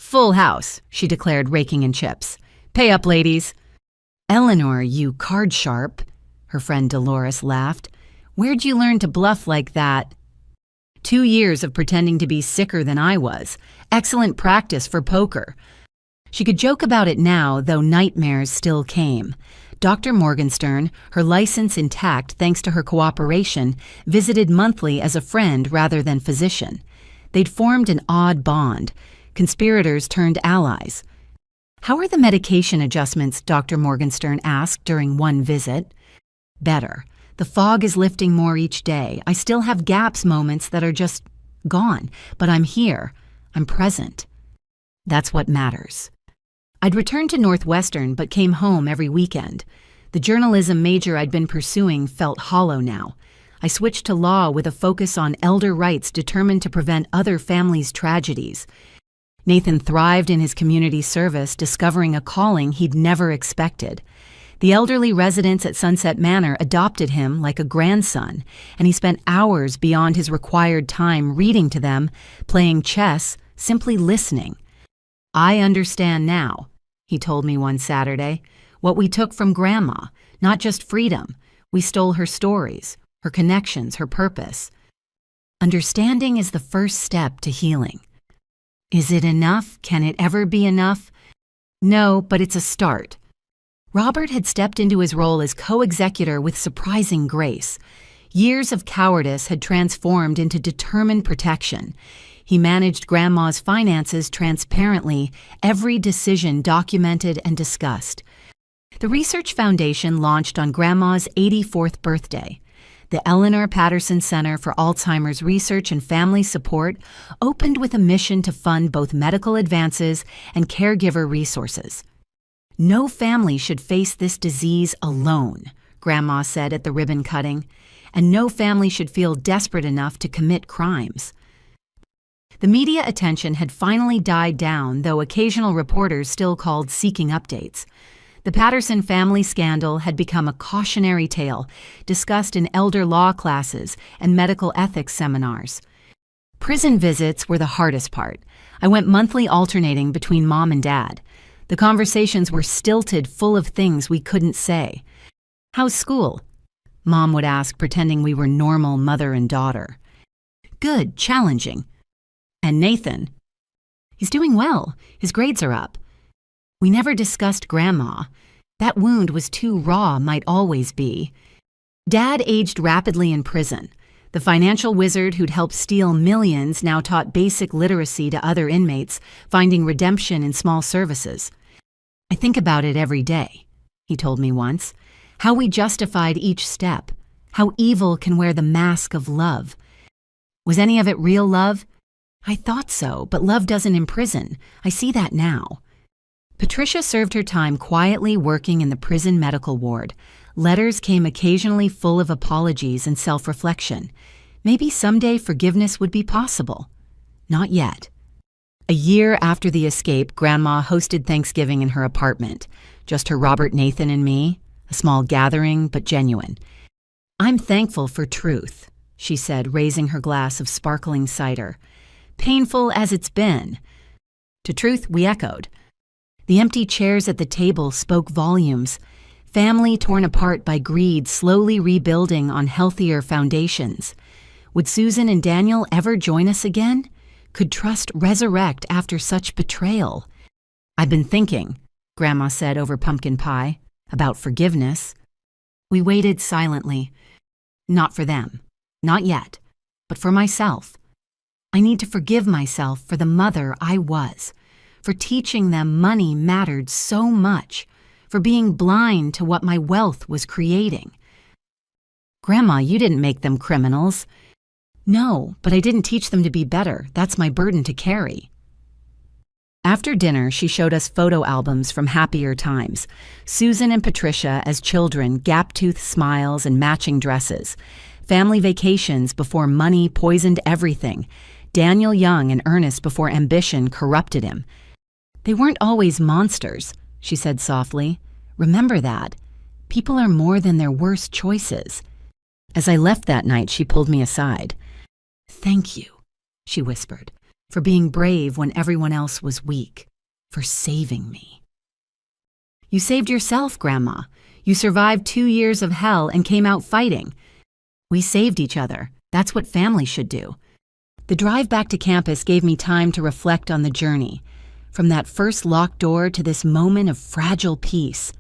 "Full house," she declared, raking in chips. "Pay up, ladies." "Eleanor, you card sharp," her friend Dolores laughed. "Where'd you learn to bluff like that?" 2 years of pretending to be sicker than I was. Excellent practice for poker. She could joke about it now, though nightmares still came. Dr. Morgenstern, her license intact thanks to her cooperation, visited monthly as a friend rather than physician. They'd formed an odd bond. Conspirators turned allies. "How are the medication adjustments?" Dr. Morgenstern asked during one visit. "Better. The fog is lifting more each day. I still have gaps moments that are just gone, but I'm here. I'm present. That's what matters." I'd returned to Northwestern but came home every weekend. The journalism major I'd been pursuing felt hollow now. I switched to law with a focus on elder rights determined to prevent other families' tragedies. Nathan thrived in his community service, discovering a calling he'd never expected. The elderly residents at Sunset Manor adopted him like a grandson, and he spent hours beyond his required time reading to them, playing chess, simply listening. "I understand now," he told me one Saturday, "what we took from Grandma, not just freedom. We stole her stories, her connections, her purpose. Understanding is the first step to healing." Is it enough? Can it ever be enough? No, but it's a start. Robert had stepped into his role as co-executor with surprising grace. Years of cowardice had transformed into determined protection. He managed Grandma's finances transparently, every decision documented and discussed. The Research Foundation launched on Grandma's 84th birthday. The Eleanor Patterson Center for Alzheimer's Research and Family Support opened with a mission to fund both medical advances and caregiver resources. "No family should face this disease alone," Grandma said at the ribbon cutting, "and no family should feel desperate enough to commit crimes." The media attention had finally died down, though occasional reporters still called seeking updates. The Patterson family scandal had become a cautionary tale, discussed in elder law classes and medical ethics seminars. Prison visits were the hardest part. I went monthly alternating between Mom and Dad. The conversations were stilted, full of things we couldn't say. "How's school?" Mom would ask, pretending we were normal mother and daughter. "Good, challenging." "And Nathan?" "He's doing well. His grades are up." We never discussed Grandma. That wound was too raw, might always be. Dad aged rapidly in prison. The financial wizard who'd helped steal millions now taught basic literacy to other inmates, finding redemption in small services. "I think about it every day," he told me once. "How we justified each step. How evil can wear the mask of love. Was any of it real love? I thought so, but love doesn't imprison. I see that now." Patricia served her time quietly working in the prison medical ward. Letters came occasionally full of apologies and self-reflection. Maybe someday forgiveness would be possible. Not yet. A year after the escape, Grandma hosted Thanksgiving in her apartment. Just her Robert, Nathan, and me. A small gathering, but genuine. "I'm thankful for truth," she said, raising her glass of sparkling cider. "Painful as it's been." To truth, we echoed. The empty chairs at the table spoke volumes. Family torn apart by greed, slowly rebuilding on healthier foundations. Would Susan and Daniel ever join us again? Could trust resurrect after such betrayal? "I've been thinking," Grandma said over pumpkin pie, "about forgiveness." We waited silently. Not for them. Not yet. But for myself. I need to forgive myself for the mother I was. For teaching them money mattered so much, for being blind to what my wealth was creating. "Grandma, you didn't make them criminals." "No, but I didn't teach them to be better. That's my burden to carry." After dinner, she showed us photo albums from happier times. Susan and Patricia as children, gap-toothed smiles and matching dresses. Family vacations before money poisoned everything. Daniel young and Ernest before ambition corrupted him. "They weren't always monsters," she said softly. "Remember that. People are more than their worst choices." As I left that night, she pulled me aside. "Thank you," she whispered. for being brave when everyone else was weak, for saving me. You saved yourself, Grandma. You survived 2 years of hell and came out fighting. We saved each other. That's what family should do. The drive back to campus gave me time to reflect on the journey, from that first locked door to this moment of fragile peace.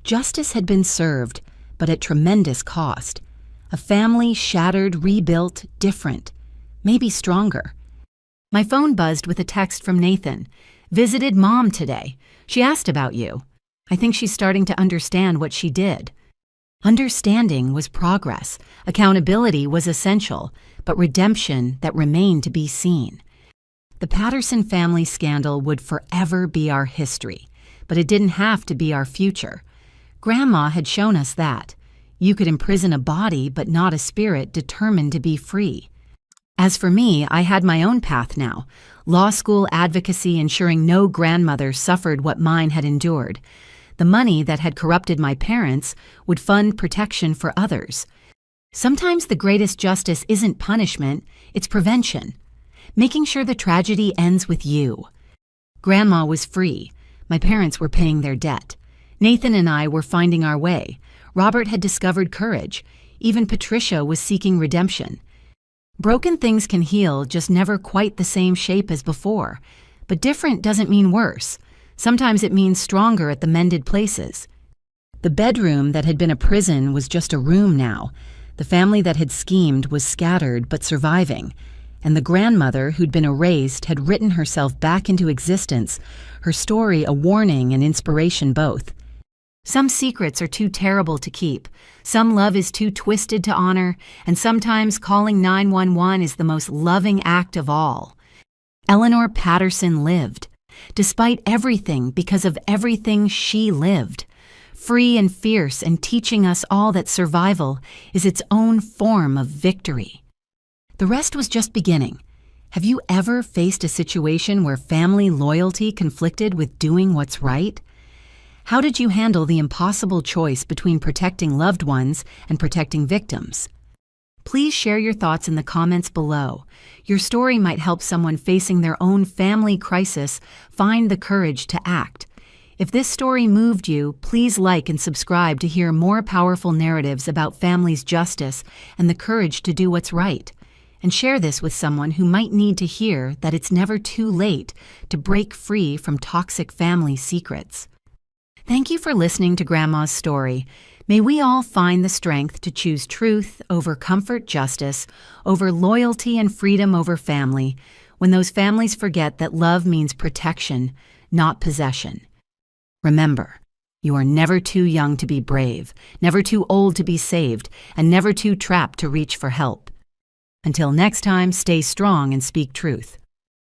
Justice had been served, but at tremendous cost. A family shattered, rebuilt, different, maybe stronger. My phone buzzed with a text from Nathan. Visited Mom today. She asked about you. I think she's starting to understand what she did. Understanding was progress. Accountability was essential, but redemption that remained to be seen. The Patterson family scandal would forever be our history, but it didn't have to be our future. Grandma had shown us that. You could imprison a body, but not a spirit determined to be free. As for me, I had my own path now. Law school advocacy ensuring no grandmother suffered what mine had endured. The money that had corrupted my parents would fund protection for others. Sometimes the greatest justice isn't punishment, it's prevention. Making sure the tragedy ends with you. Grandma was free. My parents were paying their debt. Nathan and I were finding our way. Robert had discovered courage. Even Patricia was seeking redemption. Broken things can heal, just never quite the same shape as before. But different doesn't mean worse. Sometimes it means stronger at the mended places. The bedroom that had been a prison was just a room now. The family that had schemed was scattered but surviving. And the grandmother who'd been erased had written herself back into existence, her story a warning and inspiration both. Some secrets are too terrible to keep. Some love is too twisted to honor, and sometimes calling 911 is the most loving act of all. Eleanor Patterson lived. Despite everything, because of everything she lived. Free and fierce and teaching us all that survival is its own form of victory. The rest was just beginning. Have you ever faced a situation where family loyalty conflicted with doing what's right? How did you handle the impossible choice between protecting loved ones and protecting victims? Please share your thoughts in the comments below. Your story might help someone facing their own family crisis find the courage to act. If this story moved you, please like and subscribe to hear more powerful narratives about family's justice and the courage to do what's right. And share this with someone who might need to hear that it's never too late to break free from toxic family secrets. Thank you for listening to Grandma's story. May we all find the strength to choose truth over comfort, justice, over loyalty and freedom over family, when those families forget that love means protection, not possession. Remember, you are never too young to be brave, never too old to be saved, and never too trapped to reach for help. Until next time, stay strong and speak truth.